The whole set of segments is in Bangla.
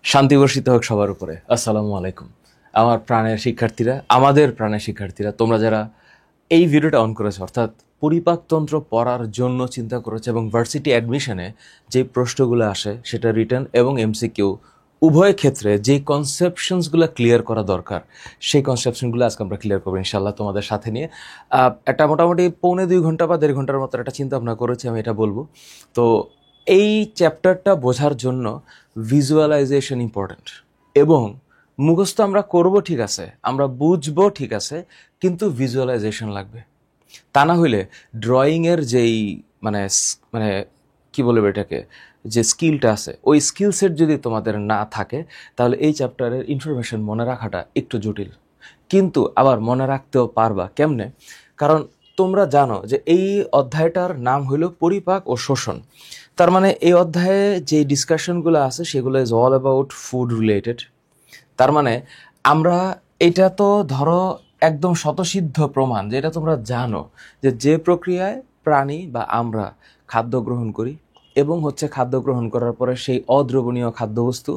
শান্তি বর্ষিত হোক সবার উপরে। আসসালামু আলাইকুম। আমার প্রাণের শিক্ষার্থীরা, আমাদের প্রাণের শিক্ষার্থীরা, তোমরা যারা এই ভিডিওটা অন করেছো, অর্থাৎ পরিপাকতন্ত্র পড়ার জন্য চিন্তা করেছে এবং ভার্সিটি অ্যাডমিশনে যে প্রশ্নগুলো আসে সেটা রিটার্ন এবং এমসিকিউ উভয় ক্ষেত্রে যে কনসেপশনসগুলো ক্লিয়ার করা দরকার সেই কনসেপশনগুলো আজকে আমরা ক্লিয়ার করবো ইনশাল্লাহ তোমাদের সাথে নিয়ে। একটা মোটামুটি 1.25 ঘন্টা বা 1.5 ঘন্টার মতো একটা চিন্তা ভাবনা করেছি, আমি এটা বলবো। তো এই চ্যাপ্টারটা বোঝার জন্য ভিজুয়ালাইজেশন ইম্পর্ট্যান্ট, এবং মুখস্থ আমরা করব ঠিক আছে, আমরা বুঝবো ঠিক আছে, কিন্তু ভিজুয়ালাইজেশন লাগবে। তা না হইলে ড্রয়িংয়ের যেই মানে মানে কি বলবো এটাকে, যে স্কিলটা আছে, ওই স্কিল সেট যদি তোমাদের না থাকে তাহলে এই চ্যাপ্টারের ইনফরমেশন মনে রাখাটা একটু জটিল। কিন্তু আবার মনে রাখতেও পারবা কেমনে? কারণ তোমরা জানো যে এই অধ্যায়টার নাম হইল পরিপাক ও শোষণ। তার মানে এই অধ্যায়ে যে ডিসকাশনগুলো আছে সেগুলো is all about food related. তার মানে আমরা, এটা তো ধরো একদম শতসিদ্ধ প্রমাণ, যেটা তোমরা জানো যে যে প্রক্রিয়ায় প্রাণী বা আমরা খাদ্য গ্রহণ করি এবং খাদ্য গ্রহণ করার পরে সেই অদ্রবণীয় খাদ্যবস্তু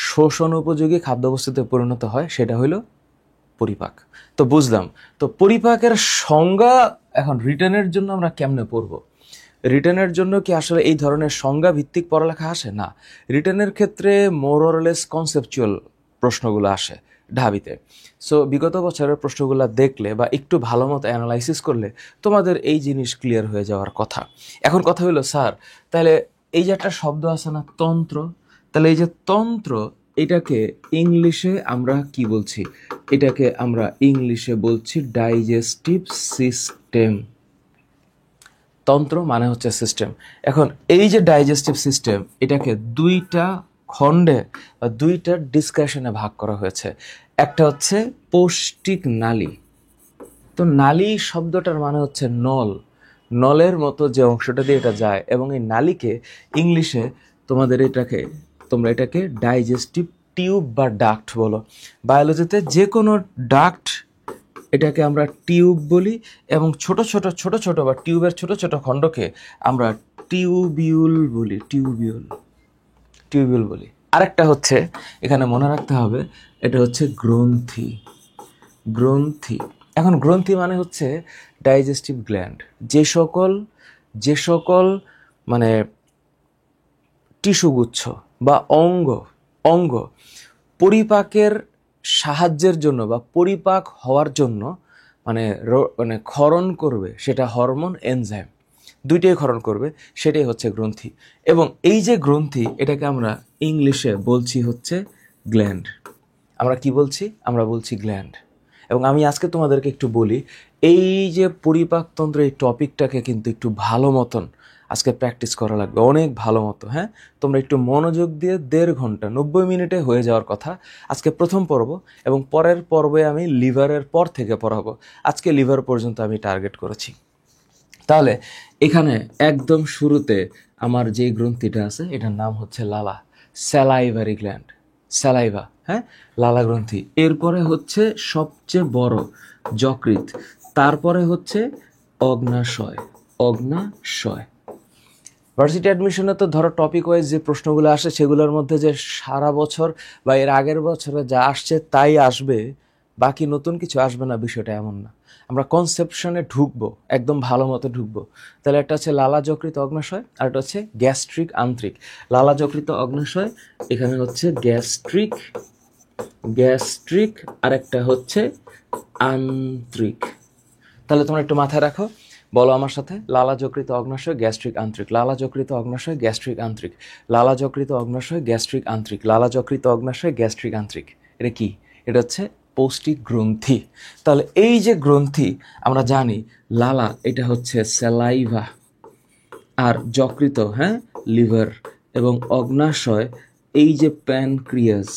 শোষণ উপযোগী খাদ্যবস্তুতে পরিণত হয়, সেটা হইল পরিপাক। তো বুঝলাম। তো পরিপাকের সংজ্ঞা এখন রিটেনের জন্য আমরা কেমনে পড়ব? রিটেনের জন্য কি আসলে এই ধরনের সংজ্ঞা ভিত্তিক পড়ালেখা আসে? না, রিটেনের ক্ষেত্রে মোরলেস কনসেপচুয়াল প্রশ্নগুলো আসে ঢাবিতে। সো বিগত বছরের প্রশ্নগুলো দেখলে বা একটু ভালো মতো অ্যানালাইসিস করলে তোমাদের এই জিনিস ক্লিয়ার হয়ে যাওয়ার কথা। এখন কথা হলো, স্যার তাহলে এই যে একটা শব্দ আছে না, তন্ত্র, তাহলে এই যে তন্ত্র, এটাকে ইংলিশে আমরা কি বলছি? এটাকে আমরা ইংলিশে বলছি ডাইজেস্টিভ সিস্টেম। তন্ত্র মানে হচ্ছে সিস্টেম। এখন এই যে ডাইজেস্টিভ সিস্টেম, এটাকে দুইটা খণ্ডে বা দুইটা ডিসকাশনে ভাগ করা হয়েছে। একটা হচ্ছে পৌষ্টিক নালী। তো নালী শব্দটার মানে হচ্ছে নল, নলের মতো যে অংশটা দিয়ে এটা যায়, এবং এই নালীকে ইংলিশে তোমরা এটাকে ডাইজেস্টিভ টিউব বা ডাক্ট বলো। বায়োলজিতে যে কোনো ডাক্ট, এটাকে আমরা টিউব বলি, এবং ছোট ছোট বা টিউবের ছোট ছোট খণ্ডকে আমরা টিউবিউল বলি। টিউবিউল বলি। আরেকটা হচ্ছে, এখানে মনে রাখতে হবে, এটা হচ্ছে গ্রন্থি। গ্রন্থি, এখন গ্রন্থি মানে হচ্ছে ডাইজেস্টিভ গ্ল্যান্ড। যে সকল মানে টিস্যুগুচ্ছ বা অঙ্গ পরিপাকের সাহায্যের জন্য বা পরিপাক হওয়ার জন্য মানে ক্ষরণ করবে, সেটা হরমোন, এনজাইম, দুইটাই ক্ষরণ করবে, সেটাই হচ্ছে গ্রন্থি। এবং এই যে গ্রন্থি, এটাকে আমরা ইংলিশে বলছি হচ্ছে গ্ল্যান্ড। আমরা কি বলছি? আমরা বলছি গ্ল্যান্ড। এবং আমি আজকে তোমাদেরকে একটু বলি, এই যে পরিপাকতন্ত্র, এই টপিকটাকে কিন্তু একটু ভালো মতন আজকে প্র্যাকটিস করা লাগবে, অনেক ভালো মতো। হ্যাঁ, তোমরা একটু মনোযোগ দিয়ে 1.5 ঘন্টা 90 মিনিটে হয়ে যাওয়ার কথা আজকে প্রথম পর্ব, এবং পরের পর্বে আমি লিভারের পর থেকে পড়াবো। আজকে লিভার পর্যন্ত আমি টার্গেট করেছি। তাহলে এখানে একদম শুরুতে আমার যে গ্রন্থিটা আছে, এটার নাম হচ্ছে লালা, স্যালাইভারি গ্ল্যান্ড, স্যালাইভা। হ্যাঁ, লালা গ্রন্থি। এরপরে হচ্ছে সবচেয়ে বড় যকৃৎ, তারপরে হচ্ছে অগ্নাশয়। ভার্সিটি অ্যাডমিশনে তো ধরো টপিক ওয়াইজ যে প্রশ্নগুলো আসে, সেগুলোর মধ্যে যে সারা বছর বা এর আগের বছরে যা আসছে তাই আসবে, বাকি নতুন কিছু আসবে না, বিষয়টা এমন না। আমরা কনসেপশনে ঢুকবো, একদম ভালো মতো ঢুকবো। তাহলে একটা হচ্ছে লালা যকৃৎ অগ্নাশয়, আর একটা হচ্ছে গ্যাস্ট্রিক আন্ত্রিক। লালা যকৃৎ অগ্নাশয়, এখানে হচ্ছে গ্যাস্ট্রিক আর একটা হচ্ছে আন্ত্রিক। তাহলে তোমরা একটু মাথায় রাখো, বলো আমার সাথে, লালা যকৃৎ অগ্নাশয়, গ্যাস্ট্রিক আন্ত্রিক, লালা যকৃৎ অগ্নাশয়, গ্যাস্ট্রিক আন্ত্রিক, লালা যকৃৎ অগ্নাশয়, গ্যাস্ট্রিক আন্ত্রিক, লালা যকৃৎ অগ্নাশয়, গ্যাস্ট্রিক আন্ত্রিক। এটা কি? এটা হচ্ছে পৌষ্টিক গ্রন্থি। তাহলে এই যে গ্রন্থি, আমরা জানি লালা এটা হচ্ছে স্যালাইভা, আর যকৃৎ, হ্যাঁ, লিভার, এবং অগ্নাশয় এই যে প্যানক্রিয়াস।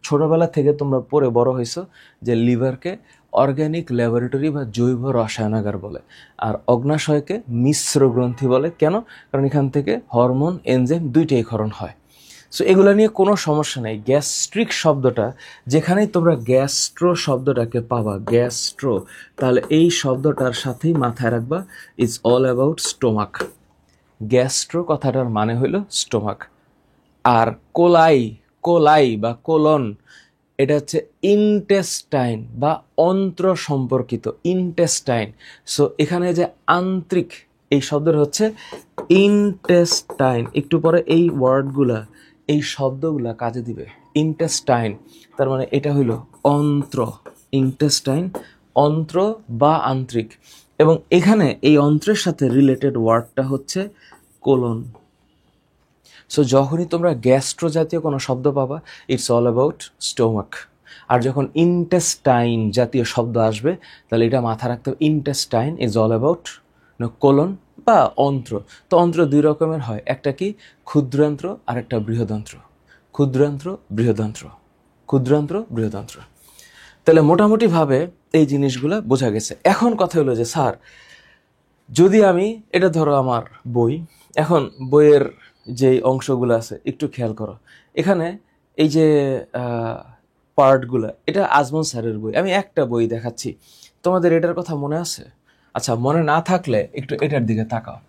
ছোটবেলা থেকে তোমরা পড়ে বড় হয়েছো যে লিভারকে অর্গ্যানিক ল্যাবরেটরি বা জৈব রসায়নাগার বলে, আর অগ্নাশয়কে মিশ্র গ্রন্থি বলে। কেন? কারণ এখান থেকে হরমোন, এনজাইম দুইটাই ক্ষরণ হয়। সো এগুলো নিয়ে কোনো সমস্যা নেই। গ্যাস্ট্রিক শব্দটা, যেখানেই তোমরা গ্যাস্ট্রো শব্দটাকে পাবা, গ্যাস্ট্রো, তাহলে এই শব্দটার সাথেই মাথায় রাখবা it's all about stomach. Gastro কথাটার মানে হইল স্টোমাক। আর কোলাই, কোলাই বা কোলন, এটা হচ্ছে ইন্টেস্টাইন বা অন্ত্র সম্পর্কিত, ইন্টেস্টাইন। সো এখানে যে আন্ত্রিক, এই শব্দের হচ্ছে ইন্টেস্টাইন। একটু পরে এই ওয়ার্ডগুলা, এই শব্দগুলা কাজে দিবে। ইন্টেস্টাইন তার মানে এটা হইল অন্ত্র, ইন্টেস্টাইন অন্ত্র বা আন্ত্রিক। এবং এখানে এই অন্ত্রের সাথে রিলেটেড ওয়ার্ডটা হচ্ছে কোলন। সো যখনই তোমরা গ্যাস্ট্রো জাতীয় কোনো শব্দ পাবা, ইটস অল অ্যাবাউট স্টোমাক। আর যখন ইন্টেস্টাইন জাতীয় শব্দ আসবে, তাহলে এটা মাথা রাখতে হবে, intestine is all about colon বা অন্ত্র। তো অন্ত্র দুই রকমের হয়, একটা কি ক্ষুদ্রান্ত্র আর একটা বৃহদন্ত্র। ক্ষুদ্রান্ত্র বৃহদন্ত্র, ক্ষুদ্রান্ত্র বৃহদন্ত্র। তাহলে মোটামুটিভাবে এই জিনিসগুলো বোঝা গেছে। এখন কথা হলো যে স্যার, যদি আমি, এটা ধরো আমার বই, এখন বইয়ের যে অংশগুলো আছে একটু খেয়াল করো। এখানে এই যে পার্টগুলো, এটা আজমল স্যারের বই, আমি একটা বই দেখাচ্ছি, তোমাদের এটার কথা মনে আছে? আচ্ছা, মনে না থাকলে একটু এটার দিকে তাকাও,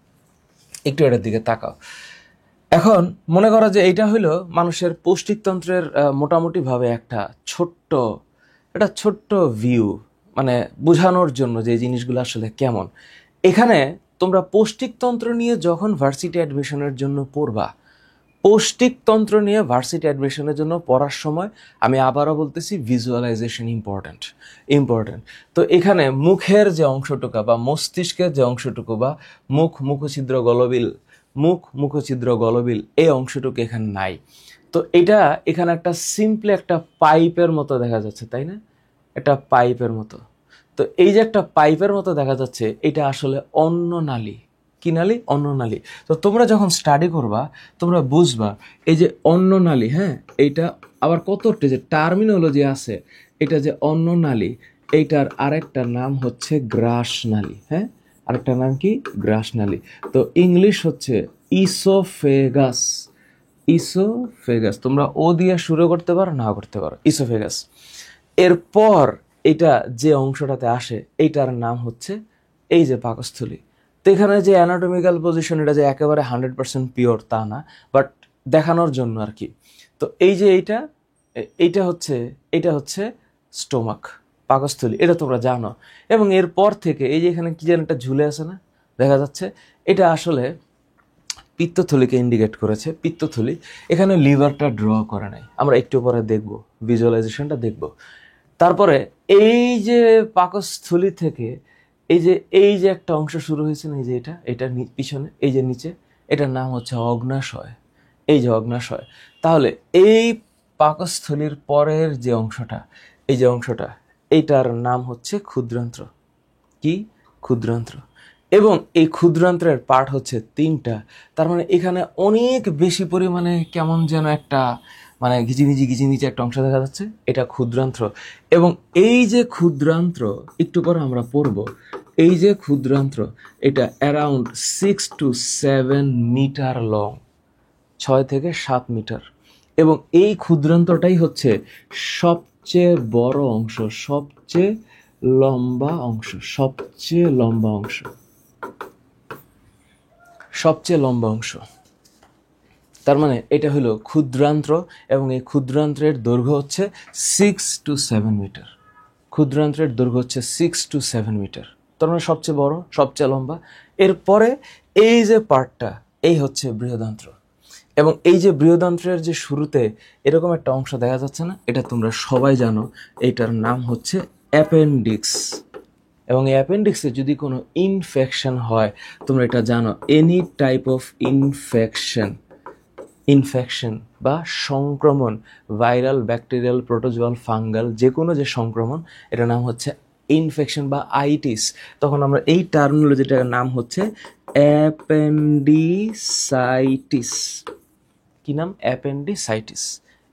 একটু এটার দিকে তাকাও। এখন মনে করো যে এইটা হলো মানুষের পৌষ্টিকতন্ত্রের মোটামুটিভাবে একটা ছোট্ট ভিউ, মানে বোঝানোর জন্য যে জিনিসগুলো আসলে কেমন। এখানে তোমরা পৌষ্টিকতন্ত্র নিয়ে যখন ভার্সিটি অ্যাডমিশনের জন্য পড়বা, পৌষ্টিকতন্ত্র নিয়ে ভার্সিটি অ্যাডমিশনের জন্য পড়ার সময় আমি আবারও বলতেছি, ভিজুয়ালাইজেশন ইম্পর্টেন্ট। তো এখানে মুখের যে অংশটুকু বা মস্তিষ্কের যে অংশটুকু বা মুখছিদ্র গলবিল এই অংশটুকু এখানে নাই। তো এটা এখানে একটা সিম্পলি একটা পাইপের মতো দেখা যাচ্ছে, তাই না? একটা পাইপের মতো। তো এই যে একটা পাইপের মতো দেখা যাচ্ছে, এটা আসলে অন্ননালী। কি নালী? অন্ননালী। তো তোমরা যখন স্টাডি করবা, তোমরা বুঝবা এই যে অন্ননালী, হ্যাঁ, এইটা আবার কতটা যে টার্মিনোলজি আছে, এটা যে অন্ননালী, এইটার আরেকটা নাম হচ্ছে গ্রাসনালী। হ্যাঁ, আরেকটা নাম কি? গ্রাসনালী। তো ইংলিশ হচ্ছে ইসোফেগাস। তোমরা ও দিয়ে শুরু করতে পারো, না করতে পারো, ইসোফেগাস। এরপর এটা যে অংশটাতে আসে, এইটার নাম হচ্ছে এই যে পাকস্থলী। তো এখানে যে অ্যানাটমিক্যাল পজিশন, এটা যে একেবারে 100% পিওর তা না, বাট দেখানোর জন্য আর কি। তো এই যে এইটা হচ্ছে স্টোমাক, পাকস্থলী, এটা তোমরা জানো। এবং এরপর থেকে এই যে এখানে কি যেন একটা ঝুলে আছে না, দেখা যাচ্ছে, এটা আসলে পিত্তথলিকে ইন্ডিকেট করেছে, পিত্তথলি। এখানে লিভারটা ড্র করে নাই, আমরা একটু পরে দেখব, ভিজুয়ালাইজেশনটা দেখব। তারপরে এই যে পাকস্থলী থেকে এই যে একটা অংশ শুরু হয়েছে না, এই যে এটা পিছনে, এই যে নিচে, এটার নাম হচ্ছে অগ্নাশয়। এই যে অগ্নাশয়। তাহলে এই পাকস্থলীর পরের যে অংশটা, এই যে অংশটা, এইটার নাম হচ্ছে ক্ষুদ্রান্ত্র। কি? ক্ষুদ্রান্ত্র। এবং এই ক্ষুদ্রান্ত্রের পার্ট হচ্ছে 3টা। তার মানে এখানে অনেক বেশি পরিমাণে কেমন যেন একটা, মানে ঘিচিমিচি একটা অংশ দেখা যাচ্ছে, এটা ক্ষুদ্রান্ত্র। এবং এই যে ক্ষুদ্রান্ত্র, একটু পরে আমরা পড়ব, এই যে ক্ষুদ্রান্ত্র, এটা অ্যারাউন্ড 6 to 7 মিটার লং, 6 থেকে 7 মিটার। এবং এই ক্ষুদ্রান্ত্রটাই হচ্ছে সবচেয়ে বড় অংশ, সবচেয়ে লম্বা অংশ, সবচেয়ে লম্বা অংশ। তার মানে এটা হলো ক্ষুদ্রান্ত্র, এবং এই ক্ষুদ্রান্ত্রের দৈর্ঘ্য হচ্ছে 6 to 7 মিটার। ক্ষুদ্রান্ত্রের দৈর্ঘ্য হচ্ছে 6 to 7 মিটার, তার মানে সবচেয়ে বড়, সবচেয়ে লম্বা। এরপরে এই যে পার্টটা, এই হচ্ছে বৃহদান্ত্র। এবং এই যে বৃহদান্ত্রের যে শুরুতে এরকম একটা অংশ দেখা যাচ্ছে না, এটা তোমরা সবাই জানো, এইটার নাম হচ্ছে অ্যাপেন্ডিক্স। এবং এই অ্যাপেন্ডিক্সে যদি কোনো ইনফেকশন হয়, তোমরা এটা জানো, এনি টাইপ অফ ইনফেকশন বা সংক্রমণ, ভাইরাল, ব্যাকটেরিয়াল, প্রোটোজোয়াল, ফাঙ্গাল, যে কোনো যে সংক্রমণ, এটার নাম হচ্ছে ইনফেকশন বা আইটিস। তখন আমরা এই টার্মিনোলজিটার নাম হচ্ছে অ্যাপেন্ডিসাইটিস। কি নাম? অ্যাপেন্ডিসাইটিস।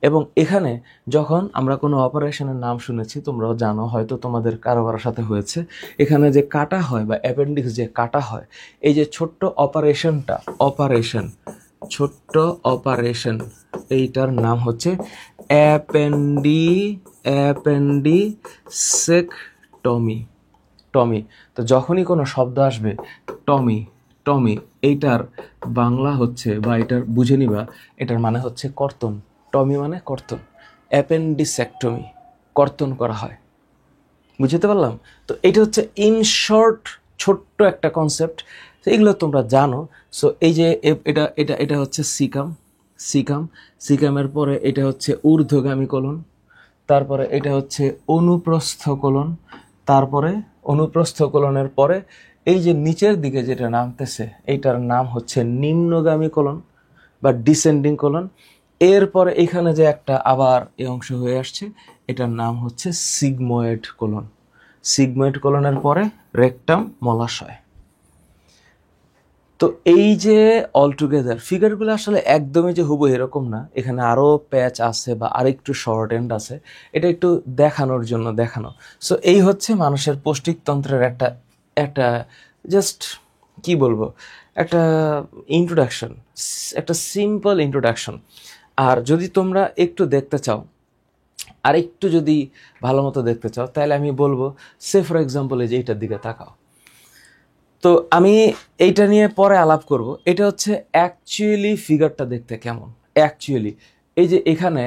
এবং এখানে যখন আমরা কোনো অপারেশনের নাম শুনেছি, তোমরাও জানো, হয়তো তোমাদের কারোর সাথে হয়েছে, এখানে যে কাটা হয় বা অ্যাপেন্ডিক্স যে কাটা হয়, এই যে ছোট্ট ছোট্ট অপারেশন, এইটার নাম হচ্ছে অ্যাপেন্ডিসেক্টমি। তো যখনই কোনো শব্দ আসবে টমি, এইটার বাংলা হচ্ছে, বা এটার বুঝে নিবা, এটার মানে হচ্ছে কর্তন, টমি মানে কর্তন, অ্যাপেন্ডিসেক্টমি, কর্তন করা হয়। বুঝতে পারলাম? তো এটা হচ্ছে ইন শর্ট ছোট্ট একটা কনসেপ্ট, এগুলো তোমরা জানো। সো এই যে এটা এটা এটা হচ্ছে সিকাম, সিকাম, সিকামের পরে এটা হচ্ছে ঊর্ধ্বগামী কোলন, তারপরে এটা হচ্ছে অনুপ্রস্থ কোলন, তারপরে অনুপ্রস্থ কোলনের পরে এই যে নিচের দিকে যেটা নামতেছে এইটার নাম হচ্ছে নিম্নগামী কোলন বা ডিসেন্ডিং কোলন। এরপরে এখানে যে একটা আবার এই অংশ হয়ে আসছে এটার নাম হচ্ছে সিগময়েড কোলন। সিগময়েড কোলনের পরে রেকটাম, মলাশয়। তো এই যে অলটুগেদার ফিগারগুলো আসলে একদমই যে হুবহু এরকম না, এখানে আরও প্যাচ আছে বা আরেকটু শর্ট এন্ড আছে, এটা একটু দেখানোর জন্য দেখানো। সো এই হচ্ছে মানুষের পৌষ্টিকতন্ত্রের একটা একটা জাস্ট কি বলবো, একটা ইন্ট্রোডাকশন, একটা সিম্পল ইন্ট্রোডাকশন। আর যদি তোমরা একটু দেখতে চাও, আর একটু যদি ভালো মতো দেখতে চাও, তাহলে আমি বলবো সে ফর এক্সাম্পল এই যে এইটার দিকে তাকাও। তো আমি এইটা নিয়ে পরে আলাপ করব। এটা হচ্ছে অ্যাকচুয়ালি ফিগারটা দেখতে কেমন। অ্যাকচুয়ালি এই যে এখানে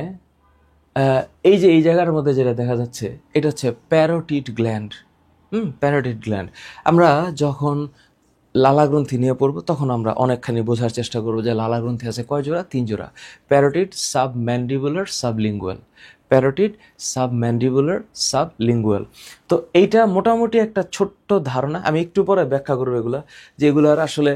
এই যে এই জায়গার মধ্যে যেটা দেখা যাচ্ছে এটা হচ্ছে প্যারোটিড গ্ল্যান্ড। Parotid gland. আমরা যখন লালাগ্রন্থি নিয়ে পড়বো তখন আমরা অনেকখানি বোঝার চেষ্টা করবো যে লালাগ্রন্থি আছে কয় জোড়া? 3 জোড়া। Parotid, submandibular, sublingual. Parotid, submandibular, sublingual. তো এইটা মোটামুটি একটা ছোট্ট ধারণা, আমি একটু পরে ব্যাখ্যা করবো এগুলা, যে এগুলার আসলে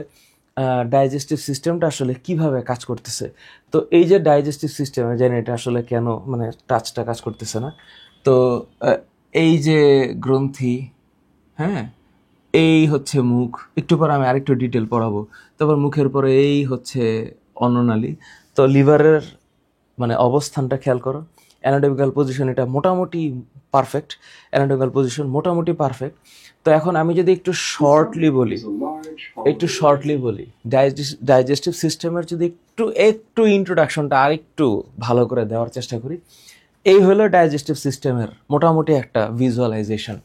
ডাইজেস্টিভ সিস্টেমটা আসলে কিভাবে কাজ করতেছে। তো এই যে ডাইজেস্টিভ সিস্টেম, জানি এটা আসলে কেন মানে টাচটা কাজ করতেছে না। তো এই যে গ্রন্থি, হ্যাঁ, এই হচ্ছে মুখ, একটু পরে আমি আরেকটু ডিটেল পড়াবো। তারপর মুখের পরে এই হচ্ছে অন্ননালী। তো লিভারের মানে অবস্থানটা খেয়াল করো, অ্যানাটমিক্যাল পজিশন এটা মোটামুটি পারফেক্ট, অ্যানাটমিক্যাল পজিশন মোটামুটি পারফেক্ট। তো এখন আমি যদি একটু শর্টলি বলি ডাইজেস্টিভ সিস্টেমের যদি একটু ইন্ট্রোডাকশনটা আর একটু ভালো করে দেওয়ার চেষ্টা করি। এই হলো ডাইজেস্টিভ সিস্টেমের মোটামুটি একটা ভিজুয়ালাইজেশন।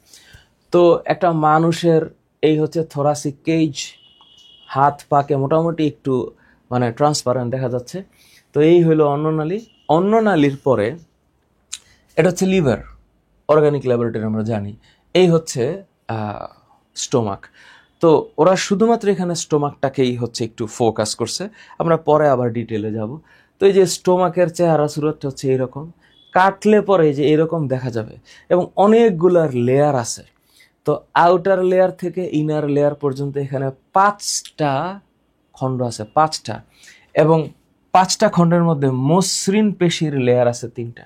তো একটা মানুষের এই হচ্ছে থোরাসিক কেজ, হাত পাকে মোটামুটি একটু মানে ট্রান্সপারেন্ট দেখা যাচ্ছে। তো এই হলো অন্ননালী। অন্ননালীর পরে এটা হচ্ছে লিভার, অর্গানিক ল্যাবরেটরি আমরা জানি। এই হচ্ছে স্টোমাক। তো ওরা শুধুমাত্র এখানে স্টোমাকটাকেই হচ্ছে একটু ফোকাস করছে, আমরা পরে আবার ডিটেলে যাব। তো এই যে স্টোমাকের চেহারা সুরতটা হচ্ছে এরকম, কাটলে পরে যে এরকম দেখা যাবে এবং অনেকগুলার লেয়ার আছে। তো আউটার লেয়ার থেকে ইনার লেয়ার পর্যন্ত এখানে 5টা খণ্ড আছে, 5টা, এবং 5টা খণ্ডের মধ্যে মসৃণ পেশির লেয়ার আছে 3টা।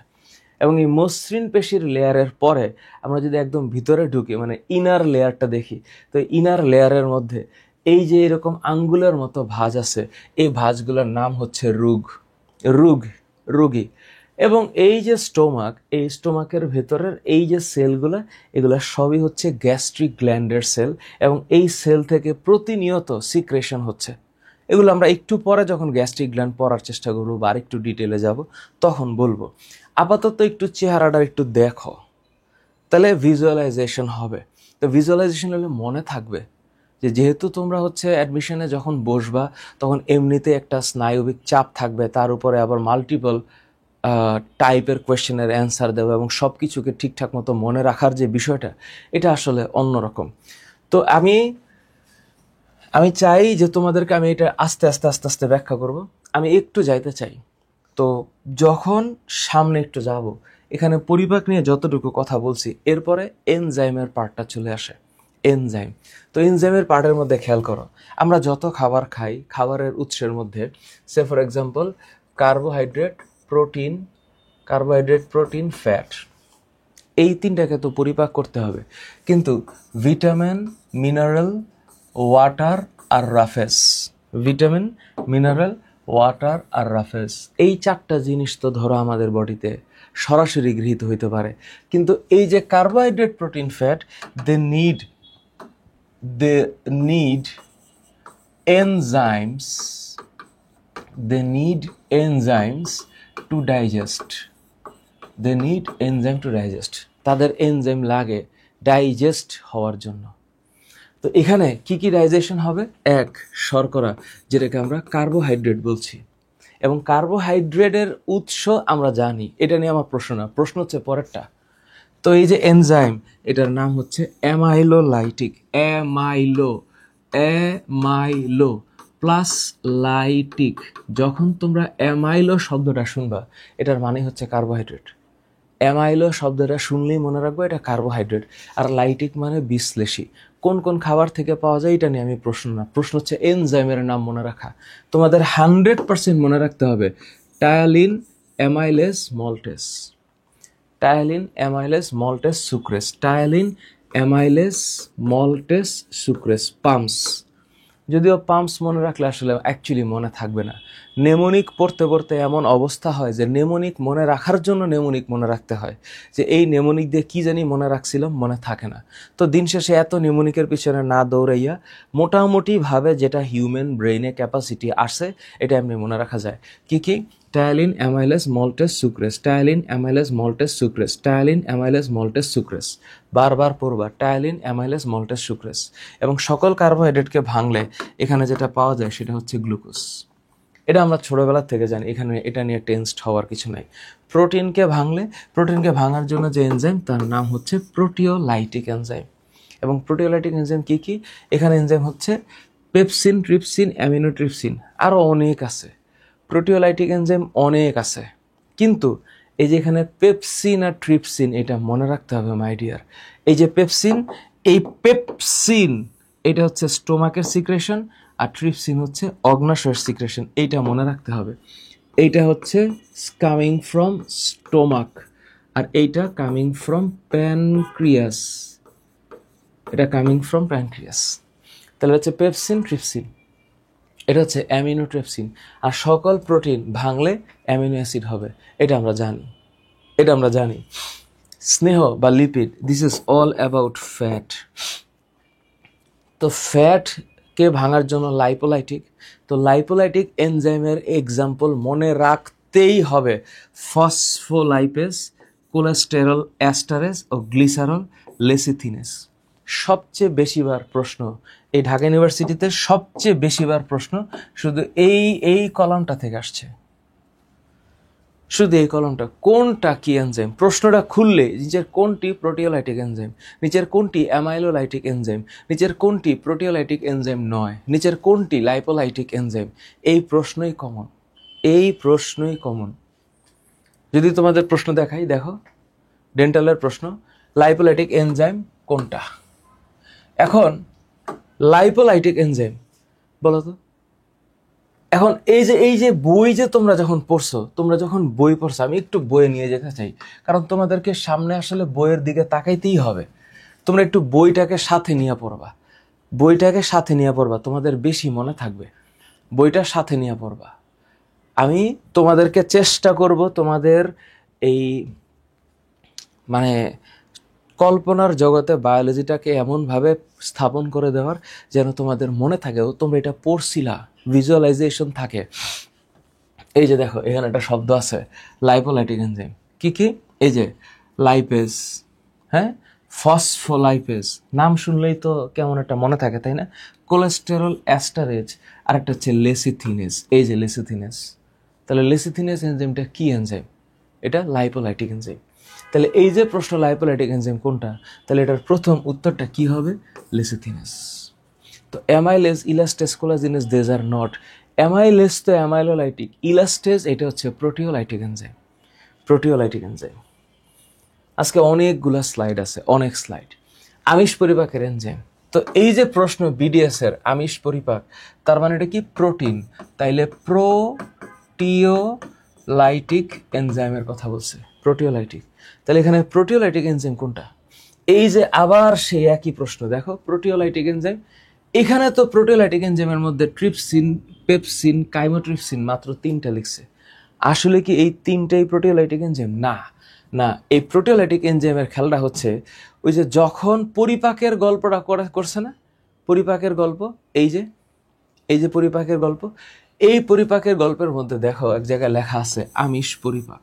এবং এই মসৃণ পেশির লেয়ারের পরে আমরা যদি একদম ভিতরে ঢুকি মানে ইনার লেয়ারটা দেখি, তো ইনার লেয়ারের মধ্যে এই যে এরকম আঙ্গুলের মতো ভাঁজ আছে, এই ভাঁজগুলোর নাম হচ্ছে রুগী। এবং এই যে স্টোমাক, এই স্টোমাকের ভেতরের এই যে সেলগুলো, এগুলো সবই হচ্ছে গ্যাস্ট্রিক গ্ল্যান্ডের সেল, এবং এই সেল থেকে প্রতিনিয়ত সিক্রেশন হচ্ছে। এগুলো আমরা একটু পরে যখন গ্যাস্ট্রিক গ্ল্যান্ড পড়ার চেষ্টা করবো বা আরেকটু ডিটেলে যাব তখন বলবো। আপাতত একটু চেহারাটা একটু দেখো, তাহলে ভিজুয়ালাইজেশন হবে। তো ভিজুয়ালাইজেশন হলে মনে থাকবে যে যেহেতু তোমরা হচ্ছে অ্যাডমিশনে যখন বসবা তখন এমনিতে একটা স্নায়বিক চাপ থাকবে, তার উপরে আবার মাল্টিপল টাইপের কোয়েশ্চেনের অ্যান্সার দেবো এবং সব কিছুকে ঠিকঠাক মতো মনে রাখার যে বিষয়টা, এটা আসলে অন্যরকম। তো আমি চাই যে তোমাদেরকে আমি এটা আস্তে আস্তে ব্যাখ্যা করব। আমি একটু যাইতে চাই। তো যখন সামনে একটু যাব, এখানে পরিপাক নিয়ে যতটুকু কথা বলছি, এরপরে এনজাইমের পার্টটা চলে আসে। এনজাইম, তো এনজাইমের পার্টের মধ্যে খেয়াল করো, আমরা যত খাবার খাই, খাবারের উৎসের মধ্যে say for example carbohydrate, protein, fat, এই 3টাকে তো পরিপাক করতে হবে। কিন্তু ভিটামিন, মিনারেল, ওয়াটার আর রাফেজ, ভিটামিন, মিনারেল, ওয়াটার আর রাফেজ, এই 4টা জিনিস তো ধরো আমাদের বডিতে সরাসরি গৃহীত হইতে পারে। কিন্তু এই যে carbohydrate, protein, fat, they need enzymes to digest. তাদের এনজাইম লাগে ডাইজেস্ট হওয়ার জন্য। তো এখানে কি কি ডাইজেশন হবে? 1, শর্করা, যেটাকে আমরা কার্বোহাইড্রেট বলছি, এবং কার্বোহাইড্রেটের উৎস আমরা জানি, এটা নিয়ে আমার প্রশ্ন না, প্রশ্ন হচ্ছে পরেরটা। তো এই যে এনজাইম, এটার নাম হচ্ছে অ্যামাইলোলাইটিক, অ্যামাইলো প্লাস লাইটিক। যখন তোমরা অ্যামাইলো শব্দটা শুনবা, এটার মানে হচ্ছে কার্বোহাইড্রেট। অ্যামাইলো শব্দটা শুনলেই মনে রাখবো এটা কার্বোহাইড্রেট। আর লাইটিক মানে বিশ্লেষী। কোন কোন খাবার থেকে পাওয়া যায় এটা নিয়ে আমি প্রশ্ন না, প্রশ্ন হচ্ছে এনজাইমের নাম মনে রাখা। তোমাদের 100% মনে রাখতে হবে ptyalin amylase maltase, ptyalin amylase maltase sucrose, ptyalin amylase maltase sucrose, pumps. যদিও পাম্পস মনে রাখলে আসলে অ্যাকচুয়ালি মনে থাকবে না। নেমোনিক পড়তে পড়তে এমন অবস্থা হয় যে নেমোনিক মনে রাখার জন্য নেমোনিক মনে রাখতে হয়, যে এই নেমোনিক দিয়ে কী জানি মনে রাখছিলাম, মনে থাকে না। তো দিন শেষে এত নেমোনিকের পিছনে না দৌড়াইয়া মোটামুটিভাবে যেটা হিউম্যান ব্রেইনে ক্যাপাসিটি আসে এটা এমনি মনে রাখা যায়। কি কি? Ptyalin amylase maltase sucrose, ptyalin amylase maltase sucrose, ptyalin amylase maltase sucrose, বারবার পড়বা টায়ালিন অ্যামাইলেজ মল্টেস সুক্রেস। এবং সকল কার্বোহাইড্রেটকে ভাঙলে এখানে যেটা পাওয়া যায় সেটা হচ্ছে গ্লুকোজ। এটা আমরা ছোটোবেলা থেকে জানি, এখানে এটা নিয়ে টেনসড হওয়ার কিছু নাই। প্রোটিনকে ভাঙলে, প্রোটিনকে ভাঙার জন্য যে এনজাইম তার নাম হচ্ছে প্রোটিওলাইটিক এনজাইম। এবং প্রোটিওলাইটিক এনজাইম কী কী? এখানে এনজাইম হচ্ছে পেপসিন, ট্রিপসিন, অ্যামিনোট্রিপসিন, আরও অনেক আছে। প্রোটিওলাইটিক এনজাইম অনেক আছে, কিন্তু এই যে এখানে পেপসিন আর ট্রিপসিন, এটা মনে রাখতে হবে মাই ডিয়ার। এই যে পেপসিন, এই পেপসিন এটা হচ্ছে স্টোমাকের সিক্রেশন, আর ট্রিপসিন হচ্ছে অগ্নাশয়ের সিক্রেশন, এইটা মনে রাখতে হবে। এইটা হচ্ছে কামিং ফ্রম স্টোমাক, আর এইটা কামিং ফ্রম প্যানক্রিয়াস, এটা কামিং ফ্রম প্যানক্রিয়াস। তাহলে হচ্ছে পেপসিন, ট্রিপসিন, এটা হচ্ছে অ্যামিনোট্রিপসিন। আর সকল প্রোটিন ভাঙলে অ্যামিনো অ্যাসিড হবে, এটা আমরা জানি, এটা আমরা জানি। স্নেহ বা lipid, this is all about fat. তো ফ্যাটকে ভাঙার জন্য লাইপোলাইটিক, তো লাইপোলাইটিক এনজাইমের এক্সাম্পল মনে রাখতেই হবে ফসফোলাইপেজ, কোলেস্টেরল অ্যাস্টারেজ ও গ্লিসারল লেসিথিনেস। সবচেয়ে বেশিবার প্রশ্ন এই ঢাকা ইউনিভার্সিটিতে, সবচেয়ে বেশিবার প্রশ্ন শুধু এই কলামটা থেকে আসছে, শুধু এই কলমটা। কোনটা কি এনজাইম? প্রশ্নটা খুললে নিচের কোনটি প্রোটিওলাইটিক এনজাইম, নিচের কোনটি অ্যামাইলোলাইটিক এনজাইম, নিচের কোনটি প্রোটিওলাইটিক এনজাইম নয়, নিচের কোনটি লাইপোলাইটিক এনজাইম, এই প্রশ্নই কমন, এই প্রশ্নই কমন। যদি তোমাদের প্রশ্ন দেখাই, দেখো ডেন্টালের প্রশ্ন, লাইপোলাইটিক এনজাইম কোনটা? এখন লাইপোলাইটিক এনজাইম বলো তো। এখন এই যে বই যে তোমরা যখন পড়ছো, তোমরা যখন বই পড়ছো, আমি একটু বইয়ে নিয়ে যেতে চাই, কারণ তোমাদেরকে সামনে আসলে বইয়ের দিকে তাকাইতেই হবে। তোমরা একটু বইটাকে সাথে নিয়ে পড়বা, বইটাকে সাথে নিয়ে পড়বা, তোমাদের বেশি মনে থাকবে। বইটা সাথে নিয়ে পড়বা। আমি তোমাদেরকে চেষ্টা করব তোমাদের এই মানে কল্পনার জগতে বায়োলজিটাকে এমনভাবে স্থাপন করে দেওয়ার যেন তোমাদের মনে থাকে, তোমরা এটা পড়ছিলা, ভিজুয়ালাইজেশন থাকে। এই যে দেখো এখানে একটা শব্দ আছে লাইপোলাইটিক এনজাইম, কি কি? এই যে লাইপেজ, হ্যাঁ, ফসফোলাইপেজ, নাম শুনলেই তো কেমন একটা মনে থাকে, তাই না? কোলেস্টেরল অ্যাস্টারেজ, আর একটা হচ্ছে লেসিথিনেস, এই যে লেসিথিনেস। তাহলে লেসিথিনেস এনজাইমটা কি এনজাইম? এটা লাইপোলাইটিক এনজাইম। তাহলে এই যে প্রশ্ন লাইপোলাইটিক এনজাইম কোনটা, তাহলে এটার প্রথম উত্তরটা কি হবে? লেসিথিনেস। তো অ্যামাইলেজ, ইলাস্টেজ, কোলাজিনেস, দেজ আর নট। অ্যামাইলেজ তো অ্যামাইলোলাইটিক, ইলাস্টেজ এটা হচ্ছে প্রোটিওলাইটিক এনজাইম, প্রোটিওলাইটিক এনজাইম। আজকে অনেকগুলো স্লাইড আছে, অনেক স্লাইড। আমিষ পরিপাকের এনজাইম, তো এই যে প্রশ্ন বিডিএস এর আমিষ পরিপাক, তার মানে এটা কি? প্রোটিন, তাইলে প্রোটিওলাইটিক এনজাইমের কথা বলছে, প্রোটিওলাইটিক। তাহলে এখানে প্রোটিওলাইটিক এনজাইম কোনটা? এই যে আবার সেই একই প্রশ্ন, দেখো প্রোটিওলাইটিক এনজাইম, এখানে তো প্রোটিওলাইটিক এনজাইমের মধ্যে ট্রিপসিন, পেপসিন, কাইমোট্রিপসিন মাত্র 3টা লিখছে। আসলে কি এই 3টাই প্রোটিওলাইটিক এনজাইম? না না, এই প্রোটিওলাইটিক এনজাইমের খেলাটা হচ্ছে ওই যে যখন পরিপাকের গল্পটা করছে না, পরিপাকের গল্প, এই যে পরিপাকের গল্প, এই পরিপাকের গল্পের মধ্যে দেখো এক জায়গায় লেখা আছে আমিষ পরিপাক,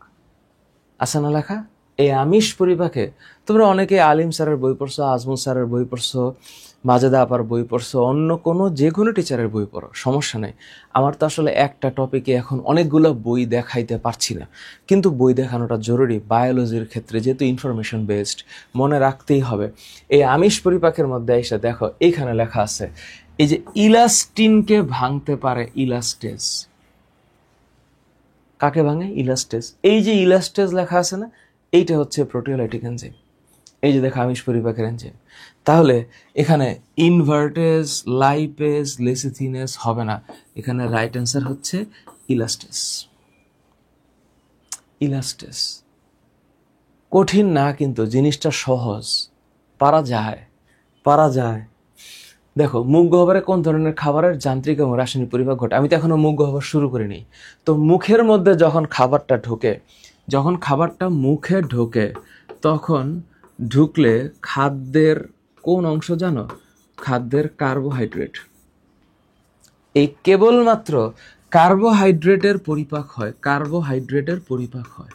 আছে না লেখা? এই আমিষ পরিপাকে তোমরা অনেকে আলিম স্যারের বই পড়ছো, আজমল স্যারের বই পড়ছো, মাজেদা আপার বই পড়ছো, অন্য কোনো যে কোনো টিচারের বই পড়ো, সমস্যা নেই। আমার তো আসলে একটা টপিকে এখন অনেকগুলো বই দেখাইতে পারছি না, কিন্তু বই দেখানোটা জরুরি বায়োলজির ক্ষেত্রে, যেহেতু ইনফরমেশন বেসড, মনে রাখতেই হবে। এই আমিষ পরিপাকের মধ্যে এসে দেখো এইখানে লেখা আছে এই যে ইলাস্টিনকে ভাঙতে পারে ইলাস্টেজ। কাকে ভাঙে? ইলাস্টেজ। এই যে ইলাস্টেজ লেখা আছে না, এইটা হচ্ছে প্রোটিওলাইটিক এনজাইম। এই যে দেখো আমিষ পরিপাকের এনজাইম। তাহলে এখানে ইনভার্টেজ, লাইপেজ, লেসিথিনেস হবে না, এখানে রাইট অ্যান্সার হচ্ছে ইলাস্টেজ। ইলাস্টেজ কঠিন না, কিন্তু জিনিসটা সহজ, পারা যায়, পারা যায়। দেখো মুখ গহ্বরে কোন ধরনের খাবারের যান্ত্রিক এবং রাসায়নিক পরিপাক ঘটে? আমি তো এখনো মুখ গহ্বর শুরু করিনি। তো মুখের মধ্যে যখন খাবারটা ঢোকে, যখন খাবারটা মুখে ঢোকে, তখন ঢুকলে খাদ্যের কোন অংশ জানো? খাদ্যের কার্বোহাইড্রেট। এই কেবলমাত্র কার্বোহাইড্রেটের পরিপাক হয়, কার্বোহাইড্রেটের পরিপাক হয়,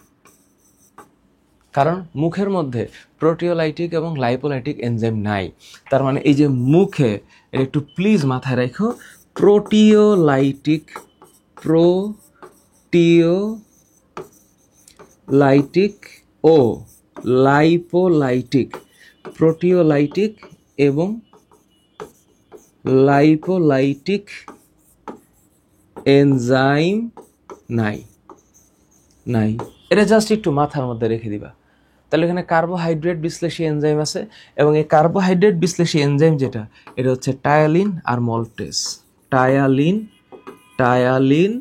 কারণ মুখের মধ্যে প্রোটিওলাইটিক এবং লাইপোলাইটিক এনজাইম নাই। তার মানে এই যে মুখে, একটু প্লিজ মাথায় রাখো, প্রোটিওলাইটিক, প্রোটিওলাইটিক ও লাইপোলাইটিক, প্রোটিওলাইটিক এবং লাইপোলাইটিক এনজাইম নাই, নাই। এটা জাস্ট একটু মাথার মধ্যে রেখে দিবা। তাহলে এখানে কার্বোহাইড্রেট বিশ্লেষী এনজাইম আছে, এবং এই কার্বোহাইড্রেট বিশ্লেষী এনজাইম যেটা, এটা হচ্ছে টায়ালিন আর মল্টেজ। টায়ালিন, টায়ালিন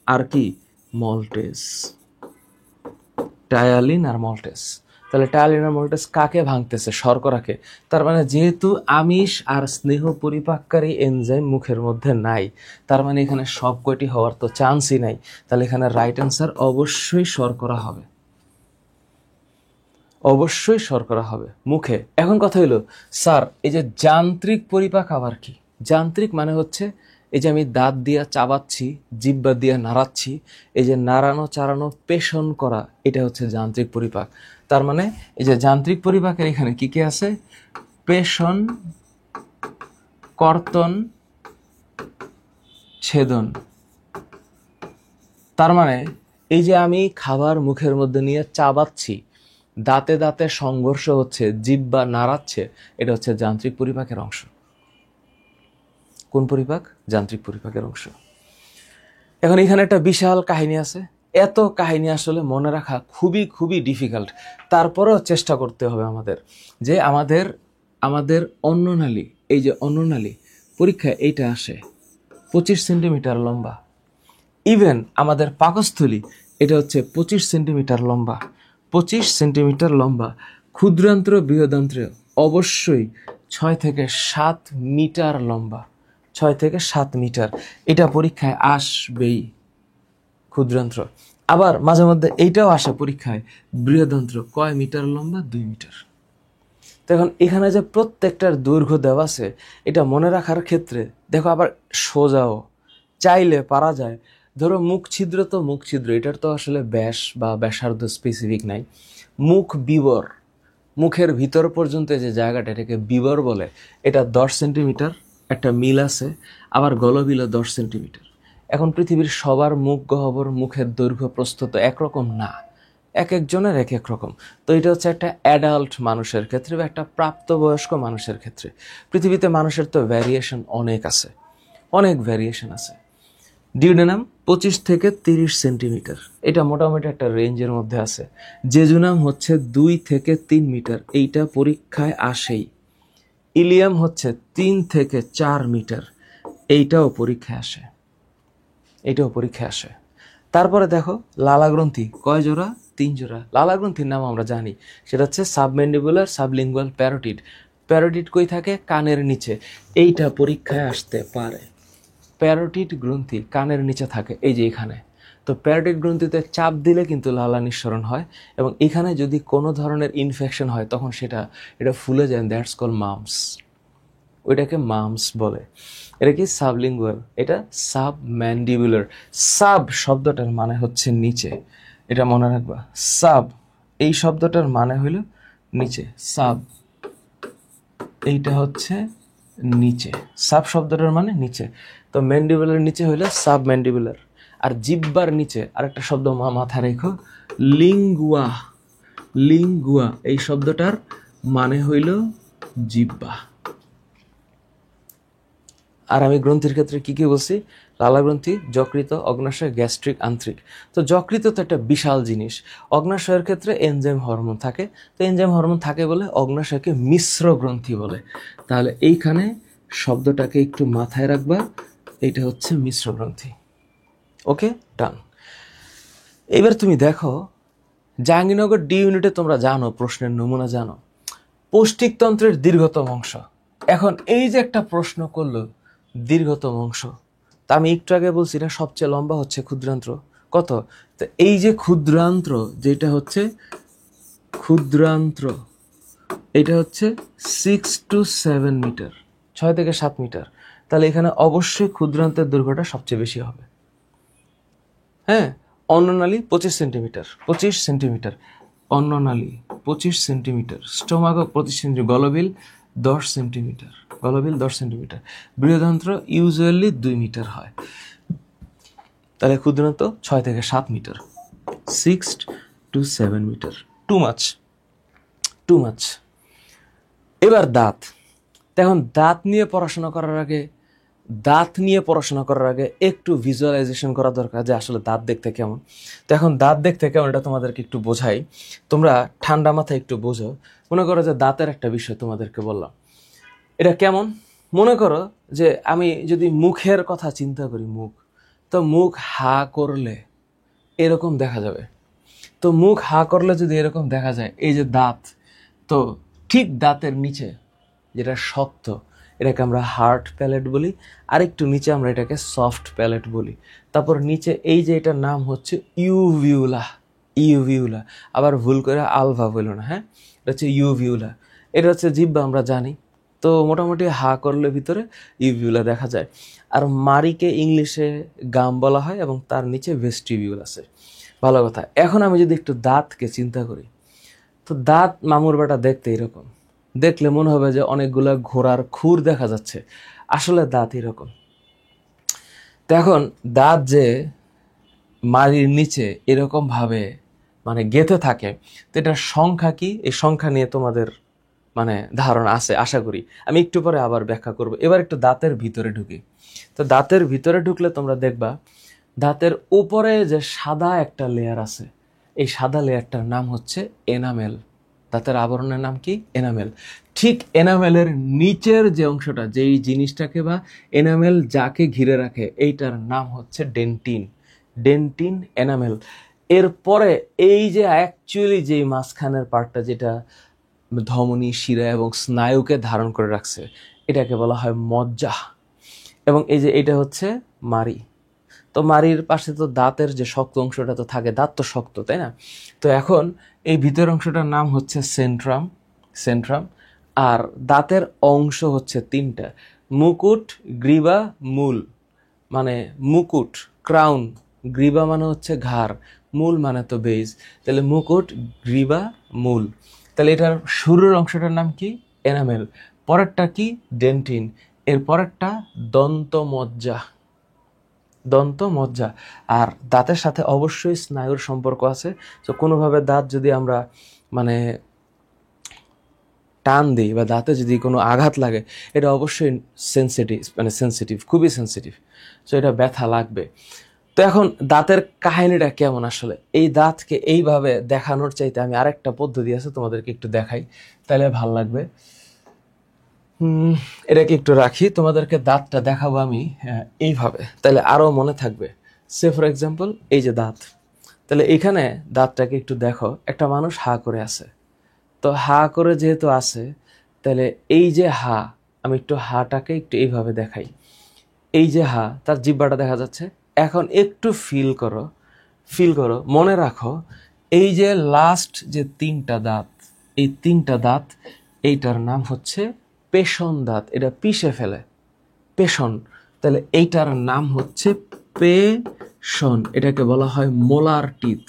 আর কি? মল্টেজ। টায়ালিন আর মল্টেজ। তাহলে টায়ালিন আর মল্টেজ কাকে ভাঙতেছে? শর্করাকে। তার মানে যেহেতু আমিষ আর স্নেহ পরিপাককারী এনজাইম মুখের মধ্যে নাই, তার মানে এখানে সব কয়টি হওয়ার তো চান্সই নাই। তাহলে এখানে রাইট অ্যান্সার অবশ্যই শর্করা হবে, অবশ্যই শর্করা হবে মুখে। এখন কথা হলো, স্যার এই যে যান্ত্রিক পরিপাক আবার কি? যান্ত্রিক মানে হচ্ছে এই যে আমি দাঁত দিয়ে চাবাচ্ছি, জিহ্বা দিয়ে নাড়াচ্ছি, এই যে নাড়ানো চাড়ানো পেষণ করা, এটা হচ্ছে যান্ত্রিক পরিপাক। তার মানে এই যে যান্ত্রিক পরিপাকের এখানে কি কি আছে? পেষণ, কর্তন, ছেদন। তার মানে এই যে আমি খাবার মুখের মধ্যে নিয়ে চাবাচ্ছি, দাঁতে দাঁতে সংঘর্ষ হচ্ছে, জিহ্বা নাড়াচ্ছে, এটা হচ্ছে যান্ত্রিক পরিপাকের অংশ। কোন পরিপাক? যান্ত্রিক পরিপাকের অংশ। এখন এখানে একটা বিশাল কাহিনী আছে, এত কাহিনী আসলে মনে রাখা খুবই খুবই ডিফিকাল্ট। তারপরেও চেষ্টা করতে হবে আমাদের, যে আমাদের অন্ননালী, এই যে অন্ননালী পরীক্ষায় এইটা আসে 25 সেন্টিমিটার লম্বা। ইভেন আমাদের পাকস্থলী, এটা হচ্ছে 25 সেন্টিমিটার লম্বা, 25 সেন্টিমিটার লম্বা। ক্ষুদ্রান্ত্র বৃহদান্ত্র অবশ্যই 6 থেকে 7 মিটার লম্বা, 6 থেকে 7 মিটার। এটা পরীক্ষায় আসবেই, ক্ষুদ্রান্ত্র। আবার মাঝে মধ্যে এইটাও আসে পরীক্ষায়, বৃহদান্ত্র কয় মিটার লম্বা? 2 মিটার। তখন এখানে যে প্রত্যেকটার দৈর্ঘ্য দেওয়া আছে, এটা মনে রাখার ক্ষেত্রে দেখো আবার সোজাও চাইলে পারা যায়। ধরো মুখ ছিদ্র, তো মুখ ছিদ্র এটার তো আসলে ব্যাস বা ব্যাসার্ধ স্পেসিফিক নাই। মুখ বিবর, মুখের ভিতর পর্যন্ত যে জায়গাটা, এটাকে বিবর বলে, এটা 10 সেন্টিমিটার, একটা মিল আছে। আবার গলবিল 10 সেন্টিমিটার। এখন পৃথিবীর সবার মুখ গহ্বর, মুখের দৈর্ঘ্য প্রস্থ তো একরকম না, এক একজনের এক এক রকম। তো এটা হচ্ছে একটা অ্যাডাল্ট মানুষের ক্ষেত্রে বা একটা প্রাপ্তবয়স্ক মানুষের ক্ষেত্রে। পৃথিবীতে মানুষের তো ভ্যারিয়েশন অনেক আছে, অনেক ভ্যারিয়েশন আছে। ডিউডেনাম 25 থেকে 30 সেন্টিমিটার, এটা মোটামুটি একটা রেঞ্জের মধ্যে আছে। জেজুনাম হচ্ছে 2 থেকে 3 মিটার, এইটা পরীক্ষায় আসেই। ইলিয়াম হচ্ছে 3 থেকে 4 মিটার, এইটাও পরীক্ষায় আসে, এইটাও পরীক্ষায় আসে। তারপরে দেখো লালা গ্রন্থি কয় জোড়া? 3 জোড়া। লালা গ্রন্থির নাম আমরা জানি, সেটা হচ্ছে সাবম্যান্ডিবুলার সাবলিঙ্গুয়াল প্যারোটিড। প্যারোটিড কই থাকে? কানের নিচে, এইটা পরীক্ষায় আসতে পারে। প্যারোটিড গ্রন্থি কানের নিচে থাকে, এই যে এখানে। তো প্যারোটিড গ্রন্থিতে চাপ দিলে কিন্তু লালা নিঃসরণ হয়, এবং এখানে যদি কোনো ধরনের ইনফেকশন হয় তখন এটা ফুলে যায়, দ্যাটস কল মামস। ওইটাকে মামস বলে। এটা কি? সাবলিঙ্গুয়াল, এটা সাবম্যান্ডিবুলার। সাব শব্দটার মানে হচ্ছে নিচে, এটা মনে রাখবা। সাব এই শব্দটার মানে হইল নিচে, সাব, এইটা হচ্ছে নিচে, সাব শব্দটার মানে নিচে। তো ম্যান্ডিবুলার নিচে হইল সাব ম্যান্ডিবুলার। আর জিব্বার নিচে আরেকটা শব্দ মাথায় রেখো, লিঙ্গুয়া। লিঙ্গুয়া এই শব্দটার মানে হইল জিব্বা। আর আমি গ্রন্থির ক্ষেত্রে কি কি বলছি, লালা গ্রন্থি, যকৃত, অগ্নাশয়, গ্যাস্ট্রিক, আন্ত্রিক। তো যকৃত তো একটা বিশাল জিনিস। অগ্নাশয়ের ক্ষেত্রে এনজাইম হরমোন থাকে, তো এনজাইম হরমোন থাকে বলে অগ্নাশয়কে মিশ্র গ্রন্থি বলে। তাহলে এইখানে শব্দটাকে একটু মাথায় রাখবা, এটা হচ্ছে মিশ্র গ্রন্থি। ওকে, ডান। এবার তুমি দেখো জাহাঙ্গীরনগর ডি ইউনিটে তোমরা জানো, প্রশ্নের নমুনা জানো, পৌষ্টিকতন্ত্রের দীর্ঘতম অংশ। এখন এই যে একটা প্রশ্ন করলো দীর্ঘতম অংশ, তা আমি একটু আগে বলছি না সবচেয়ে লম্বা হচ্ছে ক্ষুদ্রান্ত্র। কত? তো এই যে ক্ষুদ্রান্ত্র, যেটা হচ্ছে ক্ষুদ্রান্ত্র, এটা হচ্ছে 6 to 7 মিটার, 6 থেকে 7 মিটার। তাহলে এখানে অবশ্যই ক্ষুদ্রান্তের দৈর্ঘ্যটা সবচেয়ে বেশি হবে। হ্যাঁ, অন্ননালী 25 সেন্টিমিটার, 25 সেন্টিমিটার, অন্ননালী 25 সেন্টিমিটার, স্টোমাক 25 সেন্টিমিটার, গলবিল 10 সেন্টিমিটার, গলবিল 10 সেন্টিমিটার, বৃহদান্ত্র ইউজুয়ালি 2 মিটার হয়। তাহলে ক্ষুদ্রান্ত 6 থেকে 7 metre, 6 to 7 metre, too much, too much. এবার দাঁত। এখন দাঁত নিয়ে পড়াশোনা করার আগে একটু ভিজুয়ালাইজেশন করা দরকার যে আসলে দাঁত দেখতে কেমন। তো এখন দাঁত দেখতে কেমন এটা তোমাদেরকে একটু বোঝাই, তোমরা ঠান্ডা মাথায় একটু বোঝো। মনে করো যে দাঁতের একটা বিষয় তোমাদেরকে বললাম, এটা কেমন। মনে করো যে আমি যদি মুখের কথা চিন্তা করি, মুখ, তো মুখ হা করলে এরকম দেখা যাবে। তো মুখ হা করলে যদি এরকম দেখা যায়, এই যে দাঁত, তো ঠিক দাঁতের নিচে যেটা শক্ত এটাকে আমরা হার্ড প্যালেট বলি, আর একটু নিচে আমরা এটাকে সফট প্যালেট বলি। তারপর নিচে এই যে এটার নাম হচ্ছে ইউভিউলা, ইউভিউলা, আবার ভুল করে আলভা বলো না, হ্যাঁ, এটা হচ্ছে ইউভিউলা। এটা হচ্ছে জিহ্বা, আমরা জানি। তো মোটামুটি হা করলে ভিতরে ইউভিউলা দেখা যায়। আর মারিকে ইংলিশে গাম বলা হয় এবং তার নিচে ভেস্টিবিউল আছে। ভালো কথা। এখন আমি যদি একটু দাঁতকে চিন্তা করি, তো দাঁত মামুর বেটা দেখতে এরকম, দেখলে মনে হবে যে অনেকগুলো ঘোড়ার খুর দেখা যাচ্ছে, আসলে দাঁত এরকম। তো এখন দাঁত যে মাড়ির নিচে এরকম ভাবে মানে গেঁথে থাকে, তো এটার সংখ্যা কি, এই সংখ্যা নিয়ে তোমাদের মানে ধারণা আছে আশা করি। আমি একটু পরে আবার ব্যাখ্যা করব। এবার একটু দাঁতের ভিতরে ঢুকি। তো দাঁতের ভিতরে ঢুকলে তোমরা দেখবা দাঁতের উপরে যে সাদা একটা লেয়ার আছে, এই সাদা লেয়ারটার নাম হচ্ছে এনামেল। দাঁতের আবরণের নাম কি? এনামেল। ঠিক এনামেলের নিচের যে অংশটা, যেই জিনিসটাকে বা এনামেল যাকে ঘিরে রাখে, এইটার নাম হচ্ছে ডেন্টিন। Dentine, enamel. এরপরে এই যে অ্যাকচুয়ালি যেই মাঝখানের পার্টটা, যেটা ধমনী, শিরা এবং স্নায়ুকে ধারণ করে রাখছে, এটাকে বলা হয় মজ্জা। এবং এই যে এটা হচ্ছে মাড়ি। তো মাড়ির পাশে তো দাঁতের যে শক্ত অংশটা তো থাকে, দাঁত তো শক্ত, তাই না? তো এখন এই ভিতরের অংশটার নাম হচ্ছে সেন্ট্রাম, সেন্ট্রাম। আর দাঁতের অংশ হচ্ছে 3টা, মুকুট, গ্রীবা, মূল। মানে মুকুট, ক্রাউন, গ্রীবা মানে হচ্ছে ঘাড়, মূল মানে তো বেজ। তাহলে মুকুট, গ্রীবা, মূল। তাহলে এটার শুরুর অংশটার নাম কি? এনামেল। পরেরটা কি? ডেন্টিন। এর পরেরটা দন্তমজ্জা, দন্তমজ্জা। আর দাঁতের সাথে অবশ্যই স্নায়ুর সম্পর্ক আছে। তো কোনোভাবে দাঁত যদি আমরা মানে টান দিই বা দাঁতে যদি কোনো আঘাত লাগে, এটা অবশ্যই সেন্সিটিভ, মানে সেন্সিটিভ, খুবই সেন্সিটিভ। সো এটা ব্যথা লাগবে। তো এখন দাঁতের কাহিনীটা কেমন আসলে, এই দাঁতকে এইভাবে দেখানোর চাইতে আমি আরেকটা পদ্ধতি আছে তোমাদেরকে একটু দেখাই, তাহলে ভাল লাগবে। এটাকে একটু রাখি, তোমাদেরকে দাঁতটা দেখাবো আমি এইভাবে, তাহলে আরো মনে থাকবে। সে ফর এক্সাম্পল, এই যে দাঁত, তাহলে এখানে দাঁতটাকে একটু দেখো, একটা মানুষ হা করে আছে। তো হা করে যেহেতু আছে, তাহলে এই যে হা, আমি একটু হাটাকে একটু এইভাবে দেখাই। এই যে হা, তার জিহ্বাটা দেখা যাচ্ছে। এখন একটু ফিল করো, ফিল করো, মনে রাখো, এই যে লাস্ট যে 3টা দাঁত, এই 3টা দাঁত, এইটার নাম হচ্ছে পেশন দাঁত। এটা পিষে ফেলে, পেশন। তাহলে এইটার নাম হচ্ছে পেশন। এটাকে বলা হয় মোলার টিথ।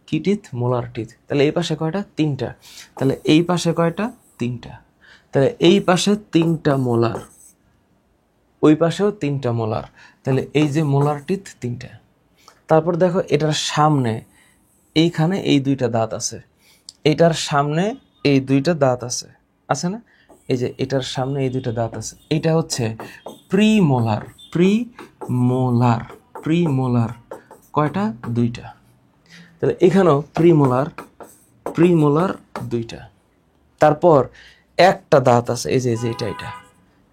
কি কি টিথ? Molar teeth. তাহলে এই পাশে কয়টা? 3টা। তাহলে এই পাশে কয়টা? 3টা। তাহলে এই পাশে 3টা মোলার, ওই পাশেও 3টা মোলার। তাহলে এই যে মোলার টিথ 3টা। তারপর দেখো এটার সামনে এইখানে এই 2টা দাঁত আছে, এটার সামনে এই 2টা দাঁত আছে, আছে না? এই যে এটার সামনে এই 2টা দাঁত আছে, এটা হচ্ছে প্রিমোলার। প্রিমোলার, প্রিমোলার কয়টা? 2টা। তাহলে এখানেও প্রিমোলার, প্রিমোলার 2টা। তারপর একটা দাঁত আছে, এই যে এটা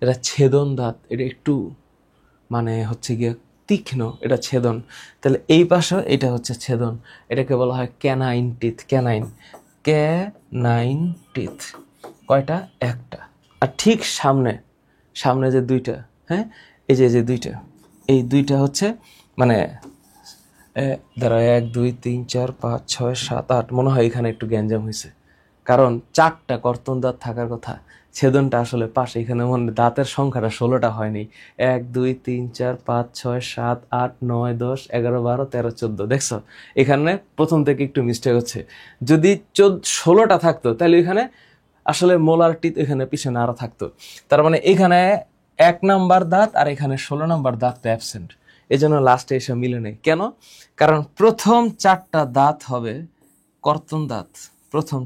এটা ছেদন দাঁত, এটা একটু মানে হচ্ছে গিয়ে তীক্ষ্ণ, এটা ছেদন। তাহলে এই পাশে এটা হচ্ছে ছেদন, এটাকে বলা হয় canine teeth. Canine, canine teeth কয়টা? একটা। আর ঠিক সামনে, সামনে যে 2টা, হ্যাঁ, এই যে 2টা, এই 2টা হচ্ছে মানে দাঁড়া 1 2 3 4 5 6 7 8, মনে হয় এখানে একটু গ্যাঞ্জাম হয়েছে, কারণ 4টা কর্তন দাঁত থাকার কথা, ছেদনটা আসলে পাশে, এখানে মনে দাঁতের সংখ্যাটা 16টা হয়নি। 1 2 3 4 5 6 7 8 9 10 11 12 13 14, দেখছো এখানে প্রথম থেকে একটু মিস্টেক হচ্ছে। যদি 16টা থাকতো তাহলে এখানে আসলে মোলার টিথ এখানে পিছনে আরো থাকতো। তার মানে এখানে 1 নাম্বার দাঁত আর এখানে 16 নাম্বার দাঁতটা অ্যাবসেন্ট, এই জন্য লাস্টে এসে মিলে নেই। কেন? কারণ প্রথম 4টা দাঁত হবে কর্তন দাঁত, প্রথম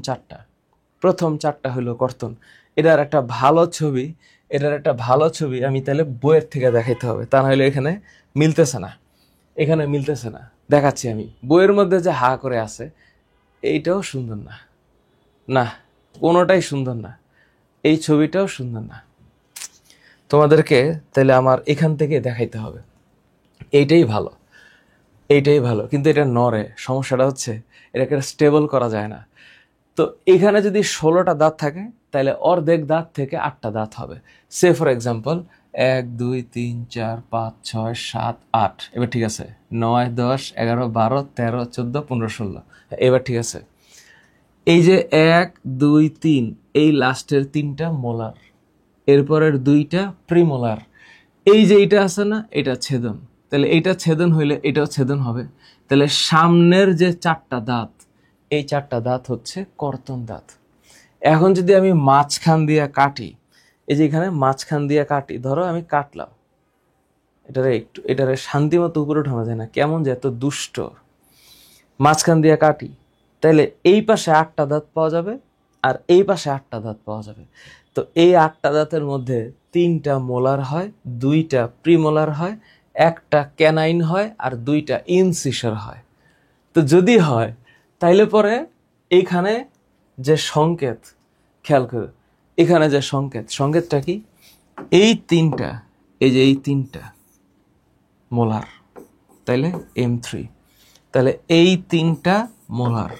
চারটা হলো কর্তন। এটার একটা ভালো ছবি, এটার একটা ভালো ছবি আমি তাহলে বইয়ের থেকে দেখাইতে হবে, তা নাহলে এখানে মিলতেছে না, এখানে মিলতেছে না। দেখাচ্ছি আমি, বইয়ের মধ্যে যে হা করে আছে এইটাও সুন্দর না, না কোনোটাই সুন্দর না, এই ছবিটাও সুন্দর না। তোমাদেরকে তাহলে আমার এখান থেকে দেখাইতে হবে। এইটাই ভালো, এইটাই ভালো, কিন্তু এটা নড়ে। সমস্যাটা হচ্ছে এটাকে স্টেবল করা যায় না। তো এখানে যদি 16টা দাঁত থাকে তাহলে অর্ধেক দাঁত থেকে 8টা দাঁত হবে। সে ফর এক্সাম্পল 1 2 3 4 5 6 7 8, এবার ঠিক আছে, 9 10 11 12 13 14 15 16, এবার ঠিক আছে। এই যে 1 2 3, এই লাস্টের 3টা মোলার, এরপরের 2টা প্রিমোলার। এই যে এটা আছে না, এটা ছেদন, তাহলে এইটা ছেদন হইলে এটাও ছেদন হবে। তাহলে সামনের যে 4টা দাঁত, এই 4টা দাঁত হচ্ছে কর্তন দাঁত। এখন যদি আমি মাঝখান দিয়ে কাটি, এই যে এখানে মাঝখান দিয়ে কাটি, ধরো আমি কাটলাম, এটারে শান্তি মতো উপরে উঠানো যায় না, কেমন যে এত দুষ্ট। মাঝখান দিয়ে কাটি, তাইলে এই পাশে 8টা দাঁত পাওয়া যাবে আর এই পাশে 8টা দাঁত পাওয়া যাবে। তো এই 8টা দাঁতের মধ্যে 3টা মোলার হয়, 2টা প্রিমোলার হয়, একটা ক্যানাইন হয় আর 2টা ইনসিসর হয়। তো যদি হয় তাইলে পরে এইখানে যে সংকেত, খেয়াল করো এখানে যে সংকেতটা কি? এই 3টা, এই যে এই 3টা মোলার, তাইলে M3, তাহলে এই 3টা মোলার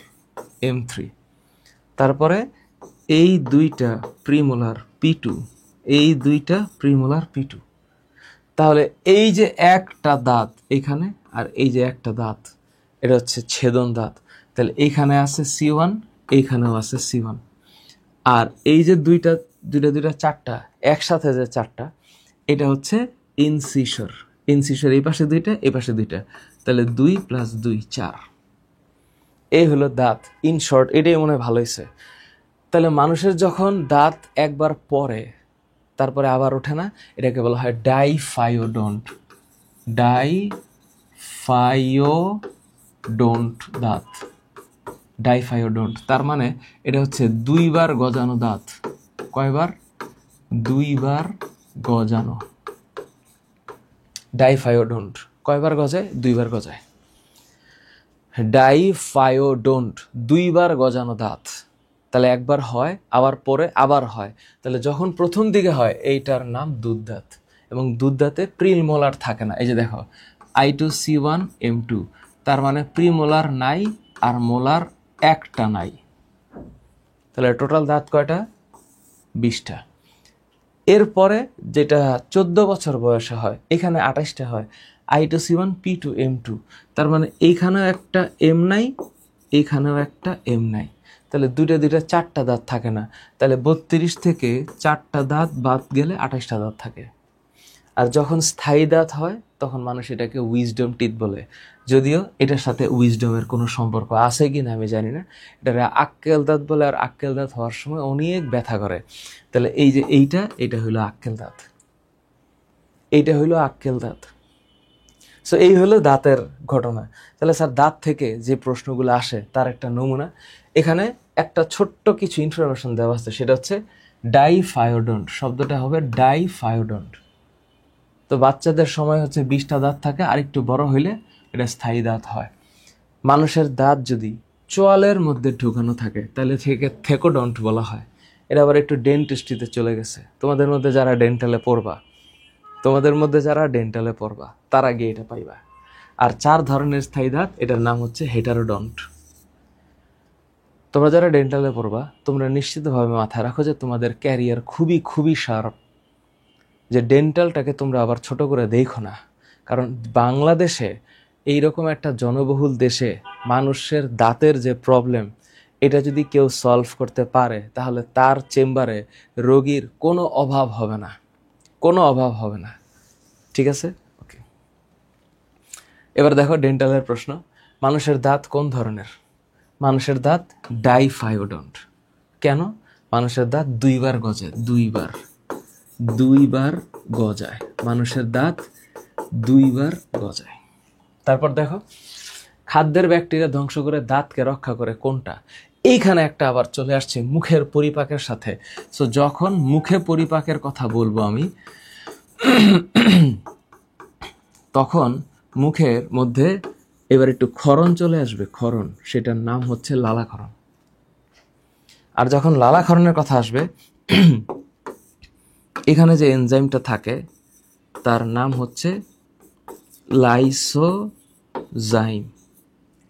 M3, তারপরে এই 2টা প্রিমোলার P2, এই 2টা প্রিমোলার P2। তাহলে এই যে একটা দাঁত এখানে আর এই যে একটা দাঁত, এটা হচ্ছে ছেদন দাঁত। তাহলে এইখানে আছে C1, এইখানেও আছে C1। আর এই যে দুইটা 4টা একসাথে যে 4টা, এটা হচ্ছে ইনসিসর। ইনসিসর এই পাশে 2টা, এই পাশে 2টা, তাহলে 2 + 2 4। এই হলো দাঁত। ইন শর্ট এটাই মনে হয় ভালো হয়েছে। তাহলে মানুষের যখন দাঁত একবার পড়ে তারপরে আবার ওঠে না, এটাকে বলা হয় ডাইফায়োডন্ট। ডাইফায়োডন্ট দাঁত, ডাইফায়োডন্ট। তার মানে এটা হচ্ছে 2বার গজানো দাঁত। কয়বার? 2বার গজানো। ডাইফায়োডন্ট কয়বার গজায়? 2বার গজায়। ডাইফায়োডন্ট 2বার গজানো দাঁত। তাহলে একবার হয়, আবার পরে আবার হয়। তাহলে যখন প্রথম দিকে হয় এইটার নাম দুধ দাঁত, এবং দুধ দাঁতে প্রিমোলার থাকে না। এই যে দেখো I2C1 M2, তার মানে প্রিমোলার নাই আর মোলার একটা নাই। তাহলে টোটাল দাঁত কয়টা? 20টা। এরপরে যেটা 14 বছর বয়সে হয়, এখানে 28টা হয়। I2C1 P2 M2, তার মানে এইখানেও একটা M নাই, এইখানেও একটা M নাই। তাহলে 4টা দাঁত থাকে না। তাহলে 32 থেকে 4টা দাঁত বাদ গেলে 28টা দাঁত থাকে। আর যখন স্থায়ী দাঁত হয় তখন মানুষ এটাকে উইজডম টিথ বলে, যদিও এটার সাথে উইজডমের কোনো সম্পর্ক আছে কি না আমি জানি না। এটাকে আক্কেল দাঁত বলে, আর আক্কেল দাঁত হওয়ার সময় অনেক ব্যথা করে। তাহলে এই যে এটা হইলো আক্কেল দাঁত, এইটা হইলো আক্কেল দাঁত। সো এই হলো দাঁতের ঘটনা। তাহলে স্যার দাঁত থেকে যে প্রশ্নগুলো আসে তার একটা নমুনা এখানে একটা ছোট্ট কিছু ইনফরমেশন দেওয়া আছে, সেটা হচ্ছে ডাইফায়োডন্ট। শব্দটা হবে ডাইফায়োডন্ট। তো বাচ্চাদের সময় হচ্ছে 20টা দাঁত থাকে, আর একটু বড় হইলে এটা স্থায়ী দাঁত হয়। মানুষের দাঁত যদি চোয়ালের মধ্যে ঢুকানো থাকে তাহলে থেকে থেকোডন্ট বলা হয়। এটা আবার একটু ডেন্টিস্ট্রিতে চলে গেছে। তোমাদের মধ্যে যারা ডেন্টালে পড়বা তারা গিয়ে এটা পাইবা। আর 4 ধরনের স্থায়ী দাঁত, এটার নাম হচ্ছে হেটারোডন্ট। তোমরা যারা ডেন্টালে পড়বা তোমরা নিশ্চিতভাবে মাথায় রাখো যে তোমাদের ক্যারিয়ার খুবই খুবই শার্প, যে ডেন্টালটাকে তোমরা আবার ছোট করে দেখো না। কারণ বাংলাদেশে এইরকম একটা জনবহুল দেশে মানুষের দাঁতের যে প্রবলেম, এটা যদি কেউ সলভ করতে পারে তাহলে তার চেম্বারে রোগীর কোনো অভাব হবে না। ঠিক আছে, ওকে। এবার দেখো ডেন্টালের প্রশ্ন। মানুষের দাঁত কোন ধরনের? মানুষের দাঁত ডাইফায়োডন্ট। কেন? মানুষের দাঁত 2বার গজায়, 2বার গজায়। মানুষের দাঁত 2বার গজায়। তারপর দেখো খাদ্যের ব্যাকটেরিয়া ধ্বংস করে দাঁতকে রক্ষা করে কোনটা? এইখানে একটা আবার চলে আসছে মুখের পরিপাকের সাথে। সো যখন মুখে পরিপাকের কথা বলবো আমি, তখন মুখের মধ্যে এবার একটু ক্ষরণ চলে আসবে, ক্ষরণ, সেটার নাম হচ্ছে লালাক্ষরণ। আর যখন লালাক্ষরণের কথা আসবে, এখানে যে এনজাইমটা থাকে তার নাম হচ্ছে লাইসোজাইম।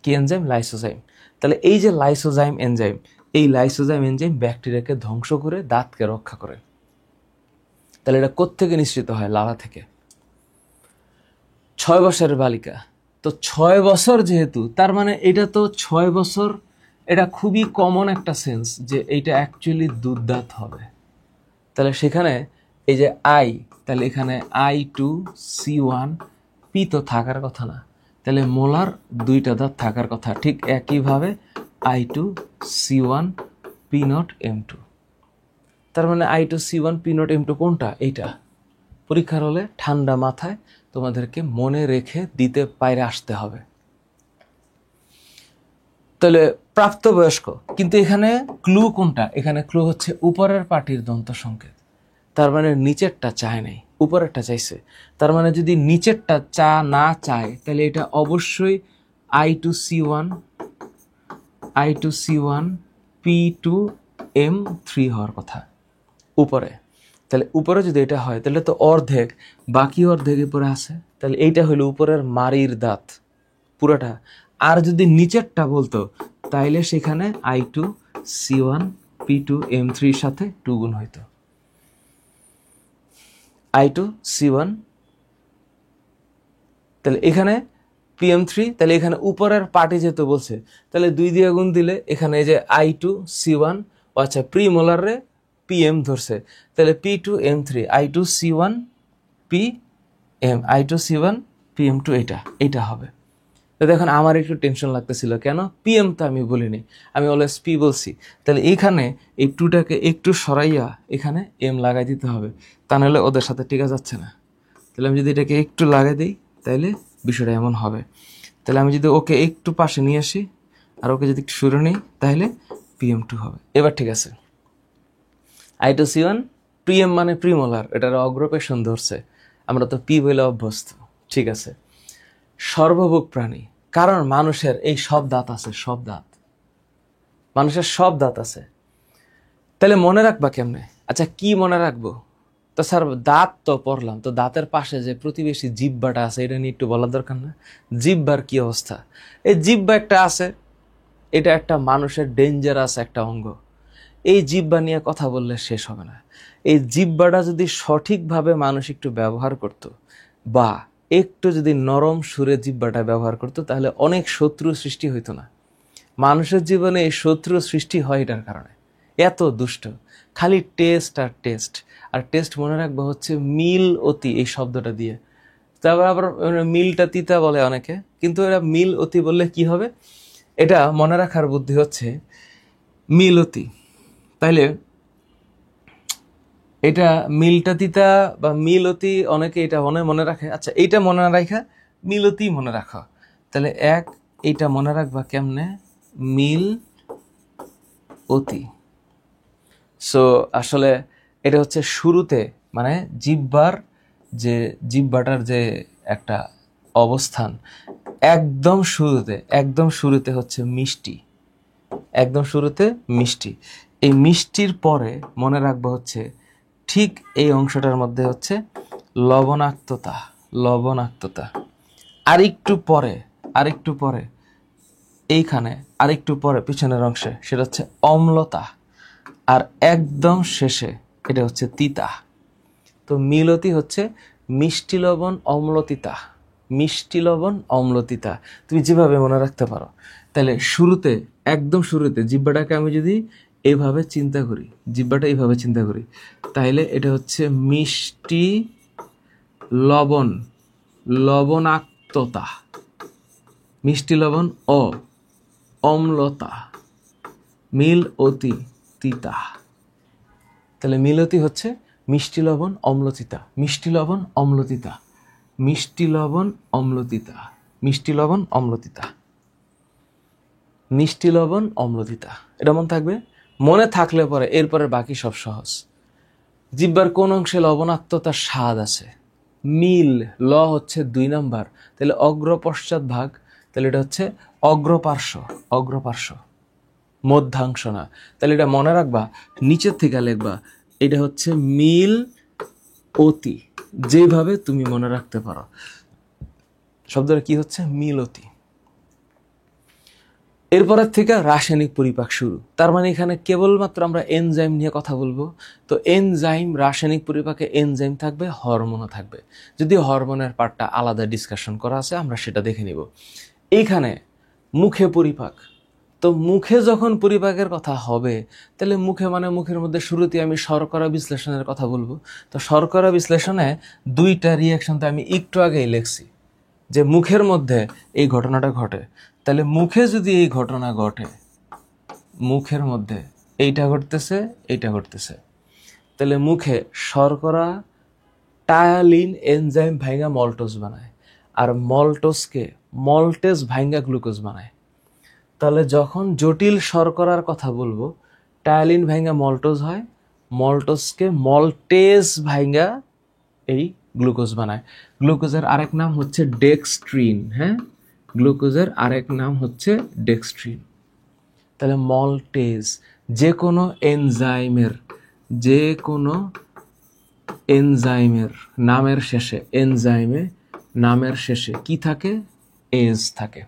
কি এনজাইম? লাইসোজাইম। তাহলে এই যে লাইসোজাইম এনজাইম, এই লাইসোজাইম এনজাইম ব্যাকটেরিয়াকে ধ্বংস করে দাঁতকে রক্ষা করে। তাহলে এটা কোত্থেকে নিঃসৃত হয়? লালা থেকে। 6 বছরের বালিকা, তো 6 বছর যেহেতু, তার মানে এটা তো 6 বছর, এটা খুবই কমন একটা সেন্স যে এইটা অ্যাকচুয়ালি দুধদাঁত হবে। তাহলে সেখানে এই যে তাহলে এখানে I2C1 পি তো থাকার কথা না, তাহলে মোলার 2টা দাঁত থাকার কথা। ঠিক একইভাবে I2C1 P0M2। তার মানে I2C1 P0M2 কোনটা? এইটা। পরীক্ষার হলে ঠান্ডা মাথায় তোমাদেরকে মনে রেখে দিতে পাইরে আসতে হবে। তাহলে প্রাপ্তবয়স্ক, কিন্তু এখানে ক্লু কোনটা? এখানে ক্লু হচ্ছে উপরের পাটির দন্ত সংকেত। তার মানে নিচেরটা চায় নাই, উপরেরটা চাইছে। তার মানে যদি নিচেরটা না চায় তাহলে এটা অবশ্যই I2C1 P2M3 হওয়ার কথা উপরে। তাহলে উপরে যদি এটা হয় তাহলে তো অর্ধেক, বাকি অর্ধেক উপরে আছে। তাহলে এইটা হলো উপরের মাড়ির দাঁত পুরোটা। আর যদি নিচেরটা বলতো তাইলে সেখানে I2C1 P2M3 সাথে 2 গুণ হইতো। I2C1, তাহলে এখানে PM3, তাহলে এখানে উপরের পার্টি যেহেতু বলছে তাহলে 2 দিয়ে গুণ দিলে এখানে এই যে I2C1, আচ্ছা প্রিমোলার রে PM ধরছে, তাহলে P2M3 I2C1 PM2 এটা হবে। তো দেখুন আমার একটু টেনশন লাগতেছিল, কেন? PM তো আমি বলিনি, আমি অলওয়েজ P বলছি। তাহলে এইখানে এই 2টাকে একটু সরাইয়া এখানে M লাগাই দিতে হবে, তা নাহলে ওদের সাথে টিকা যাচ্ছে না। তাহলে আমি যদি এটাকে একটু লাগাই দিই তাহলে বিষয়টা এমন হবে। তাহলে আমি যদি ওকে একটু পাশে নিয়ে আসি আর ওকে যদি একটু সরে নিই তাহলে PM2 হবে। এবার ঠিক আছে, I2C1 PM মানে প্রিমোলার, এটার অগ্রপেশন ধরছে, আমরা তো P বলে অভ্যস্ত। ঠিক আছে, সর্বভোগ প্রাণী, কারণ মানুষের এই সব দাঁত আছে, মানুষের সব দাঁত আছে। তাহলে মনে রাখবা কেমনে? আচ্ছা কি মনে রাখবো? তো স্যার দাঁত তো পড়লাম, তো দাঁতের পাশে যে প্রতিবেশী জিহ্বাটা আছে এটা নিয়ে একটু বলার দরকার না? জিহ্বার কি অবস্থা? এই জিহ্বা একটা আছে, এটা একটা মানুষের ডেঞ্জারাস একটা অঙ্গ। এই জিহ্বা নিয়ে কথা বললে শেষ হবে না। এই জিহ্বাটা যদি সঠিকভাবে মানুষ একটু ব্যবহার করত, বা একটু যদি নরম সুরে জিহ্বাটা ব্যবহার করতো, তাহলে অনেক শত্রু সৃষ্টি হইতো না। মানুষের জীবনে এই শত্রু সৃষ্টি হয় এটার কারণে। এত দুষ্ট, খালি টেস্ট আর টেস্ট। আর টেস্ট মনে রাখবো হচ্ছে মিল অতি, এই শব্দটা দিয়ে। তারপর আবার মিলটা তিতা বলে অনেকে, কিন্তু এরা মিল অতি বললে কি হবে, এটা মনে রাখার বুদ্ধি হচ্ছে মিল অতি। তাইলে এটা মিলটা তিতা বা মিলতি, অনেকে এটা মনে রাখে। আচ্ছা, এইটা মনে না রাখা মিলতি মনে রাখা। তাহলে এইটা মনে রাখবা কেমনে, মিল অতি। সো আসলে এটা হচ্ছে শুরুতে, মানে জিহ্বাটার যে একটা অবস্থান, একদম শুরুতে হচ্ছে মিষ্টি, একদম শুরুতে মিষ্টি। এই মিষ্টির পরে মনে রাখবো হচ্ছে ঠিক এই অংশটার মধ্যে হচ্ছে লবণাক্ততা। আরেকটু পরে এইখানে, আরেকটু পরে পিছনের অংশে সেটা হচ্ছে অম্লতা, আর একদম শেষে এটা হচ্ছে তিতা। তো মিলতি হচ্ছে মিষ্টি লবণ অম্লতিতা, তুমি যেভাবে মনে রাখতে পারো। তাহলে একদম শুরুতে জিহ্বাটাকে আমি যদি এইভাবে চিন্তা করি, তাহলে এটা হচ্ছে মিষ্টি লবণাক্ততা, মিষ্টি লবণ অম্লতা, মিল অতি তিতা। তাহলে মিলতি হচ্ছে মিষ্টি লবণ অম্লতিতা। এটা মনে থাকবে। মনে থাকলে পরে এরপরে বাকি সব সহজ। জিহ্বার কোন অংশে লবণাক্ততার স্বাদ আছে, মিল হচ্ছে 2 নাম্বার, তাহলে অগ্র পশ্চাৎ ভাগ, তাহলে এটা হচ্ছে অগ্রপার্শ্ব, মধ্যাংশ না। তাহলে এটা মনে রাখবা, নিচের থেকে লিখবা, এটা হচ্ছে মিল অতি, যেভাবে তুমি মনে রাখতে পারো। শব্দটা কি হচ্ছে, মিল অতি। এরপরের থেকে রাসায়নিক পরিপাক শুরু। তার মানে এখানে কেবলমাত্র আমরা এনজাইম নিয়ে কথা বলবো। তো এনজাইম, রাসায়নিক পরিপাকে এনজাইম থাকবে, হরমোনও থাকবে। যদিও হরমোনের পার্টটা আলাদা ডিসকাশন করা আছে, আমরা সেটা দেখে নিব। এইখানে মুখে পরিপাক। তো মুখে যখন পরিপাকের কথা হবে, তাহলে মুখে মানে মুখের মধ্যে শুরুতে আমি শর্করা বিশ্লেষণের কথা বলবো। তো শর্করা বিশ্লেষণে 2টা রিয়াকশন তো আমি একটু আগেই লিখছি, যে মুখের মধ্যে এই ঘটনাটা ঘটে। তাহলে মুখে যদি এই ঘটনা ঘটে, মুখের মধ্যে এইটা ঘটতেছে, তাহলে মুখে শর্করা টায়ালিন এনজাইম ভাইঙ্গা মল্টোজ বানায়, আর মল্টেজ ভাইঙ্গা গ্লুকোজ বানায়। তাহলে যখন জটিল শর্করার কথা বলবো, টায়ালিন ভাইঙ্গা মল্টোজ হয়, মল্টোজকে মল্টেজ ভাইঙ্গা এই গ্লুকোজ বানায়। গ্লুকোজের আরেক নাম হচ্ছে ডেক্সট্রিন। তাহলে মল্টেজ, যে কোনো এনজাইমের নামের শেষে কি থাকে, এজ থাকে।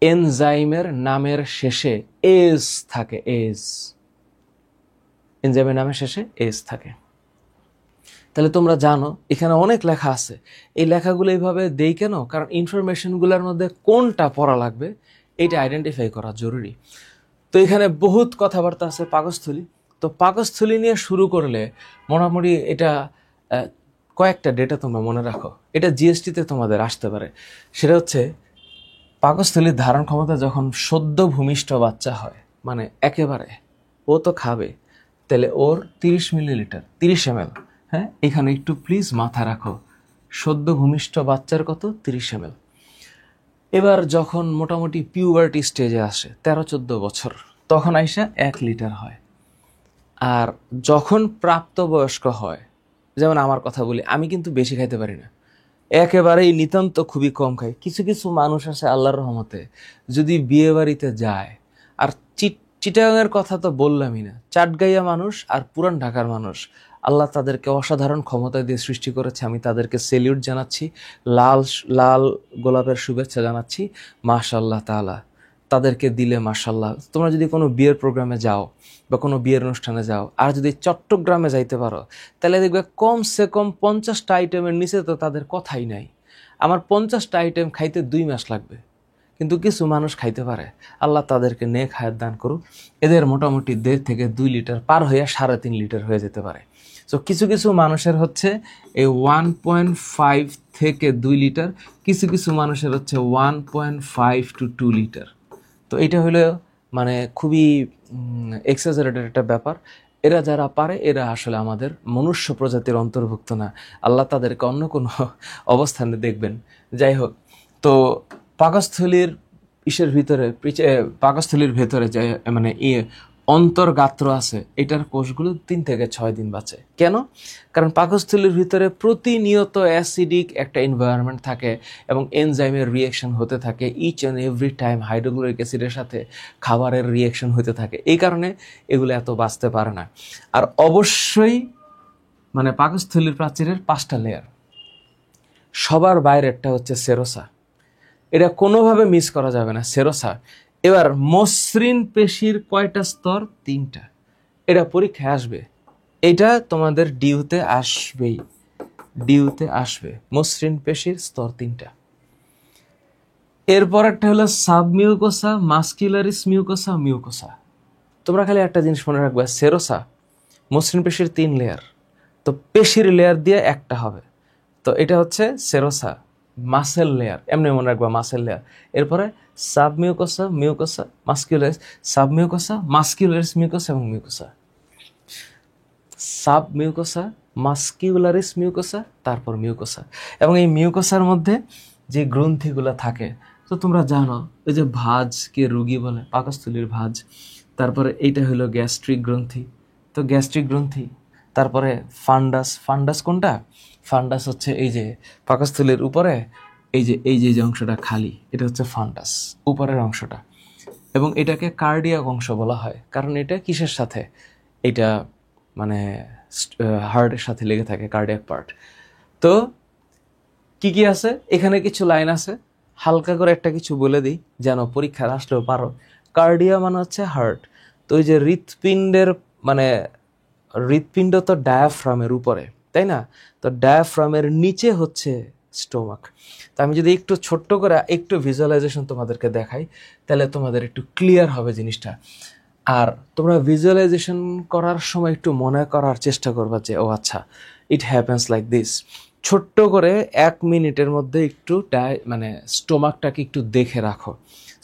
এনজাইমের নামের শেষে এজ থাকে। তাহলে তোমরা জানো এখানে অনেক লেখা আছে। এই লেখাগুলো এইভাবে দেই কেন? কারণ ইনফরমেশনগুলোর মধ্যে কোনটা পড়া লাগবে এটা আইডেন্টিফাই করা জরুরি। তো এখানে বহুত কথাবার্তা আছে পাকস্থলী। তো পাকস্থলী নিয়ে শুরু করলে মোটামুটি এটা কয়েকটা ডেটা তোমরা মনে রাখো, এটা জিএসটিতে তোমাদের আসতে পারে। সেটা হচ্ছে পাকস্থলীর ধারণ ক্ষমতা যখন সদ্য ভূমিষ্ঠ বাচ্চা হয়, মানে একেবারে ও তো খাবে, তাহলে ওর 30 মিলিলিটার, 30 ml। হ্যাঁ, এখানে একটু প্লিজ মাথা রাখো, সদ্য ভূমিষ্ঠ বাচ্চার কত, 30 ml। এবার যখন মোটামুটি পিউবার্টি স্টেজে আসে, 13-14 বছর, তখন আইসা 1 লিটার হয়। আর যখন প্রাপ্তবয়স্ক হয়, যেমন আমার কথা বলি, আমি কিন্তু বেশি খাইতে পারি না, একেবারেই নিতান্ত খুবই কম খাই। কিছু কিছু মানুষ আছে আল্লাহর রহমতে, যদি বিয়ে বাড়িতে যায়, আর চিটাগাংয়ের কথা তো বললামই না, চাটগাইয়া মানুষ আর পুরান ঢাকার মানুষ, আল্লাহ তাদেরকে অসাধারণ ক্ষমতা দিয়ে সৃষ্টি করেছে। আমি তাদেরকে সেলিউট জানাচ্ছি, লাল গোলাপের শুভেচ্ছা জানাচ্ছি। মাশাআল্লাহ তাআলা, তাদেরকে দিলে মাশাআল্লাহ। তোমরা যদি কোনো বিয়ের প্রোগ্রামে যাও বা কোনো বিয়ের অনুষ্ঠানে যাও, আর যদি চট্টগ্রামে যাইতে পারো, তাহলে দেখবে কমসে কম 50টা আইটেমের নিচে তো তাদের কথাই নাই। আমার 50টা আইটেম খাইতে 2 মাস লাগবে, কিন্তু কিছু মানুষ খাইতে পারে, আল্লাহ তাদেরকে নেক হায়াত দান করুক। এদের মোটামুটি 1.5 থেকে 2 লিটার পার হয়ে 3.5 লিটার হয়ে যেতে পারে। সো কিছু কিছু মানুষের হচ্ছে এই 1.5 থেকে 2 লিটার, কিছু কিছু মানুষের হচ্ছে 1.5 to 2 লিটার। তো এটা হলো মানে খুবই এক্সাজারেটেড একটা ব্যাপার। এরা যারা পারে এরা আসলে আমাদের মনুষ্য প্রজাতির অন্তর্ভুক্ত না, আল্লাহ তাদেরকে অন্য কোনো অবস্থানে দেখবেন। যাই হোক, তো পাকস্থলীর পাকস্থলীর ভেতরে যে মানে অন্তর্গাত্র আছে, এটার কোষগুলো 3 থেকে 6 দিন বাঁচে। কেন? কারণ পাকস্থলীর ভিতরে প্রতিনিয়ত অ্যাসিডিক একটা এনভায়রনমেন্ট থাকে এবং এনজাইমের রিয়েকশন হতে থাকে। Each and every time hydrochloric অ্যাসিডের সাথে খাবারের রিয়েকশন হতে থাকে, এই কারণে এগুলো এত বাঁচতে পারে না। আর অবশ্যই মানে পাকস্থলীর প্রাচীরের 5টা লেয়ার, সবার বাইরেরটা হচ্ছে সেরোসা, এটা কোনোভাবে মিস করা যাবে না, সেরোসা। এবার মসৃণ পেশির কয়টা স্তর? 3টা। এটা পরীক্ষায় আসবে, এটা তোমাদের ডিউতে আসবেই, ডিউতে আসবে। মসৃণ পেশির স্তর 3টা। এরপর একটা হলো সাবমিউকোসা, মাস্কুলারিস মিউকোসা, মিউকোসা। তোমরা খালি একটা জিনিস মনে রাখবে, সেরোসা মসৃণ পেশির 3 লেয়ার, তো পেশির লেয়ার দিয়ে একটা হবে, তো এটা হচ্ছে সেরোসা, মাসেল লেয়ার, এমনি মনে রাখবা মাসেল লেয়ার। এরপরে submucosa, mucosa, muscularis, submucosa, muscularis mucosa এবং মিউকোসা। সাবমিউকোসা, মাস্কুলারিস মিউকোসা, তারপর মিউকোসা। এবং এই মিউকোসার মধ্যে যে গ্রন্থিগুলো থাকে, তো তোমরা জানো এই যে ভাঁজকে রুগী বলে, পাকস্থলীর ভাঁজ। তারপরে এইটা হলো গ্যাস্ট্রিক গ্রন্থি, তো গ্যাস্ট্রিক গ্রন্থি। তারপরে ফান্ডাস, ফান্ডাস কোনটা? ফান্ডাস হচ্ছে এই যে পাকস্থলীর উপরে এই যে অংশটা খালি, এটা হচ্ছে ফান্ডাস, উপরের অংশটা। এবং এটাকে কার্ডিয়াক অংশ বলা হয়, কারণ এটা কিসের সাথে? এটা মানে হার্টের সাথে লেগে থাকে, কার্ডিয়াক পার্ট। তো কি কি আছে এখানে? কিছু লাইন আছে, হালকা করে একটা কিছু বলে দিই যেন পরীক্ষার আসলেও পারো। কার্ডিয়া মানে হচ্ছে হার্ট, তো ওই যে হৃৎপিণ্ডের মানে হৃৎপিণ্ড তো ডায়াফ্রামের উপরে, তাই না? তো ডায়াফ্রামের নিচে হচ্ছে স্টোমাক। তো আমি যদি একটু ছোট্ট করে একটু ভিজুয়ালাইজেশন তোমাদেরকে দেখাই, তাহলে তোমাদের একটু ক্লিয়ার হবে জিনিসটা। আর তোমরা ভিজুয়ালাইজেশন করার সময় একটু মনে করার চেষ্টা করবা যে ও আচ্ছা, ইট হ্যাপেন্স লাইক দিস। ছোট্ট করে 1 মিনিটের মধ্যে একটু মানে স্টোমাকটাকে একটু দেখে রাখো,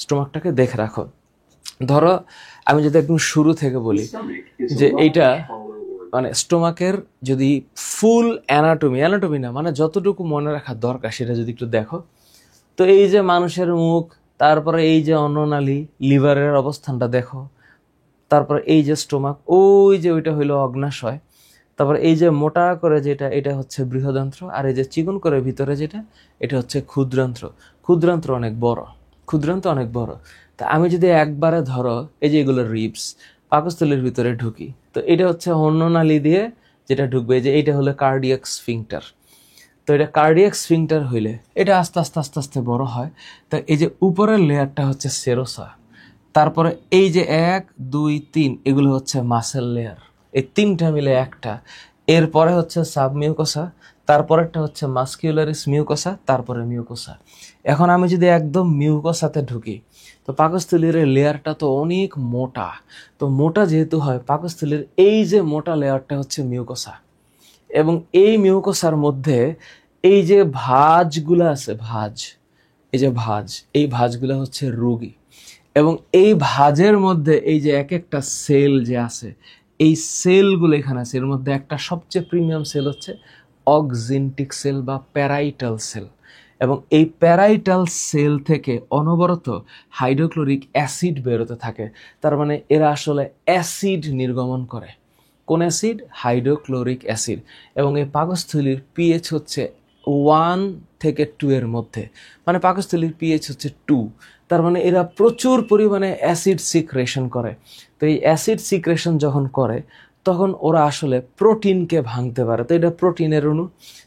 স্টোমাকটাকে দেখে রাখো। ধরো আমি যদি একদম শুরু থেকে বলি যে এইটা মানে স্টোমাকের যদি ফুল অ্যানাটমি না মানে যতটুকু মনে রাখার দরকার সেটা যদি একটু দেখো, তো এই যে মানুষের মুখ, তারপরে এই যে অন্ননালী, লিভারের অবস্থানটা দেখো, তারপরে এই যে স্টোমাক, ওই যে ওইটা হইলো অগ্নাশয়, তারপর এই যে মোটা করে যেটা এটা হচ্ছে বৃহদন্ত্র, আর এই যে চিকন করে ভিতরে যেটা এটা হচ্ছে ক্ষুদ্রান্ত্র। ক্ষুদ্রান্ত্র অনেক বড়, ক্ষুদ্রান্ত্র অনেক বড়। তা আমি যদি একবারে ধরো এই যে এগুলো রিবস পাকস্থলীর ভিতরে ঢুকি, তো এটা হচ্ছে অন্ননালী দিয়ে যেটা ঢুকবে, যে এইটা হলো কার্ডিয়াক স্ফিংটার। তো এটা কার্ডিয়াক স্ফিংটার হইলে এটা আস্তে আস্তে আস্তে আস্তে বড় হয়। তো এই যে উপরের লেয়ারটা হচ্ছে সেরোসা, তারপরে এই যে 1 2 3 এগুলো হচ্ছে মাসেল লেয়ার, এই 3টা মিলে একটা। এরপরে হচ্ছে সাবমিউকোসা, তারপরেরটা হচ্ছে মাস্কুলারিস মিউকোসা, তারপরে মিউকোসা। এখন আমি যদি একদম মিউকোসাতে ঢুকি, তো পাকস্থলীর লেয়ারটা তো অনেক মোটা, তো মোটা যেহেতু হয় পাকস্থলীর এই যে মোটা লেয়ারটা হচ্ছে মিউকোসা। এবং এই মিউকোসার মধ্যে এই যে ভাঁজগুলো আছে, ভাঁজ, এই যে ভাঁজ, এই ভাঁজগুলো হচ্ছে রোগী। এবং এই ভাঁজের মধ্যে এই যে এক একটা সেল যে আছে, এই সেলগুলো এখানে আছে। এর মধ্যে একটা সবচেয়ে প্রিমিয়াম সেল হচ্ছে অক্সিনটিক সেল বা প্যারাইটাল সেল। এবং এই প্যারাইটাল সেল থেকে অনবরত হাইড্রোক্লোরিক অ্যাসিড বেরোতে থাকে। তার মানে এরা আসলে অ্যাসিড নির্গমন করে। কোন অ্যাসিড? Hydrochloric acid. এবং এই পাকস্থলীর পিএইচ হচ্ছে 1 থেকে 2 এর মধ্যে, মানে পাকস্থলীর পিএইচ হচ্ছে 2। তার মানে এরা প্রচুর পরিমাণে অ্যাসিড সিক্রেশন করে। তো এই অ্যাসিড সিক্রেশন যখন করে তখন ওরা আসলে প্রোটিনকে ভাঙতে পারে। তো এটা প্রোটিনের অণু,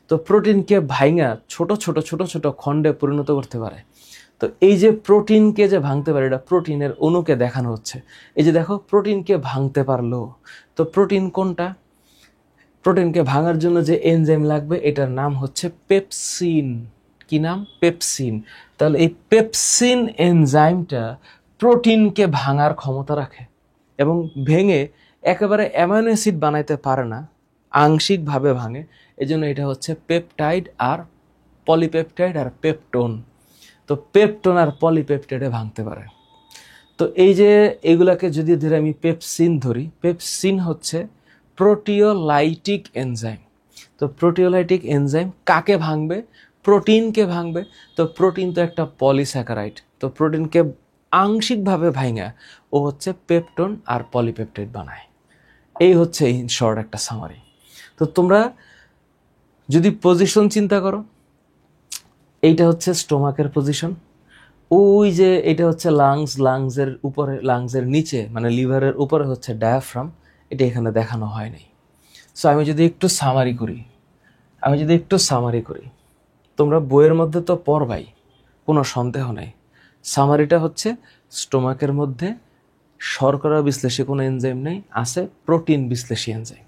তো প্রোটিনকে ভাঙা ছোট ছোট ছোট ছোট খণ্ডে পরিণত করতে পারে। তো এই যে প্রোটিনকে যে ভাঙতে পারে, এটা প্রোটিনের অণুকে দেখানো হচ্ছে। এই যে দেখো প্রোটিনকে ভাঙতে পারলো, তো প্রোটিন কোনটা? প্রোটিনকে ভাঙার জন্য যে এনজাইম লাগবে এটার নাম হচ্ছে পেপসিন। কি নাম? পেপসিন। তাহলে এই পেপসিন এনজাইমটা প্রোটিনকে ভাঙার ক্ষমতা রাখে এবং ভেঙে একেবারে অ্যামাইনো অ্যাসিড বানাইতে পারে না, আংশিকভাবে ভাঙে। এজন্য এটা হচ্ছে পেপটাইড আর পলিপেপটাইড আর পেপটোন। তো পেপটোন আর পলিপেপটাইডে ভাঙতে পারে। তো এই যে এগুলাকে যদি ধরে আমি পেপসিন ধরি, পেপসিন হচ্ছে প্রোটিওলাইটিক এনজাইম। তো প্রোটিওলাইটিক এনজাইম কাকে ভাঙবে? প্রোটিনকে ভাঙবে। তো প্রোটিন তো একটা পলিস্যাকারাইড, তো প্রোটিনকে আংশিকভাবে ভাঙা ও হচ্ছে পেপটোন আর পলিপেপটাইড বানায়। এই হচ্ছে ইন শর্ট একটা সামারি। তো তোমরা যদি পজিশন চিন্তা করো, এইটা হচ্ছে স্টোমাকের পজিশন, ওই যে এটা হচ্ছে লাংসের উপরে, লাংসের নিচে মানে লিভারের উপরে হচ্ছে ডায়াফ্রাম। এটা এখানে দেখানো হয় নাই। সো আমি যদি একটু সামারি করি, তোমরা বইয়ের মধ্যে তো পড়বাই, কোনো সন্দেহ নাই। সামারিটা হচ্ছে স্টোমাকের মধ্যে শর্করা বিশ্লেষী কোনো এনজাইম নেই, আছে প্রোটিন বিশ্লেষী এনজাইম।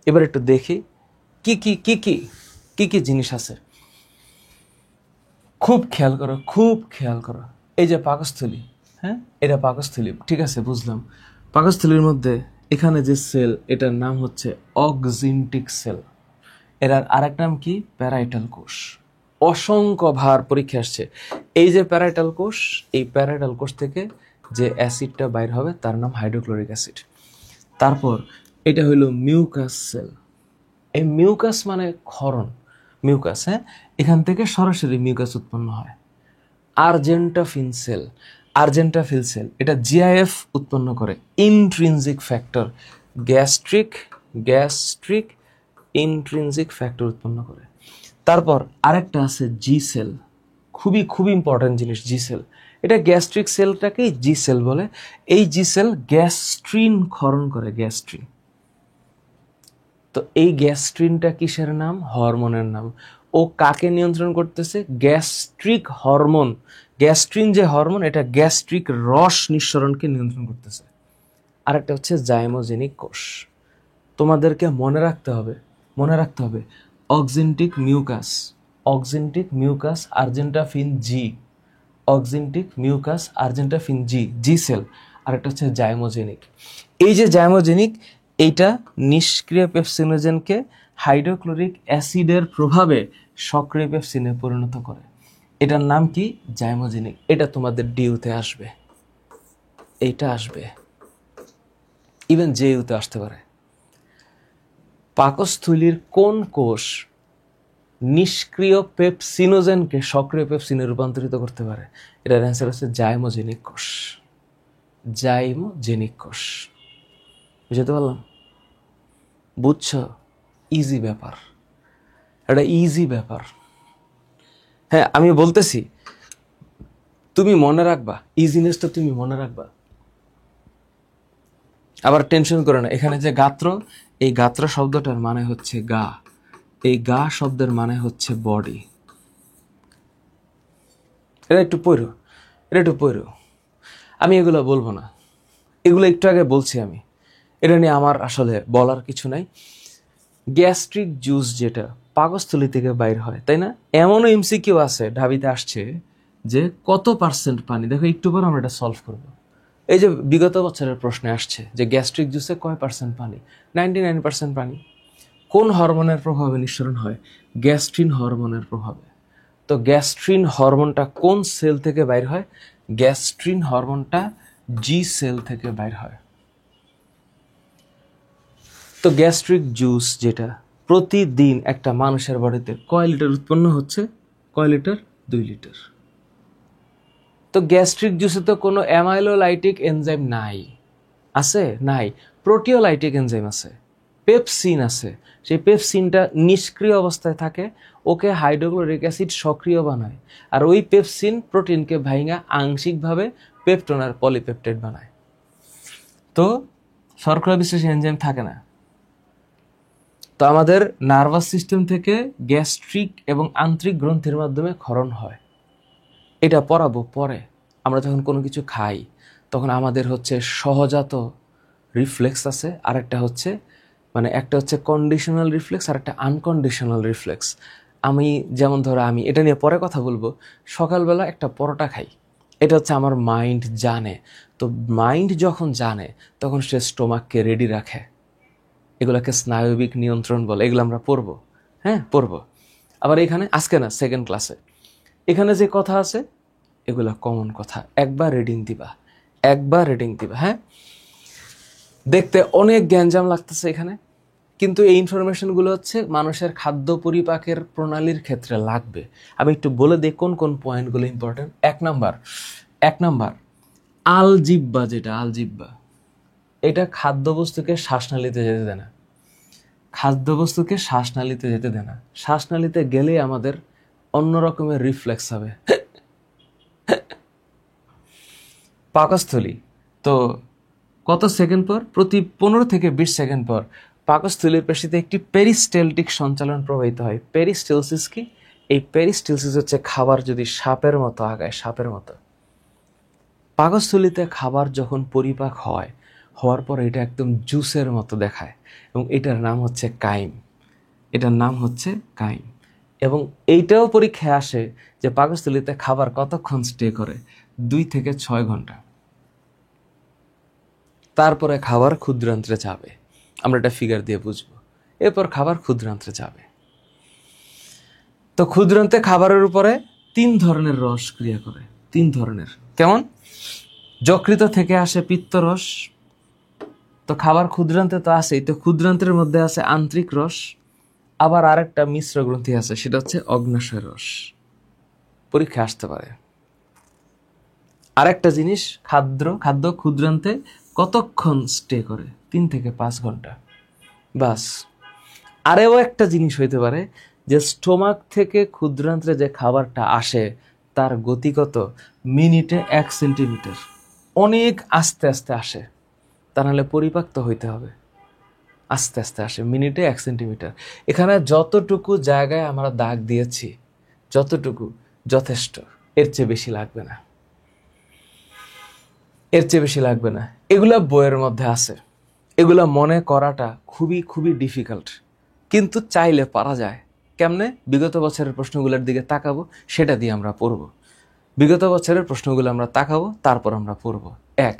এবার একটু দেখি কি কি কি কি কি কি জিনিস আছে। খুব খেয়াল করো। এই যে পাকস্থলী, হ্যাঁ, এটা পাকস্থলী, ঠিক আছে, বুঝলাম। পাকস্থলীর মধ্যে এখানে যে সেল, এটার নাম হচ্ছে অক্সিনটিক সেল। এর আরেক নাম কি? প্যারাইটাল কোষ। অসংখ্য ভার পরীক্ষা আসছে। এই যে প্যারাইটাল কোষ, এই প্যারাইটাল কোষ থেকে যে অ্যাসিডটা বাইর হবে তার নাম হাইড্রোক্লোরিক অ্যাসিড। তারপর এটা হইলো মিউকাস সেল। এই মিউকাস মানে ক্ষরণ, মিউকাস, হ্যাঁ, এখান থেকে সরাসরি মিউকাস উৎপন্ন হয়। আর্জেন্টাফিন সেল, এটা জিআইএফ উৎপন্ন করে, intrinsic factor, gastric intrinsic factor উৎপন্ন করে। তারপর আরেকটা আছে জি সেল, খুবই ইম্পর্টেন্ট জিনিস জি সেল। এটা গ্যাস্ট্রিক সেলটাকেই জি সেল বলে। এই জি সেল গ্যাস্ট্রিন ক্ষরণ করে, গ্যাস্ট্রিন। তো এই গ্যাস্ট্রিনটা কিসের নাম? হরমোনের নাম। ও কাকে নিয়ন্ত্রণ করতেছে? Gastric hormone. গ্যাস্ট্রিন যে হরমোন, এটা গ্যাস্ট্রিক রস নিঃসরণকে নিয়ন্ত্রণ করতেছে। আরেকটা হচ্ছে জাইমোজেনিক কোষ। তোমাদেরকে মনে রাখতে হবে অক্সিনটিক মিউকাস আর্জেন্টাফিন জি, জি সেল। আরেকটা হচ্ছে জাইমোজেনিক। এই যে জাইমোজেনিক, এইটা নিষ্ক্রিয় পেপসিনোজেনকে হাইড্রোক্লোরিক অ্যাসিডের প্রভাবে সক্রিয় পেপসিনে পরিণত করে। এটার নাম কি? জাইমোজেনিক। এটা তোমাদের ডিউতে আসবে, এইটা আসবে, ইভেন জেইউতে আসতে পারে। পাকস্থলীর কোন কোষ নিষ্ক্রিয় পেপসিনোজেনকে সক্রিয় পেপসিনে রূপান্তরিত করতে পারে? এটার অ্যান্সার হচ্ছে জাইমোজেনিক কোষ। বুঝতে পারলাম? বুঝছো? ইজি ব্যাপার, এটা ইজি ব্যাপার। হ্যাঁ, আমি বলতেছি, তুমি মনে রাখবা, ইজিনেসটা তুমি মনে রাখবা। আবার টেনশন করে না। এখানে যে গাত্র, এই গাত্র শব্দটার মানে হচ্ছে গা, এই গা শব্দের মানে হচ্ছে বডি। এটা একটু পড়ো। আমি এগুলো বলবো না, এগুলো একটু আগে বলছি আমি। এটা নিয়ে আমার আসলে বলার কিছু নাই। গ্যাস্ট্রিক জুস যেটা পাকস্থলী থেকে বাইর হয়, তাই না? এমনও এমসিকিউ আছে, ঢাবিতে আসছে যে কত পার্সেন্ট পানি। দেখো একটু পর আমরা এটা সলভ করবো। এই যে বিগত বছরের প্রশ্নে আসছে যে গ্যাস্ট্রিক জুসে কয় পার্সেন্ট পানি? 99% পানি। কোন হরমোনের প্রভাবে নিঃসরণ হয়? গ্যাস্ট্রিন হরমোনের প্রভাবে। তো গ্যাস্ট্রিন হরমোনটা কোন সেল থেকে বাইর হয়? গ্যাস্ট্রিন হরমোনটা জি সেল থেকে বাইর হয়। তো গ্যাস্ট্রিক জুস যেটা প্রতিদিন একটা মানুষের বডিতে কয় লিটার উৎপন্ন হচ্ছে? 2 লিটার। তো গ্যাস্ট্রিক জুসে তো কোনো অ্যামাইলোলাইটিক এনজাইম নাই, আছে? নাই। প্রোটিওলাইটিক এনজাইম আছে, পেপসিন আছে। সেই পেপসিনটা নিষ্ক্রিয় অবস্থায় থাকে, ওকে হাইড্রোক্লোরিক অ্যাসিড সক্রিয় বানায়। আর ওই পেপসিন প্রোটিনকে ভাঙা আংশিকভাবে পেপটোন আর পলিপেপটাইড বানায়। তো শর্করা বিশ্লেষী এনজাইম থাকে না। তো আমাদের নার্ভাস সিস্টেম থেকে গ্যাস্ট্রিক এবং আন্ত্রিক গ্রন্থির মাধ্যমে ক্ষরণ হয়। এটা পড়াবো পরে। আমরা যখন কোনো কিছু খাই তখন আমাদের হচ্ছে সহজাত রিফ্লেক্স আছে, আর একটা হচ্ছে কন্ডিশনাল রিফ্লেক্স, আর একটা আনকন্ডিশনাল রিফ্লেক্স। আমি যেমন ধরো আমি এটা নিয়ে পরে কথা বলবো, সকালবেলা একটা পরোটা খাই, এটা হচ্ছে আমার মাইন্ড জানে। তো মাইন্ড যখন জানে তখন সে স্টোমাককে রেডি রাখে, এগুলোকে স্নায়বিক নিয়ন্ত্রণ বলে, এগুলো আমরা পড়বো, হ্যাঁ পড়বো। আবার এখানে আজকে না, সেকেন্ড ক্লাসে এখানে যে কথা আছে এগুলো কমন কথা, একবার রিডিং দিবা, একবার রিডিং দিবা। হ্যাঁ, দেখতে অনেক গ্যাঞ্জাম লাগতেছে এখানে, কিন্তু এই ইনফরমেশনগুলো হচ্ছে মানুষের খাদ্য পরিপাকের প্রণালীর ক্ষেত্রে লাগবে। আমি একটু বলে দিই কোন কোন পয়েন্টগুলো ইম্পর্টেন্ট। এক নাম্বার আলজিব্বা, যেটা আলজিব্বা, এটা খাদ্যবস্তুকে শ্বাসনালীতে যেতে দেয় না, খাদ্যবস্তুকে শ্বাসনালীতে যেতে দেয় না। শ্বাসনালীতে গেলে আমাদের অন্য রকমের রিফ্লেক্স হবে। পাকস্থলী, তো কত সেকেন্ড পর, প্রতি 15 থেকে 20 সেকেন্ড পর পাকস্থলীর পেশিতে একটি পেরিস্টেলটিক সঞ্চালন প্রবাহিত হয়। পেরিস্টেলসিস কি? এই পেরিস্টেলসিস হচ্ছে খাবার যদি সাপের মতো আগায়, সাপের মতো। পাকস্থলীতে খাবার যখন পরিপাক হয়, হওয়ার পর এটা একদম জুসের মতো দেখায়, এবং এটার নাম হচ্ছে কাইম, এটার নাম হচ্ছে কাইম। এবং এইটাও পরীক্ষায় আসে যে পাকস্থলীতে খাবার কতক্ষণ স্টে করে, 2 থেকে 6 ঘন্টা। তারপরে খাবার ক্ষুদ্রান্ত্রে যাবে, আমরা এটা ফিগার দিয়ে বুঝবো। এরপর খাবার ক্ষুদ্রান্ত্রে যাবে। তো ক্ষুদ্রান্তে খাবারের উপরে 3 ধরনের রস ক্রিয়া করে, 3 ধরনের। কেমন? যকৃত থেকে আসে পিত্তরস, তো খাবার ক্ষুদ্রান্তে তো আসেই, তো ক্ষুদ্রান্তের মধ্যে আছে আন্ত্রিক রস। আবার আরেকটা মিশ্র গ্রন্থি আছে, সেটা হচ্ছে অগ্নাশয় রস, পরীক্ষা আসতে পারে। আরেকটা জিনিস, খাদ্য ক্ষুদ্রান্তে কতক্ষণ স্টে করে, 3 থেকে 5 ঘন্টা, বাস। আরেও একটা জিনিস হইতে পারে যে স্টোমাক থেকে ক্ষুদ্রান্তে যে খাবারটা আসে তার গতি কত, মিনিটে 1 সেন্টিমিটার, অনেক আস্তে আস্তে আসে, তা নাহলে পরিপাক্ত হইতে হবে। আস্তে আস্তে আসে, মিনিটে 1 সেন্টিমিটার। এখানে যতটুকু জায়গায় আমরা দাগ দিয়েছি, যতটুকু যথেষ্ট, এর চেয়ে বেশি লাগবে না, এর চেয়ে বেশি লাগবে না। এগুলা বইয়ের মধ্যে আছে, এগুলা মনে করাটা খুবই খুবই ডিফিকাল্ট, কিন্তু চাইলে পারা যায়। কেমনে? বিগত বছরের প্রশ্নগুলোর দিকে তাকাবো, সেটা দিয়ে আমরা পড়ব। বিগত বছরের প্রশ্নগুলো আমরা তাকাবো, তারপর আমরা পড়ব। 1,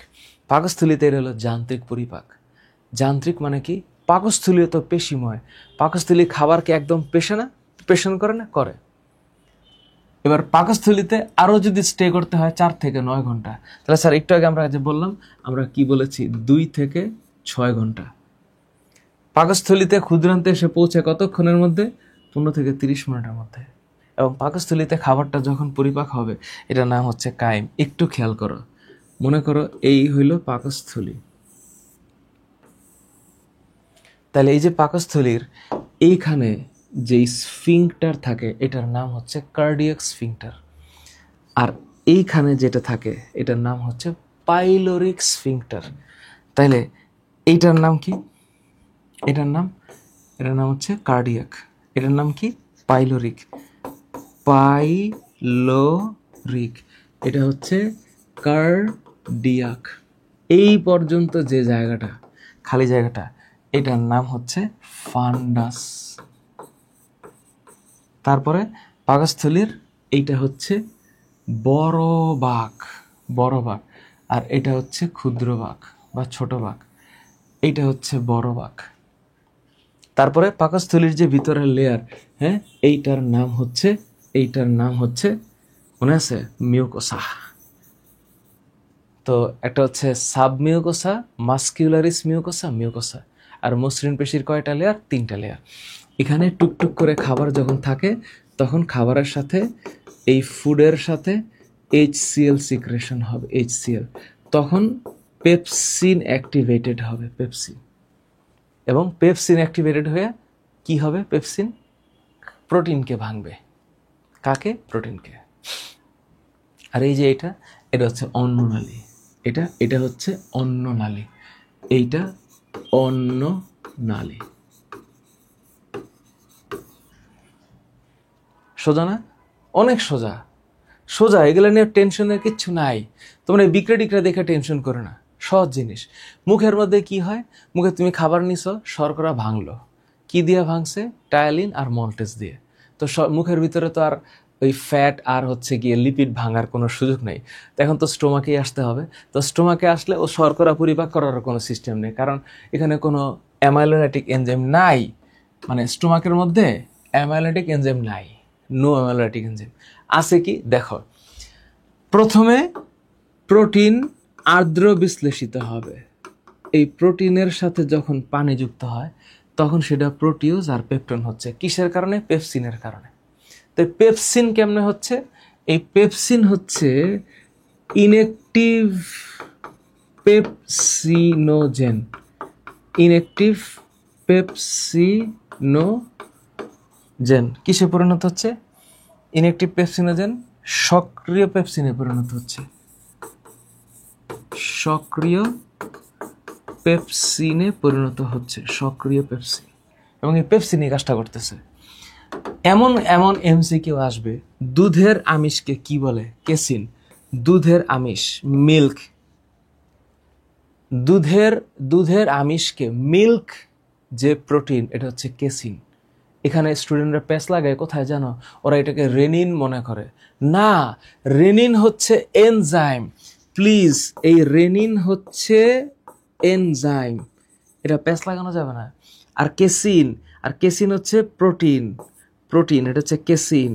পাকস্থলীতে এর হলো যান্ত্রিক পরিপাক। যান্ত্রিক মানে কি? পাকস্থলীয় তো পেশিময়, পাকস্থলী খাবারকে একদম পেশন করে না, করে। এবার পাকস্থলীতে আরো যদি স্টে করতে হয় 4 থেকে 9 ঘন্টা, তাহলে স্যার একটু আগে আমরা যে বললাম, আমরা কি বলেছি, 2 থেকে 6 ঘন্টা। পাকস্থলীতে ক্ষুদ্রান্তে এসে পৌঁছে কতক্ষণের মধ্যে? 15 থেকে 30 মিনিটের মধ্যে। এবং পাকস্থলীতে খাবারটা যখন পরিপাক হবে, এটার নাম হচ্ছে কাইম। একটু খেয়াল করো, মনে করো এই হইল পাকস্থলী। তাহলে এই যে পাকস্থলীর এইখানে যে স্ফিংক্টার থাকে, এটার নাম হচ্ছে কার্ডিয়াক স্ফিংক্টার। আর এইখানে যেটা থাকে এটার নাম হচ্ছে পাইলোরিক স্ফিংক্টার। তাইলে এইটার নাম কি? এটার নাম হচ্ছে কার্ডিয়াক, এটার নাম কি? পাইলোরিক। পাইলোরিক, এটা হচ্ছে কার্ডিয়াক। এই পর্যন্ত যে জায়গাটা, খালি জায়গাটা, এটার নাম হচ্ছে ফান্ডাস। তারপরে পাকস্থলীর এইটা হচ্ছে বড় বাক, আর এটা হচ্ছে ক্ষুদ্র বাক বা ছোট বাক, এইটা হচ্ছে বড় বাক। তারপরে পাকস্থলীর যে ভিতরের লেয়ার, হ্যাঁ, এইটার নাম হচ্ছে মনে আছে? মিউকোসা। তো একটা হচ্ছে সাবমিউকোসা, মাস্কিউলারিস মিউকোসা। আর মসৃণ পেশির কয়টা লেয়ার? 3টা লেয়ার। এখানে টুকটুক করে খাবার যখন থাকে, তখন খাবারের সাথে এই ফুডের সাথে HCl সিক্রেশন হবে, HCl। তখন পেপসিন অ্যাক্টিভেটেড হবে, পেপসিন। এবং পেপসিন অ্যাক্টিভেটেড হয়ে কি হবে? পেপসিন প্রোটিনকে ভাঙবে। কাকে? প্রোটিনকে। আর এই যে এটা হচ্ছে অন্ননালী, এটা হচ্ছে অন্ননালী, এইটা অন্ননালী। সোজা না? অনেক সোজা, এগুলো নিয়ে টেনশনের কিচ্ছু নাই। তোমরা বিক্রে টিক্রে দেখে টেনশন করো না, সহজ জিনিস। মুখের মধ্যে কি হয়? মুখে তুমি খাবার নিছো, শর্করা ভাঙলো, কি দিয়ে ভাঙছে? টায়ালিন আর মল্টেজ দিয়ে। তো মুখের ভিতরে তো আর ওই ফ্যাট আর হচ্ছে গিয়ে লিপিড ভাঙার কোনো সুযোগ নেই। তো এখন তো স্টোমাকেই আসতে হবে। তো স্টোমাকে আসলে ও শর্করা পরিপাক করার কোনো সিস্টেম নেই, কারণ এখানে কোনো অ্যামাইলোনেটিক এনজাইম নাই। মানে স্টোমাকের মধ্যে অ্যামাইলোনেটিক এনজাইম নাই, নো অ্যামাইলোনেটিক এনজাইম। আছে কি দেখো, প্রথমে প্রোটিন আর্দ্র বিশ্লেষিত হবে। এই প্রোটিনের সাথে যখন পানি যুক্ত হয় তখন সেটা প্রোটিওজ আর পেপটন হচ্ছে। কিসের কারণে? পেপসিনের কারণে। তো পেপসিন কেমনে হচ্ছে? এই পেপসিন হচ্ছে ইনঅ্যাক্টিভ পেপসিনোজেন। ইনঅ্যাক্টিভ পেপসিনোজেন কিসে পরিণত হচ্ছে? ইনঅ্যাক্টিভ পেপসিনোজেন সক্রিয় পেপসিনে পরিণত হচ্ছে। সক্রিয় পেপসিনে পরিণত হচ্ছে, সক্রিয় পেপসিন। এবং এই পেপসিনই কাজটা করতেছে। এমন এমন এমসিকিউ আসবে, দুধের আমিষকে কি বলে? কেসিন। দুধের আমিষ, মিল্ক। দুধের আমিষকে, মিল্ক যে প্রোটিন, এটা হচ্ছে কেসিন। এখানে স্টুডেন্টরা প্যাচ লাগায় কোথায় জানো? ওরা এটাকে রেনিন মনে করে। না, রেনিন হচ্ছে এনজাইম। প্লিজ, এই রেনিন হচ্ছে এনজাইম, এটা প্যাচ লাগানো যাবে না। আর কেসিন হচ্ছে প্রোটিন। এটা হচ্ছে কেসিন,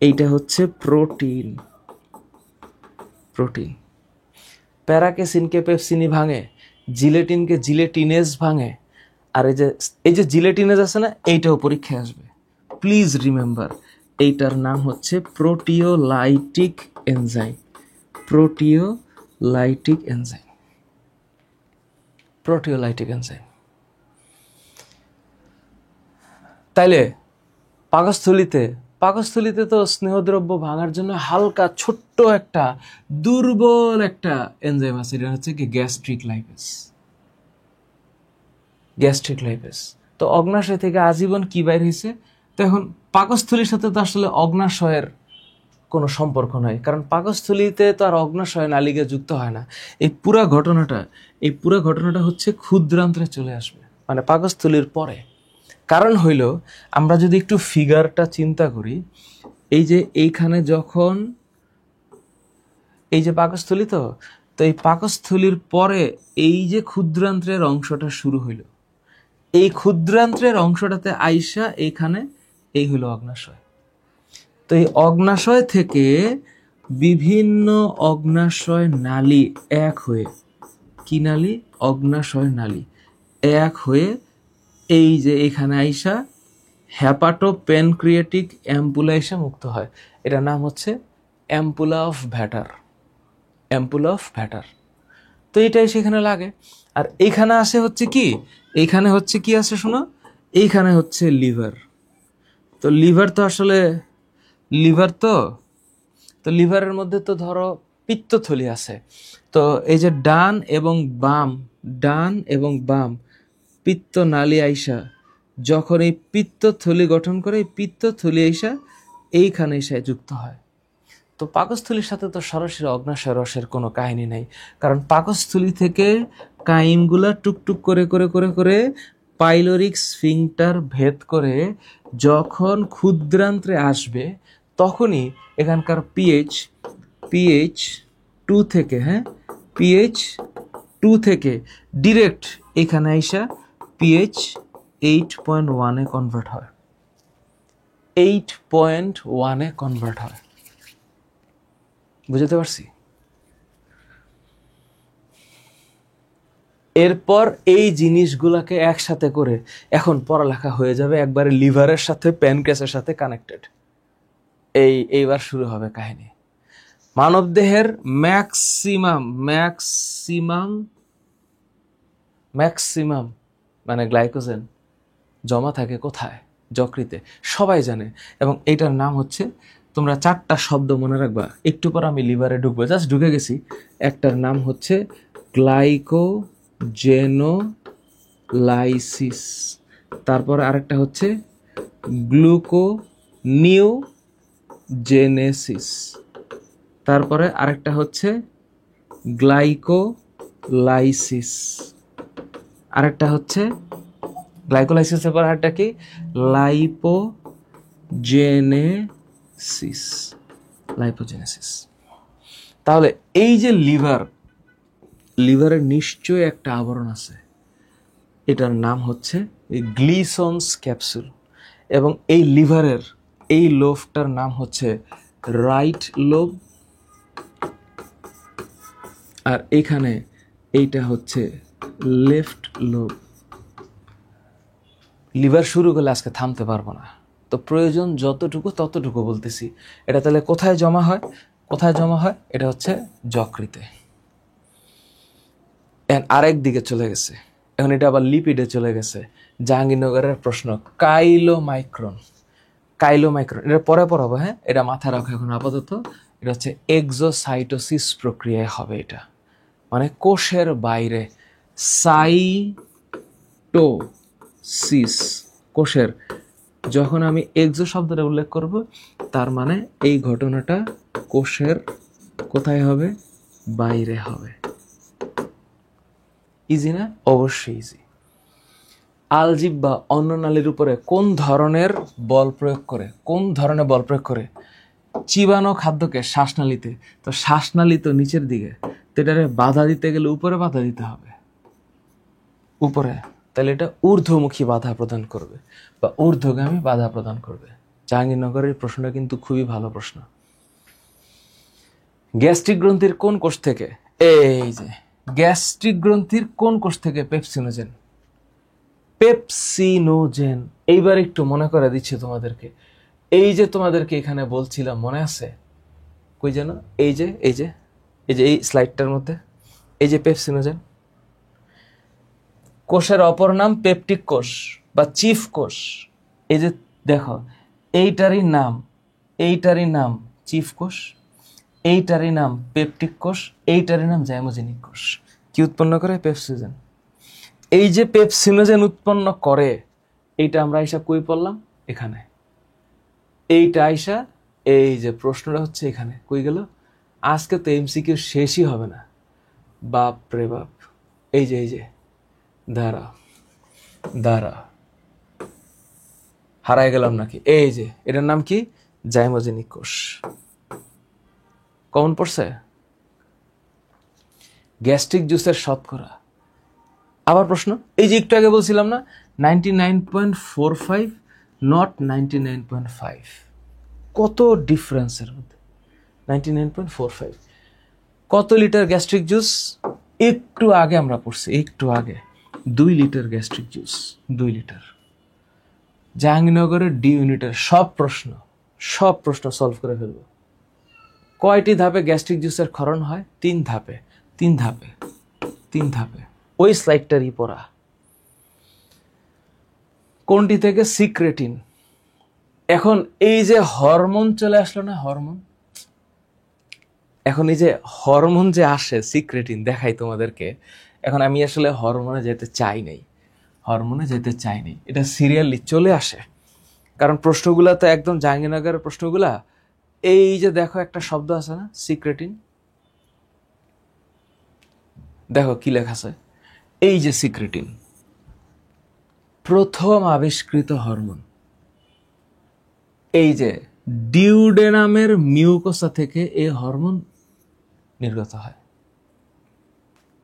এইটা হচ্ছে প্রোটিন। প্যারাকেসিনকে পেপসিনি ভাঙে, জিলেটিনকে জিলেটিনেজ ভাঙে। আর এই যে জিলেটিনেজ আছে না, এইটাও পরীক্ষায় আসবে। প্লিজ রিমেম্বার, এইটার নাম হচ্ছে প্রোটিওলাইটিক এনজাইম। Proteolytic enzyme. তাইলে পাকস্থলিতে তো স্নেহদ্রব্য ভাঙার জন্য হালকা ছোট্ট একটা দুর্বল একটা এনজাইম আছে, এটা হচ্ছে কি গ্যাস্ট্রিক লাইপেজ। তো অগ্নাশয় থেকে আজীবন কি বাইর হয়েছে? তো এখন পাকস্থলীর সাথে তো আসলে অগ্নাশয়ের কোনো সম্পর্ক নাই, কারণ পাকস্থলীতে তো আর অগ্নাশয় নালিকা যুক্ত হয় না। এই পুরা ঘটনাটা হচ্ছে ক্ষুদ্রান্ত্রে চলে আসবে, মানে পাকস্থলীর পরে। কারণ হইল, আমরা যদি একটু ফিগারটা চিন্তা করি, এই যে এইখানে যখন এই যে পাকস্থলী, তো এই পাকস্থলীর পরে এই যে ক্ষুদ্রান্ত্রের অংশটা শুরু হইল, এই ক্ষুদ্রান্ত্রের অংশটাতে আইসা এইখানে এই হইল অগ্নাশয়। তো এই অগ্নাশয় থেকে বিভিন্ন অগ্নাশয় নালী এক হয়ে, কি নালী? অগ্নাশয় নালী এক হয়ে এই যে এখানে আইসা হ্যাপাটোপ্যানক্রিয়াটিক অ্যাম্পুলা এসে মুক্ত হয়। এটার নাম হচ্ছে অ্যাম্পুলা অফ ভ্যাটার। তো এটাই সেখানে লাগে। আর এইখানে আসে হচ্ছে কি, এইখানে হচ্ছে কি আছে শোনো, এইখানে হচ্ছে লিভার। তো লিভার তো লিভারের মধ্যে তো ধরো পিত্তথলি আছে। তো এই যে ডান এবং বাম পিত্ত নালী আইসা যখন এই পিত্তথলি গঠন করে, এই পিত্তথলি আইসা এইখানে এসে যুক্ত হয়। তো পাকস্থলীর সাথে তো সরাসরি অগ্নাশয় রসের কোনো কাহিনী নাই, কারণ পাকস্থলী থেকে কাইমগুলা টুকটুক করে করে করে করে পাইলোরিক স্ফিংটার ভেদ করে যখন ক্ষুদ্রান্ত্রে আসবে, তখনই এখানকার পিএইচ 2 থেকে ডিরেক্ট এখানে আইসা পিএইচ 8.1 কনভার্ট হয়। 8.1 কনভার্ট হয়। বুঝতে পারছি? এরপর এই জিনিসগুলাকে একসাথে করে এখন পড়ালেখা হয়ে যাবে একবারে লিভারের সাথে, প্যানক্রিয়াসের সাথে কানেক্টেড। এইবার শুরু হবে কাহিনী। মানবদেহের ম্যাক্সিমাম মানে গ্লাইকোজেন জমা থাকে কোথায়? যকৃতে। সবাই জানে। এবং এটার নাম হচ্ছে, তোমরা 4টা শব্দ মনে রাখবা, একটু পর আমি লিভারে ঢুকবো, জাস্ট ঢুকে গেছি। একটার নাম হচ্ছে গ্লাইকোজেনোলাইসিস, তারপর আরেকটা হচ্ছে গ্লুকোনিওজেনেসিস, তারপরে আরেকটা হচ্ছে গ্লাইকোলাইসিস, আরেকটা হচ্ছে গ্লাইকোলাইসিসের পর আরেকটা কি, লাইপোজেনেসিস। লাইপোজেনেসিস। তাহলে এই যে লিভারের নিশ্চয়ই একটা আবরণ আছে, এটার নাম হচ্ছে গ্লিসন্স ক্যাপসুল, এবং এই লিভারের এই লোবটার নাম হচ্ছে রাইট লোব, আর এখানে এইটা হচ্ছে লেফট লোব। লিভার শুরু করলে আজকে থামতে পারবো না, তো প্রয়োজন যতটুকু ততটুকু বলতেছি। এটা তাহলে কোথায় জমা হয়? কোথায় জমা হয়? এটা হচ্ছে যকৃতে। আরেক দিকে চলে গেছে, এখন এটা আবার লিপিডে চলে গেছে। জাহাঙ্গীরনগরের প্রশ্ন, কাইলোমাইক্রন। কাইলোমাইক্রন এটা পরে পড়াবো, হ্যাঁ, এটা মাথায় রাখো এখন আপাতত। এটা হচ্ছে এক্সোসাইটোসিস প্রক্রিয়ায় হবে এটা, মানে কোষের বাইরে। সাইটোসিস কোষের, যখন আমি এক্সো শব্দটা উল্লেখ করব তার মানে এই ঘটনাটা কোষের কোথায় হবে? বাইরে হবে। ইজি না? অবশ্যই ইজি। আলজিহ্বা অন্ননালীর উপরে কোন ধরনের বল প্রয়োগ করে? কোন ধরনের বল প্রয়োগ করে? চিবানো খাদ্যকে শ্বাসনালীতে, তো শ্বাসনালী তো নিচের দিকে, তো এটারে বাধা দিতে গেলে উপরে বাধা দিতে হবে, উপরে। তাহলে এটা ঊর্ধ্বমুখী বাধা প্রদান করবে বা ঊর্ধ্বগামী বাধা প্রদান করবে। জাহাঙ্গীরনগরের প্রশ্নটা কিন্তু খুবই ভালো প্রশ্ন। গ্যাস্ট্রিক গ্রন্থির কোন কোষ থেকে? এই যে গ্যাস্ট্রিক গ্রন্থির কোন কোষ থেকে? পেপসিনোজেন। পেপসিনোজেন। এইবার একটু মনে করে দিচ্ছি তোমাদেরকে, এই যে তোমাদেরকে এখানে বলছিলাম, মনে আছে? কই যেন? এই যে এই যে এই যে এই স্লাইডটার মধ্যে, এই যে পেপসিনোজেন। কোষের অপর নাম পেপটিক কোষ বা চিফ কোষ। এই যে দেখো, এইটারই নাম চিফ কোষ, এইটারই নাম পেপটিক কোষ, এইটারই নাম জাইমোজেনিক কোষ। কি উৎপন্ন করে? পেপসিনোজেন। এই যে পেপসিনোজেন উৎপন্ন করে, এইটা আমরা আইসা কই পড়লাম? এখানে। এইটা আইসা, এই যে প্রশ্নটা হচ্ছে এখানে, কই গেল? আজকে তো এমসিকিউ শেষই হবে না, বাপ রে বাপ। এই যে দাঁড়া হারাই গেলাম নাকি? এই যে এটার নাম কি? জাইমোজেনিক কোষ। কমন পড়ছে? গ্যাস্ট্রিক জুসের শতকরা। আবার প্রশ্ন, এই যে একটু আগে বলছিলাম না 99.45 নট 99.5, কত ডিফারেন্সের মধ্যে? 99.45। কত লিটার গ্যাস্ট্রিক জুস? একটু আগে আমরা পড়ছি, একটু আগে 2 লিটার গ্যাস্ট্রিক জুস, 2 লিটার। জাহাঙ্গীরনগরের ডি ইউনিটের সব প্রশ্ন সলভ করে ফেলবো। কয়টি ধাপে গ্যাস্ট্রিক জুসের ক্ষরণ হয়? 3 ধাপে। 3 ধাপে। ওই স্লাইডটারই পড়া। কোনটি থেকে? সিক্রেটিন। এখন এই যে হরমোন চলে আসলো না, হরমোন, এখন এই যে হরমোন যে আসে, সিক্রেটিন দেখাই তোমাদেরকে। এখন আমি আসলে হরমোনে যেতে চাই নাই, এটা সিরিয়ালি চলে আসে, কারণ প্রশ্নগুলা তো একদম জাহাঙ্গীরনগরের প্রশ্নগুলা। এই যে দেখো একটা শব্দ আছে না, সিক্রেটিন, দেখো কি লেখা আছে, এই যে সিক্রেটিন প্রথম আবিষ্কৃত হরমোন। এই যে ডিউডেনামের মিউকোসা থেকে এই হরমোন নির্গত হয়।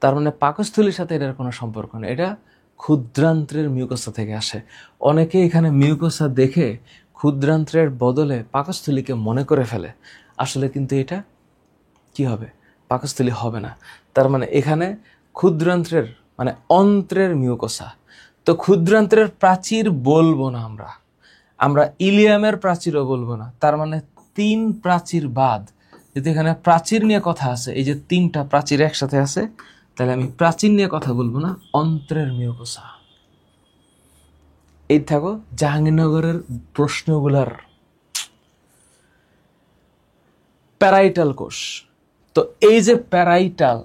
তার মানে পাকস্থলীর সাথে এটার কোনো সম্পর্ক নেই, এটা ক্ষুদ্রান্ত্রের মিউকোসা থেকে আসে। অনেকে এখানে মিউকোসা দেখে ক্ষুদ্রান্ত্রের বদলে পাকস্থলীকে মনে করে ফেলে, আসলে কিন্তু এটা কি হবে? পাকস্থলী হবে না। তার মানে এখানে ক্ষুদ্রান্ত্রের মানে অন্ত্রের মিউকোসা। তো ক্ষুদ্রান্ত্রের প্রাচীর বলবো না আমরা ইলিয়ামের প্রাচীরও বলবো না। তার মানে 3 প্রাচীর বাদ, যদি এখানে প্রাচীর নিয়ে কথা আছে, এই যে 3টা প্রাচীর একসাথে আছে, তাহলে আমি প্রাচীর নিয়ে কথা বলবো না, অন্ত্রের মিউকোসা। এই থাকো জাহাঙ্গীরনগরের প্রশ্নগুলার প্যারাইটাল কোষ। তো এই যে প্যারাইটাল,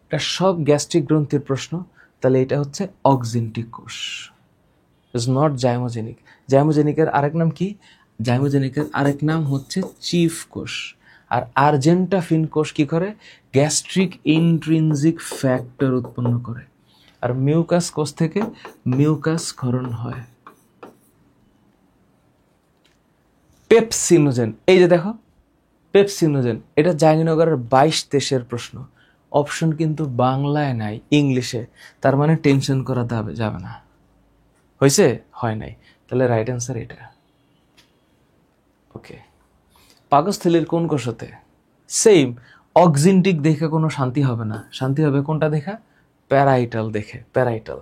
এটা সব গ্যাস্ট্রিক গ্রন্থির প্রশ্ন। তাহলে এটা হচ্ছে অক্সিন্টিক কোষ, ইজ নট জাইমোজেনিক। জাইমোজেনিকের আরেক নাম কি? জাইমোজেনিকের আরেক নাম হচ্ছে চিফ কোষ। আর আর্জেন্টাফিন কোষ কি করে? গ্যাস্ট্রিক ইন্ট্রিনজিক ফ্যাক্টর উৎপন্ন করে। আর মিউকাস কোষ থেকে মিউকাস ক্ষরণ হয়। পেপসিনোজেন, এই যে দেখো পেপসিনোজেন, এটা জাহাঙ্গীরনগরের 22 দেশের প্রশ্ন। অপশন কিন্তু বাংলায় নাই, ইংলিশে। তার মানে টেনশন করা যাবে না। হয়েছে? হয় নাই। তাহলে রাইট অ্যান্সার এটা। ওকে, পাকস্থলীর কোন কোষতে? সেম, অক্সিনটিক দেখে কোনো শান্তি হবে না, শান্তি হবে কোনটা দেখা? প্যারাইটাল দেখে, প্যারাইটাল।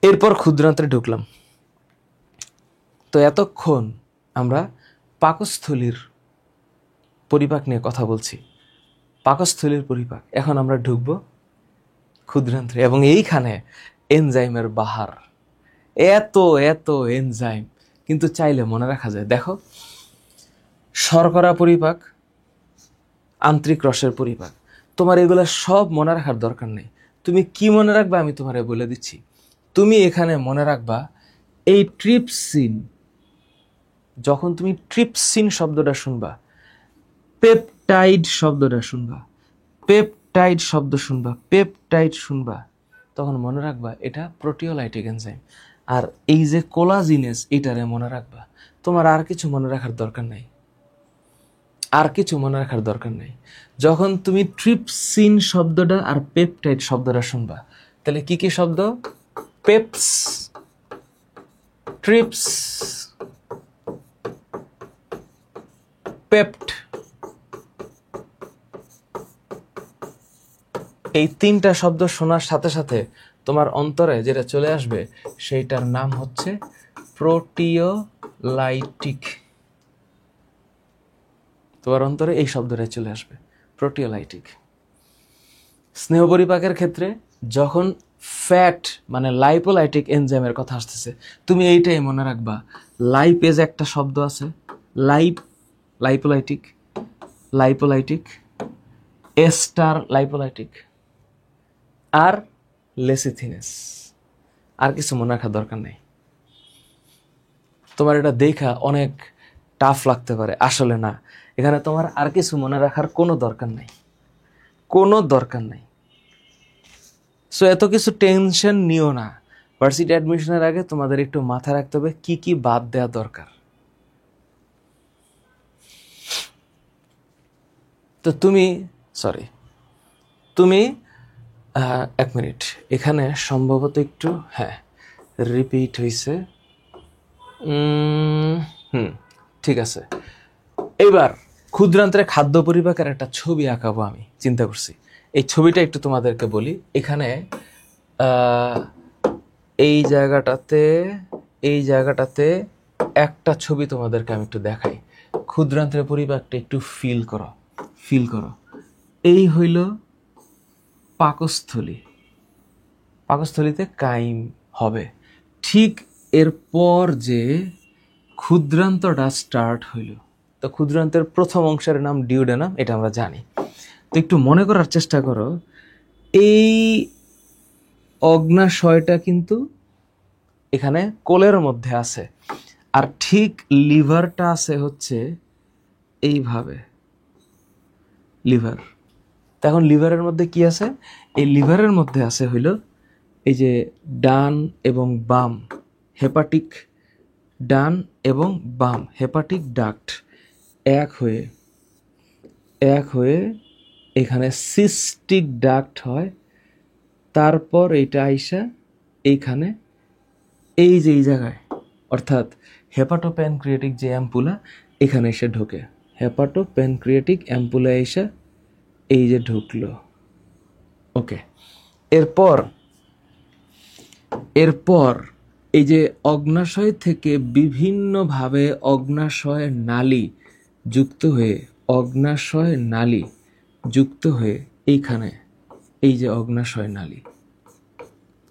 এরপর ক্ষুদ্রান্ত্রে ঢুকলাম। তো এতক্ষণ আমরা পাকস্থলীর পরিপাক নিয়ে কথা বলছি, পাকস্থলীর পরিপাক। এখন আমরা ঢুকব ক্ষুদ্রান্ত্রে, এবং এইখানে এনজাইমের বাহার, এত এত এনজাইম, কিন্তু চাইলে মনে রাখা যায়। দেখো, শর্করা পরিপাক, আন্তরিক রসের পরিপাক, তোমার এগুলো সব মনে রাখার দরকার নেই। তুমি কি মনে রাখবা আমি তোমারে বলে দিচ্ছি। তুমি এখানে মনে রাখবা এই ট্রিপসিন, যখন তুমি ট্রিপসিন শব্দটা শুনবা, পেপটাইড শব্দটা শুনবা, পেপটাইড শব্দ শুনবা, পেপটাইড শুনবা, তখন মনে রাখবা এটা প্রোটিওলাইটিক এনজাইম। আর এই যে কোলাজিনেস, এটারে মনে রাখবা। তোমার আর কিছু মনে রাখার দরকার নাই, আর কিছু মনে রাখার দরকার নেই। যখন তুমি ট্রিপসিন শব্দটা আর পেপটাইড শব্দটা শুনবা, তাহলে কি কি শব্দ? পেপস, ট্রিপস, পেপট, এই তিনটা শব্দ শোনার সাথে সাথে তোমার অন্তরে যেটা চলে আসবে সেইটার নাম হচ্ছে প্রোটিওলাইটিক। তোমার অন্তরে এই শব্দটাই চলে আসবে, প্রোটিওলাইটিক। স্নেহ পরিপাকের ক্ষেত্রে যখন ফ্যাট মানে লাইপোলাইটিক এনজাইমের কথা আসতেছে, তুমি এইটাই মনে রাখবা। লাইপেজ একটা শব্দ আছে, লাইপোলাইটিক, লাইপোলাইটিক, এস্টার লাইপোলাইটিক, আর লেসিথিনেস। আর কিছু মনে রাখার দরকার নেই। তোমার এটা দেখা অনেক টাফ লাগতে পারে, আসলে না। এখানে তোমার আর কিছু মনে রাখার কোনো দরকার নাই, কোনো দরকার নাই। সো এত কিছু টেনশন নিও না। ভার্সিটি অ্যাডমিশনের আগে তোমাদের একটু মাথায় রাখতে হবে কি কি বাদ দেওয়া দরকার। তো তুমি এক মিনিট, এখানে সম্ভবত একটু রিপিট হয়েছে। ঠিক আছে, এবার ক্ষুদ্রান্ত্রে খাদ্য পরিপাকের একটা ছবি আঁকাবো আমি চিন্তা করছি। এই ছবিটা একটু তোমাদেরকে বলি। এখানে এই জায়গাটাতে একটা ছবি তোমাদেরকে আমি একটু দেখাই। ক্ষুদ্রান্ত্রের পরিপাকটা একটু ফিল করো। এই হইল পাকস্থলী, পাকস্থলীতে কাইম হবে। ঠিক এরপর যে ক্ষুদ্রান্তটা স্টার্ট হইল, তো ক্ষুদ্রান্তের প্রথম অংশের নাম ডিউডেনাম, এটা আমরা জানি। তো একটু মনে করার চেষ্টা করো, এই অগ্নাশয়টা কিন্তু এখানে কোলের মধ্যে আছে, আর ঠিক লিভারটা আছে হচ্ছে এইভাবে, লিভার। তো এখন লিভারের মধ্যে কি আছে? এই লিভারের মধ্যে আছে হইল এই যে ডান এবং বাম হেপাটিক, ডান এবং বাম হেপাটিক ডাক্ট এক হয়ে এখানে সিস্টিক ডাক্ট হয়। তারপর এইটা আইসা এইখানে এই যে এই জায়গায়, অর্থাৎ হেপাটোপ্যানক্রিয়াটিক যে অ্যাম্পুলা, এখানে এসে ঢোকে। হেপাটোপ্যানক্রিয়াটিক অ্যাম্পুলা এসে এই যে ঢুকলো। ওকে, এরপর এই যে অগ্নাশয় থেকে বিভিন্নভাবে অগ্নাশয় নালী যুক্ত হয়ে এইখানে এই যে অগ্নাশয় নালী,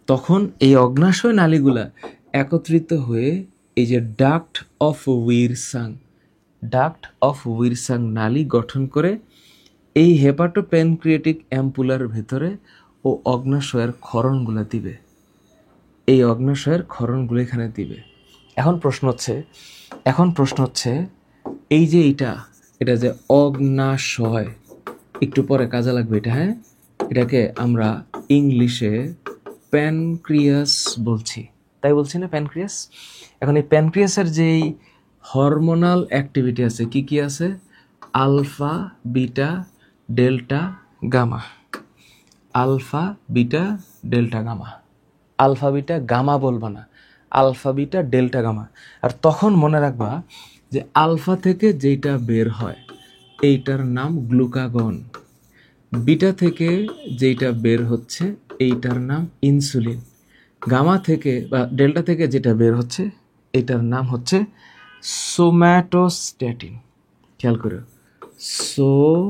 তখন এই অগ্নাশয় নালীগুলা একত্রিত হয়ে এই যে ডাক্ট অফ উইরসাং নালী গঠন করে এই হেপাটোপ্যানক্রিয়াটিক অ্যাম্পুলার ভেতরে ও অগ্নাশয়ের ক্ষরণগুলা দিবে। এই অগ্নাশয়ের ক্ষরণগুলো এখানে দিবে। এখন প্রশ্ন হচ্ছে এই যে এটা যে অগ্নাশয়, একটু পরে কাজে লাগবে এটা। এটাকে আমরা ইংলিশে প্যানক্রিয়াস বলছি, তাই বলছি না প্যানক্রিয়াস? এখন এই প্যানক্রিয়াসের যেই হরমোনাল অ্যাক্টিভিটি আছে, কি কি আছে? Alpha, beta, delta, gamma. Alpha, beta, delta, gamma. Alpha, beta, gamma বলবা না, আলফা, বিটা, ডেল্টা, গামা। আর তখন মনে রাখবা যে আলফা থেকে যেটা বের হয় এইটার নাম গ্লুকাগন, বিটা থেকে যেটা বের হচ্ছে এইটার নাম ইনসুলিন, গামা থেকে বা ডেল্টা থেকে যেটা বের হচ্ছে এটার নাম হচ্ছে সোম্যাটোস্ট্যাটিন। খেয়াল করো, সোম্যাটোস্ট্যাটিন।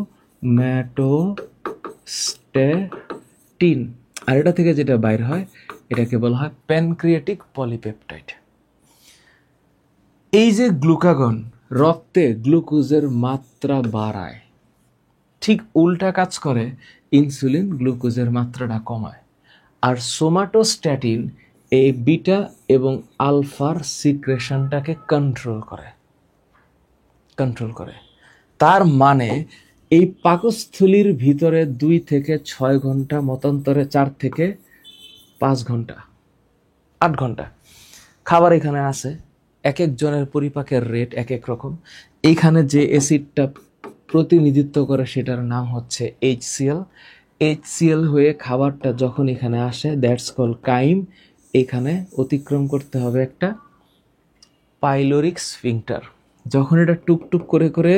আর এটা থেকে যেটা বাইর হয় এটাকে বলা হয় প্যানক্রিয়াটিক পলিপেপটাইড। এই যে গ্লুকাগন রক্তে গ্লুকোজের মাত্রা বাড়ায়, ঠিক উল্টা কাজ করে ইনসুলিন গ্লুকোজের মাত্রাটা কমায়। আর সোমাটোস্ট্যাটিন এই বিটা এবং আলফার সিক্রেশনটাকে কন্ট্রোল করে। তার মানে এই পাকস্থলীর ভিতরে 2 থেকে 6 ঘন্টা, মতান্তরে 4 থেকে 5 ঘন্টা, 8 ঘন্টা খাবার এখানে আছে। এক একজনের পরিপাকের রেট এক এক রকম। এইখানে যে অ্যাসিডটা প্রতিনিধিত্ব করে সেটার নাম হচ্ছে HCl হয়ে খাবারটা যখন এখানে আসে দ্যাটস কল কাইম। এখানে অতিক্রম করতে হবে একটা পাইলোরিক স্ফিংটার। যখন এটা টুকটুক করে করে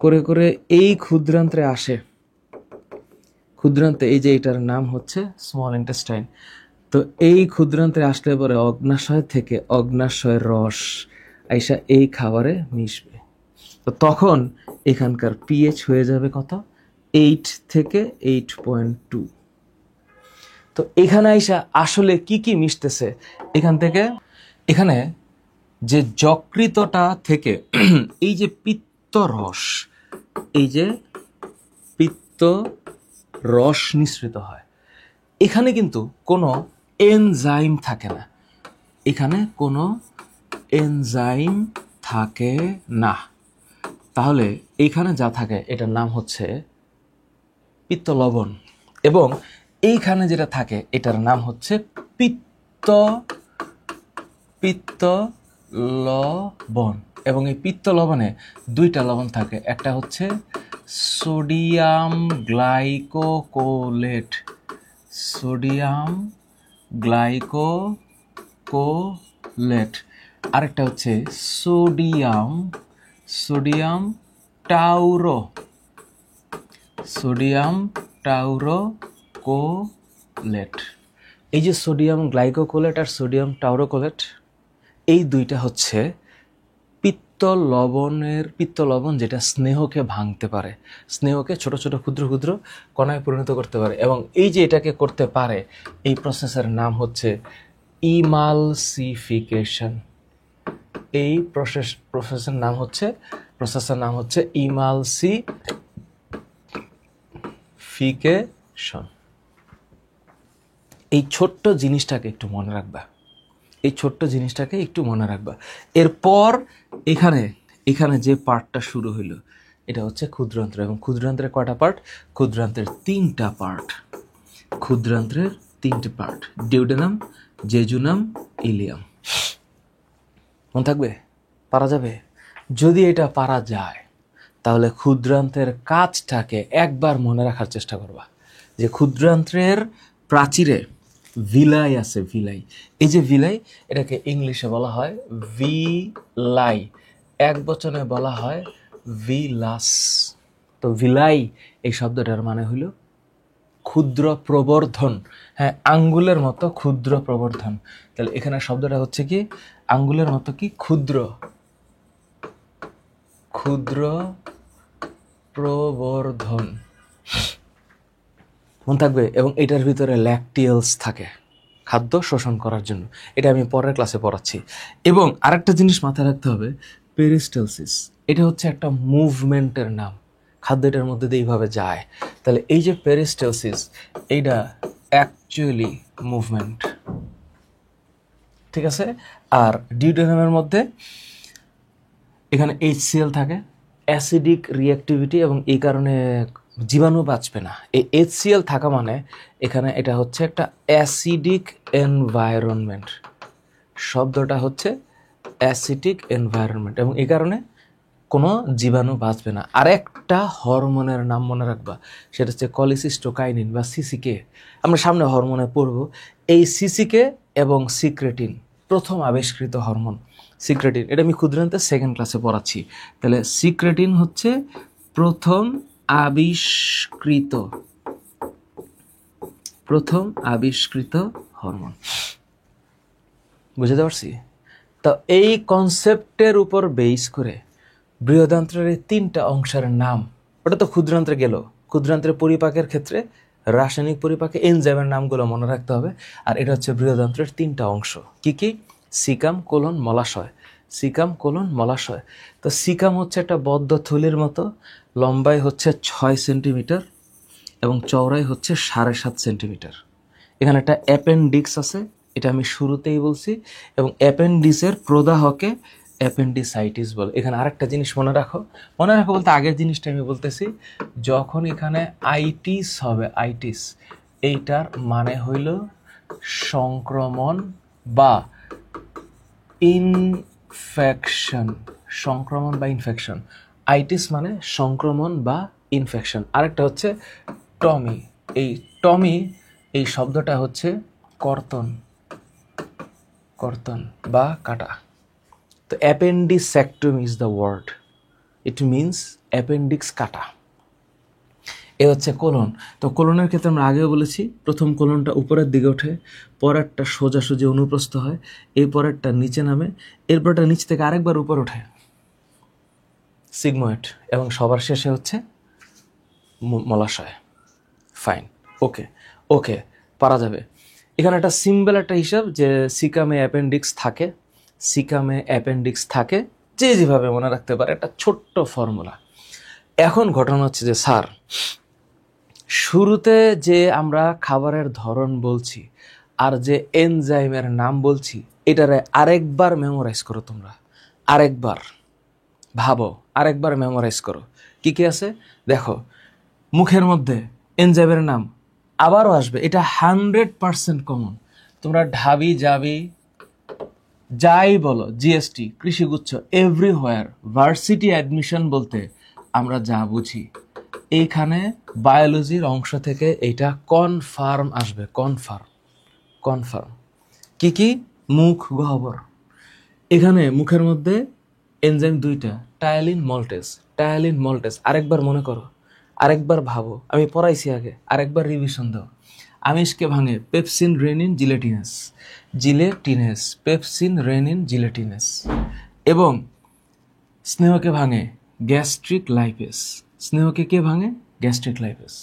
করে করে এই ক্ষুদ্রান্ত্রে আসে, ক্ষুদ্রান্তে এই যে এটার নাম হচ্ছে স্মল ইন্টেস্টাইন। তো এই ক্ষুদ্রান্তে আসলে পরে অগ্নাশয় থেকে অগ্নাশয়ের রস আইসা এই খাবারে মিশবে। তো তখন এখানকার পিএইচ হয়ে যাবে কত? 8 থেকে 8.2। তো এখানে আইসা আসলে কি কি মিশতেছে এখান থেকে? এখানে যে যকৃতটা থেকে এই যে পিত্তরস, এই যে পিত্ত রস নিঃসৃত হয়, এখানে কিন্তু কোনো এনজাইম থাকে না। এখানে কোনো এনজাইম থাকে না। তাহলে এইখানে যা থাকে এটার নাম হচ্ছে পিত্ত লবণ, এবং এইখানে যেটা থাকে এটার নাম হচ্ছে পিত্ত পিত্ত লবণ। এবং এই পিত্ত লবণে 2টা লবণ থাকে, একটা হচ্ছে সোডিয়াম গ্লাইকোকোলেট, সোডিয়াম গ্লাইকোকোলেট, আরেকটা হচ্ছে সোডিয়াম টাউরো, সোডিয়াম টাউরোকোলেট। এই যে সোডিয়াম গ্লাইকোকোলেট আর সোডিয়াম টাউরোকোলেট, এই 2টা হচ্ছে পিত্ত লবণ, যেটা স্নেহকে ভাঙতে পারে, স্নেহকে ছোট ছোট ক্ষুদ্র ক্ষুদ্র কণায় পরিণত করতে পারে। এবং এই যে এটাকে করতে পারে এই প্রসেসের নাম হচ্ছে ইমালসিফিকেশন। এই প্রসেসের নাম হচ্ছে ইমালসিফিকেশন। এই ছোট্ট জিনিসটাকে একটু মনে রাখবা, এরপর এখানে যে পার্টটা শুরু হইলো এটা হচ্ছে ক্ষুদ্রান্ত্র। এবং ক্ষুদ্রান্ত্রের কয়টা পার্ট? ক্ষুদ্রান্ত্রের 3টা পার্ট, ডিউডেনাম, জেজুনাম, ইলিয়াম। মনে থাকবে? পারা যাবে? যদি এটা পারা যায় তাহলে ক্ষুদ্রান্ত্রের কাজটাকে একবার মনে রাখার চেষ্টা করবা, যে ক্ষুদ্রান্ত্রের প্রাচীরে ভিলাই আছে, ভিলাই। এই যে ভিলাই, এটাকে ইংলিশে বলা হয় ভিলাই, এক বচনে বলা হয় ভিলাস। তো ভিলাই এই শব্দটার মানে হইল ক্ষুদ্র প্রবর্ধন। হ্যাঁ, আঙ্গুলের মতো ক্ষুদ্র প্রবর্ধন। তাহলে এখানে শব্দটা হচ্ছে কি আঙ্গুলের মতো কি ক্ষুদ্র প্রবর্ধন। মনে থাকবে? এবং এটার ভিতরে ল্যাকটিয়েলস থাকে খাদ্য শোষণ করার জন্য। এটা আমি পরের ক্লাসে পড়াচ্ছি। এবং আরেকটা জিনিস মাথায় রাখতে হবে, পেরিস্টালসিস, এটা হচ্ছে একটা মুভমেন্টের নাম। খাদ্য এটার মধ্যে দিয়ে এইভাবে যায়। তাহলে এই যে পেরিস্টালসিস, এইটা অ্যাকচুয়ালি মুভমেন্ট, ঠিক আছে? আর ডিউডেনামের মধ্যে এখানে HCl থাকে, অ্যাসিডিক রিঅ্যাক্টিভিটি, এবং এই কারণে জীবাণু বাঁচবে না। এই HCl থাকা মানে এখানে এটা হচ্ছে একটা অ্যাসিডিক এনভায়রনমেন্ট। শব্দটা হচ্ছে অ্যাসিডিক এনভায়রনমেন্ট, এবং এই কারণে কোনো জীবাণু বাঁচবে না। আরেকটা হরমোনের নাম মনে রাখবা, সেটা হচ্ছে কলিসিস্টোকাইনিন বা সিসিকে। আমরা সামনে হরমোনে পড়ব। এই সিসিকে এবং সিক্রেটিন প্রথম আবিষ্কৃত হরমোন। সিক্রেটিন এটা আমি ক্ষুদ্রান্তে সেকেন্ড ক্লাসে পড়াচ্ছি। তাহলে সিক্রেটিন হচ্ছে প্রথম আবিষ্কৃত হরমোন। বুঝতে পারছি? তো এই কনসেপ্টের উপর বেস করে বৃহদান্ত্রের এই তিনটা অংশের নাম, ওটা তো ক্ষুদ্রান্ত্রে গেল। ক্ষুদ্রান্ত্রের পরিপাকের ক্ষেত্রে রাসায়নিক পরিপাকে এনজাইমের নামগুলো মনে রাখতে হবে। আর এটা হচ্ছে বৃহদান্ত্রের তিনটা অংশ। কি কি? সিকাম, কোলন, মলাশয়। সিকাম, কোলন, মলাশয়। তো সিকাম হচ্ছে একটা বদ্ধ থলির মতো, লম্বায় হচ্ছে 6 সেন্টিমিটার এবং চওড়ায় হচ্ছে 7.5 সেন্টিমিটার। এখানে একটা অ্যাপেন্ডিক্স আছে, এটা আমি শুরুতেই বলছি, এবং অ্যাপেন্ডিক্সের প্রদাহকে অ্যাপেন্ডিসাইটিস বলে। এখানে আরেকটা জিনিস মনে রাখো বলতে আগের জিনিসটা আমি বলতেছি, যখন এখানে আইটিস হবে, আইটিস এইটার মানে হইল সংক্রমণ বা ইনফেকশন। সংক্রমণ বা ইনফেকশন। আইটিস মানে সংক্রমণ বা ইনফেকশন। আরেকটা হচ্ছে টমি। এই টমি এই শব্দটা হচ্ছে কর্তন বা কাটা। তো appendectomy is the word, it means appendix কাটা। এ হচ্ছে কোলন। তো কোলনের ক্ষেত্রে আমরা আগেও বলেছি, প্রথম কোলনটা উপরের দিকে ওঠে, পরেরটা সোজাসুজি অনুপ্রস্থ হয়, এই পরেরটা নিচে নামে, এরপরটা নিচ থেকে আরেকবার উপর ওঠে, সিগময়েড, এবং সবার শেষে হচ্ছে মলাশয়। ফাইন, ওকে পারা যাবে। এখানে একটা সিম্বল, একটা হিসাব, যে সিকামে অ্যাপেন্ডিক্স থাকে, যে যেভাবে মনে রাখতে পারে, একটা ছোট্ট ফর্মুলা। এখন ঘটনা হচ্ছে যে স্যার, শুরুতে যে আমরা খাবারের ধরন বলছি আর যে এনজাইমের নাম বলছি, এটারে আরেকবার মেমোরাইজ করো তোমরা। আরেকবার ভাবো, আরেকবার মেমোরাইজ করো কি কি আছে। দেখো, মুখের মধ্যে এনজাইমের নাম আবারও আসবে, এটা 100% কমন। তোমরা ঢাবি, যাবি, যাই বলো, জিএসটি, কৃষিগুচ্ছ, এভরিহোয়ার ভার্সিটি অ্যাডমিশন বলতে আমরা যা বুঝি, এইখানে বায়োলজির অংশ থেকে এইটা কনফার্ম আসবে। কনফার্ম কি কি? মুখ গহ্বর। এখানে মুখের মধ্যে এনজাইম দুইটা, টায়ালিন মল্টেস। আরেকবার মনে করো, আরেকবার ভাবো, আমি পড়াইছি আগে, আরেকবার রিভিশন দাও। আমিষকে ভাঙে pepsin, rennin, gelatinase, pepsin, rennin, gelatinase. এবং স্নেহকে ভাঙে গ্যাস্ট্রিক লাইপেস। স্নেহকে কে ভাঙে? Gastric lipase.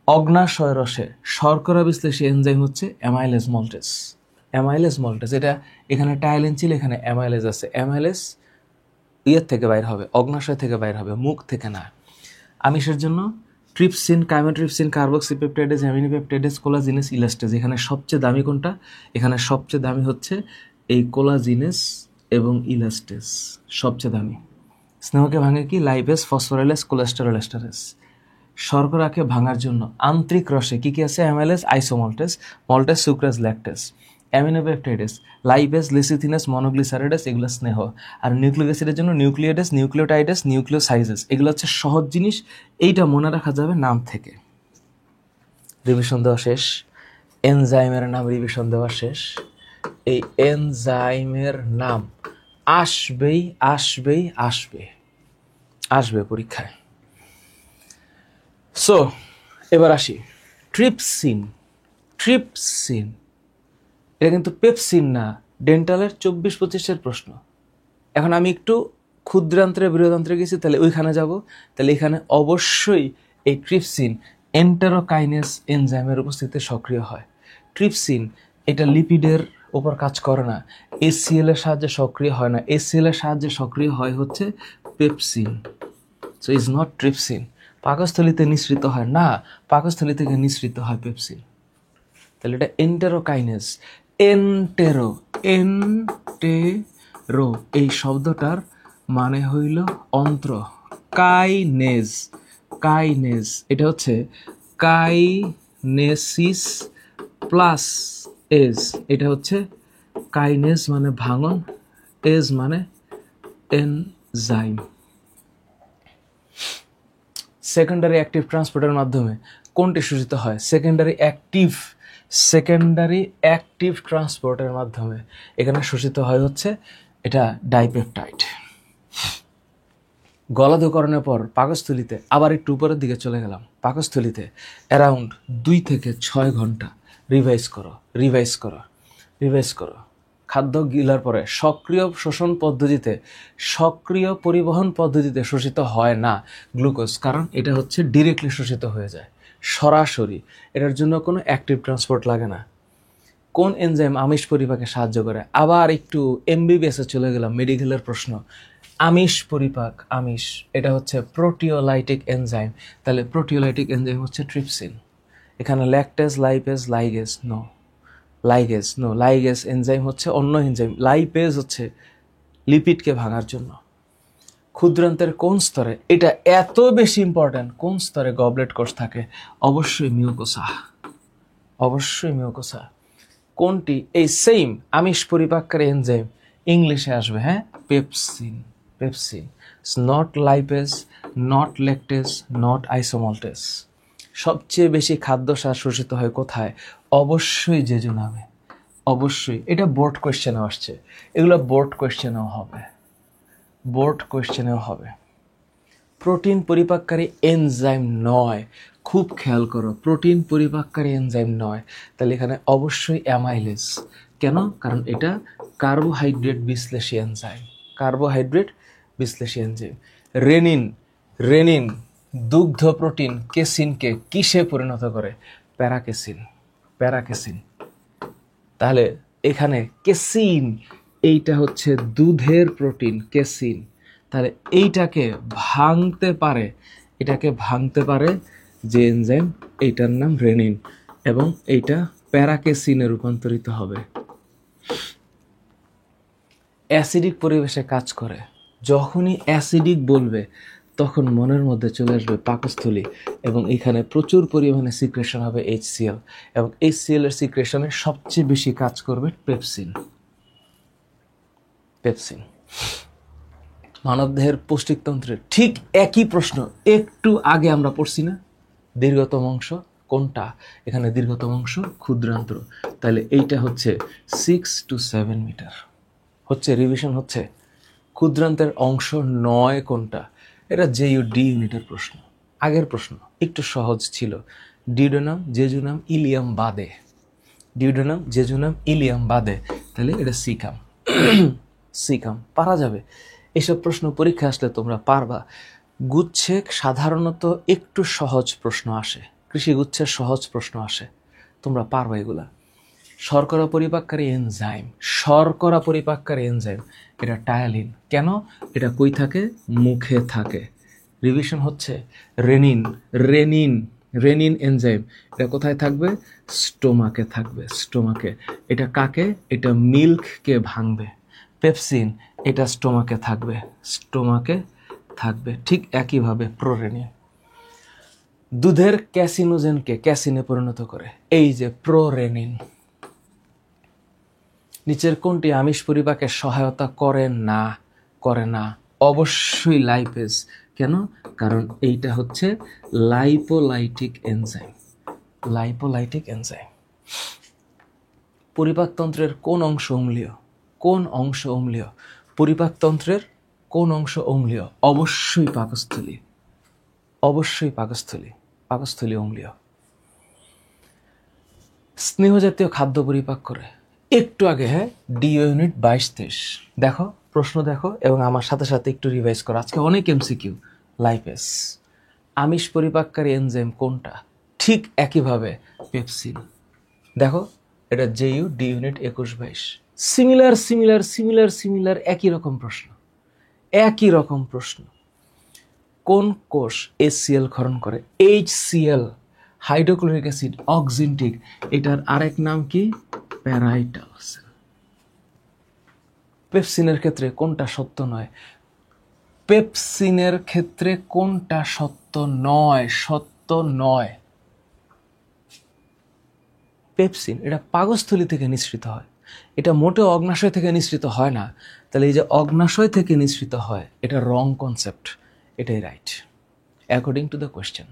অগ্নাশয় রসে শর্করা বিশ্লেষী এনজাইম হচ্ছে অ্যামাইলেজ মল্টেস। এটা এখানে টায়ালিন ছিল, এখানে অ্যামাইলেজ আছে। অ্যামাইলেজ ইয়ের থেকে বাইর হবে, অগ্নাশয় থেকে বাইর হবে, মুখ থেকে না। আমিষের জন্য trypsin, chymotrypsin, carboxypeptidase, aminopeptidase, collagenase, elastase. এখানে সবচেয়ে দামি কোনটা? এখানে সবচেয়ে দামি হচ্ছে এই কোলাজিনেস এবং ইলাস্টেজ, সবচেয়ে দামি। স্নেহকে ভাঙে কি? Lipase, phosphorylase, cholesterol esterase. শর্করাকে ভাঙার জন্য আন্তরিক রসে কি কি আছে? Amylase, আইসোমল্টেস, maltase, সুক্রাজ, lactase. অ্যামিনোপেপটাইডেস, লাইপেজ, লিসিথিনেস, মনোগ্লিসারাইডেস, এগুলো স্নেহ। আর নিউক্লিক অ্যাসিডের জন্য নিউক্লিয়েডেস, নিউক্লিওটাইডেস, নিউক্লিওসাইজেস। এগুলো হচ্ছে সহজ জিনিস, এইটা মনে রাখা যাবে নাম থেকে। রিভিশন দেওয়া শেষ। এনজাইমের নাম রিভিশন দেওয়া শেষ। এই এনজাইমের নাম আসবে পরীক্ষায়। সো এবার আসি, ট্রিপসিন। এটা কিন্তু পেপসিন না, ডেন্টালের 24-25-এর প্রশ্ন। এখন আমি একটু ক্ষুদ্রান্ত্রে বৃহদান্ত্রে গেছি, তাহলে ওইখানে যাব। তাহলে এখানে অবশ্যই এই ট্রিপসিন এন্টেরোকাইনেস এনজাইমের উপস্থিতিতে সক্রিয় হয়। ট্রিপসিন এটা লিপিডের উপর কাজ করে না, HCl এর সাহায্যে সক্রিয় হয় না। HCl এর সাহায্যে সক্রিয় হয় হচ্ছে pepsin. So is not trypsin. পাকস্থলিতে নিঃসৃত হয় না, পাকস্থলী থেকে নিঃসৃত হয় পেপসিন। তাহলে এটা এন্টেরোকাইনেস। এন্টেরো এই শব্দটার মানে হইল অন্ত্র। কাইনেজ কাইনেজ, এটা হচ্ছে কাইনেসিস প্লাস এজ, এটা হচ্ছে কাইনেজ মানে ভাঙন, এজ মানে এনজাইম। সেকেন্ডারি অ্যাক্টিভ ট্রান্সপোর্টের মাধ্যমে কোনটি শোষিত হয়? সেকেন্ডারি অ্যাক্টিভ ট্রান্সপোর্টের মাধ্যমে এখানে শোষিত হয় হচ্ছে এটা ডাইপেপটাইড। গলাধকরণের পর পাকস্থলিতে, আবার একটু উপরের দিকে চলে গেলাম, পাকস্থলিতে অ্যারাউন্ড 2 থেকে 6 ঘন্টা রিভাইজ করো। খাদ্য গিলার পরে সক্রিয় পরিবহন পদ্ধতিতে শোষিত হয় না গ্লুকোজ, কারণ এটা হচ্ছে ডিরেক্টলি শোষিত হয়ে যায় সরাসরি, এটার জন্য কোনো অ্যাক্টিভ ট্রান্সপোর্ট লাগে না। কোন এনজাইম আমিষ পরিপাকে সাহায্য করে? আবার একটু এমবিবিএসে চলে গেলাম, মেডিকেলের প্রশ্ন। আমিষ পরিপাক, এটা হচ্ছে প্রোটিওলাইটিক এনজাইম, তাহলে প্রোটিওলাইটিক এনজাইম হচ্ছে ট্রিপসিন। এখানে ল্যাকটেজ, লাইপেজ, লাইগেজ এনজাইম হচ্ছে অন্য এনজাইম, লাইপেজ হচ্ছে লিপিডকে ভাঙার জন্য। ক্ষুদ্রান্তের কোন স্তরে, এটা এত বেশি ইম্পর্ট্যান্ট, কোন স্তরে গবলেট কোষ থাকে? অবশ্যই মিউকোসা। কোনটি এই সেম আমিষ পরিপাককারী এনজাইম ইংলিশে আসবে? হ্যাঁ, pepsin. Not lipase, not lactase, not আইসোমল্টেজ। সবচেয়ে বেশি খাদ্যসার শোষিত হয় কোথায়? অবশ্যই জেজুনামে, অবশ্যই। এটা বোর্ড কোয়েশ্চেনেও আসছে, এগুলো বোর্ড কোয়েশ্চেনেও হবে। প্রোটিন পরিপাককারী এনজাইম নয়, খুব খেয়াল করো, প্রোটিন পরিপাককারী এনজাইম নয়, তাহলে এখানে অবশ্যই অ্যামাইলেজ। কেন? কারণ এটা কার্বোহাইড্রেট বিশ্লেষী এনজাইম। রেনিন দুগ্ধ প্রোটিন কেসিনকে কিসে পরিণত করে? প্যারাকেসিন। তাহলে এখানে কেসিন, এইটা হচ্ছে দুধের প্রোটিন কেসিন, তাহলে এটাকে ভাঙতে পারে যে এনজাইম, এইটার নাম রেনিন, এবং এইটা প্যারাকেসিনে রূপান্তরিত হবে। অ্যাসিডিক পরিবেশে কাজ করে, যখনই অ্যাসিডিক বলবে তখন মনের মধ্যে চলে আসবে পাকস্থলী, এবং এখানে প্রচুর পরিমাণে সিক্রেশন হবে HCl, এবং HCl এর সিক্রেশনে সবচেয়ে বেশি কাজ করবে পেপসিন। মানবদেহের পৌষ্টিকতন্ত্রের ঠিক একই প্রশ্ন একটু আগে আমরা পড়ছি না? দীর্ঘতম অংশ কোনটা? এখানে দীর্ঘতম অংশ ক্ষুদ্রান্ত্র, তাহলে এইটা হচ্ছে 6 to 7 মিটার। রিভিশন হচ্ছে ক্ষুদ্রান্তের অংশ 9 কোনটা? এটা ডি ইউনিটের প্রশ্ন। আগের প্রশ্ন একটু সহজ ছিল, ডিউডেনাম, জেজুনাম, ইলিয়াম বাদে, তাহলে এটা সিকাম। পারা যাবে, এসব প্রশ্ন পরীক্ষা আসলে তোমরা পারবা। গুচ্ছে সাধারণত একটু সহজ প্রশ্ন আসে, কৃষি গুচ্ছের সহজ প্রশ্ন আসে, তোমরা পারবা এগুলা। শর্করা পরিপাককারী এনজাইম, এটা টায়ালিন। কেন? এটা কই থাকে? মুখে থাকে। রিভিশন হচ্ছে রেনিন এনজাইম, এটা কোথায় থাকবে? স্টোমাকে। এটা কাকে? এটা মিল্ককে ভাঙবে। পেপসিন, এটা স্টোমাকে থাকবে। ঠিক একইভাবে প্রোরেনিন দুধের ক্যাসিনোজেনকে ক্যাসিনে পরিণত করে, এই যে প্রোরেনিন। নিচের কোনটি আমিষ পরিপাকে সহায়তা করে না? অবশ্যই লাইপেজ। কেন? কারণ এইটা হচ্ছে লাইপোলাইটিক এনজাইম। পরিপাকতন্ত্রের কোন অংশ অম্লীয়? পরিপাকতন্ত্রের কোন অংশ অম্লীয়? অবশ্যই পাকস্থলী অম্লীয়। স্নেহ জাতীয় খাদ্য পরিপাক করে একটু আগে, হ্যাঁ, ডি ইউনিট 22-23 দেখো, প্রশ্ন দেখো, এবং আমার সাথে সাথে একটু রিভাইজ করো, আজকে অনেক MCQ। লাইপেজ। আমিষ পরিপাককারী এনজাইম কোনটা? ঠিক একইভাবে পেপসিন। দেখো, এটা ডি ইউনিট 21-22। সিমিলার একই রকম প্রশ্ন। কোন কোষ HCl ক্ষরণ করে? HCl, হাইড্রোক্লোরিক অ্যাসিড, অক্সিনটিক, এটার আরেক নাম কি? Parietal sell. পেপসিনের ক্ষেত্রে কোনটা সত্য নয়? সত্য নয়। পেপসিন এটা পাকস্থলী থেকে নিঃসৃত হয়, এটা মোটেও অগ্নাশয় থেকে নিঃসৃত হয় না। তাহলে এই যে অগ্নাশয় থেকে নিঃসৃত হয়, এটা রং কনসেপ্ট, এটাই right according to the question.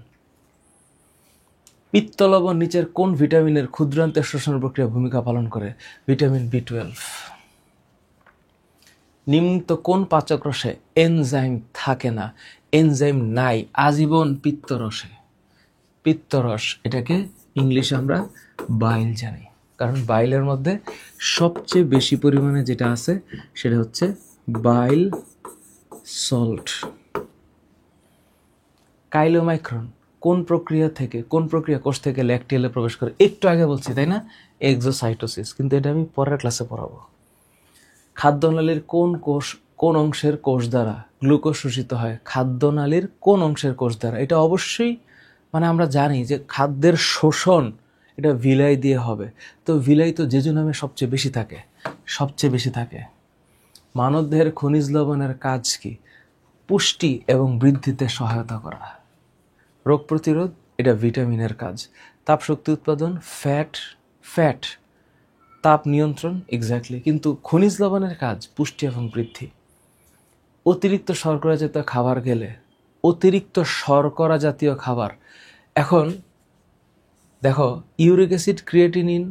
পিত্তলবণ নিচের কোন ভিটামিনের ক্ষুদ্রান্তের শোষণ প্রক্রিয়া ভূমিকা পালন করে? Vitamin B12। নিম্নত কোন পাচক রসে এনজাইম থাকে না? এনজাইম নাই আজীবন পিত্তরসে। পিত্তরস, এটাকে ইংলিশে আমরা বাইল জানি, কারণ বাইলের মধ্যে সবচেয়ে বেশি পরিমাণে যেটা আছে সেটা হচ্ছে বাইল সল্ট। কাইলোমাইক্রন কোন প্রক্রিয়া কোষ থেকে ল্যাকটিয়ালে প্রবেশ করে? একটু আগে বলছি তাই না, এক্সোসাইটোসিস, কিন্তু এটা আমি পরের ক্লাসে পড়াবো। খাদ্যনালীর কোন অংশের কোষ দ্বারা গ্লুকোজ শোষিত হয়? খাদ্যনালীর কোন অংশের কোষ দ্বারা? এটা অবশ্যই আমরা জানি যে খাদ্যের শোষণ এটা ভিলাই দিয়ে হবে, তো ভিলাই তো জেজুনামে সবচেয়ে বেশি থাকে। মানবদেহের খনিজ লবণের কাজ কি? পুষ্টি এবং বৃদ্ধিতে সহায়তা করা। রোগ প্রতিরোধ, এটা ভিটামিনের কাজ। তাপ শক্তি উৎপাদন, ফ্যাট তাপ নিয়ন্ত্রণ, এক্স্যাক্টলি। কিন্তু খনিজ লবণের কাজ পুষ্টি এবং বৃদ্ধি। অতিরিক্ত শর্করা জাতীয় খাবার, এখন দেখো ইউরিক অ্যাসিড, ক্রিয়েটিনিন,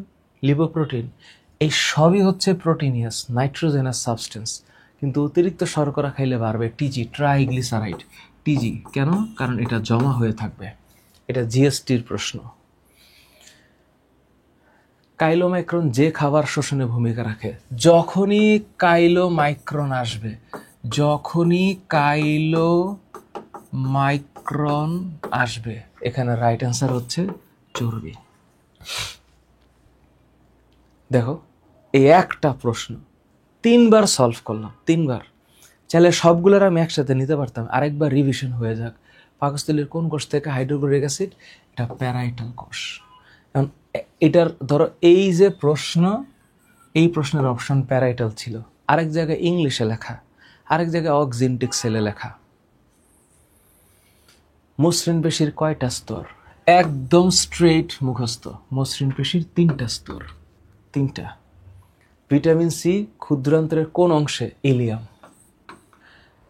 লিপোপ্রোটিন, এই সবই হচ্ছে প্রোটিনিয়াস নাইট্রোজেনাস সাবস্টেন্স, কিন্তু অতিরিক্ত শর্করা খাইলে বাড়বে টিজি, ট্রাইগ্লিসারাইড। টিজি কেন? কারণ এটা জমা হয়ে থাকবে। এটা জিএসটির প্রশ্ন। কাইলোমাইক্রন যে খাবার শোষণে ভূমিকা রাখে? যখনই কাইলোমাইক্রন আসবে, এখানে রাইট অ্যান্সার হচ্ছে চর্বি। দেখো এই একটা প্রশ্ন 3বার সলভ করলাম, 3বার। চাইলে সবগুলোর আমি একসাথে নিতে পারতাম, আরেকবার রিভিশন হয়ে যাক। পাকস্থলীর কোন কোষ থেকে হাইড্রোক্লোরিক অ্যাসিড? এটা প্যারাইটাল কোষ। এখন এটার ধরো এই যে প্রশ্ন, এই প্রশ্নের অপশন প্যারাইটাল ছিল, আরেক জায়গায় ইংলিশে লেখা, আরেক জায়গায় অক্সিনটিক সেলে লেখা। মসৃণ পেশির কয়টা স্তর? একদম স্ট্রেট মুখস্থ, মসৃণ পেশির 3টা স্তর, 3টা। ভিটামিন সি ক্ষুদ্রান্ত্রের কোন অংশে? ইলিয়াম।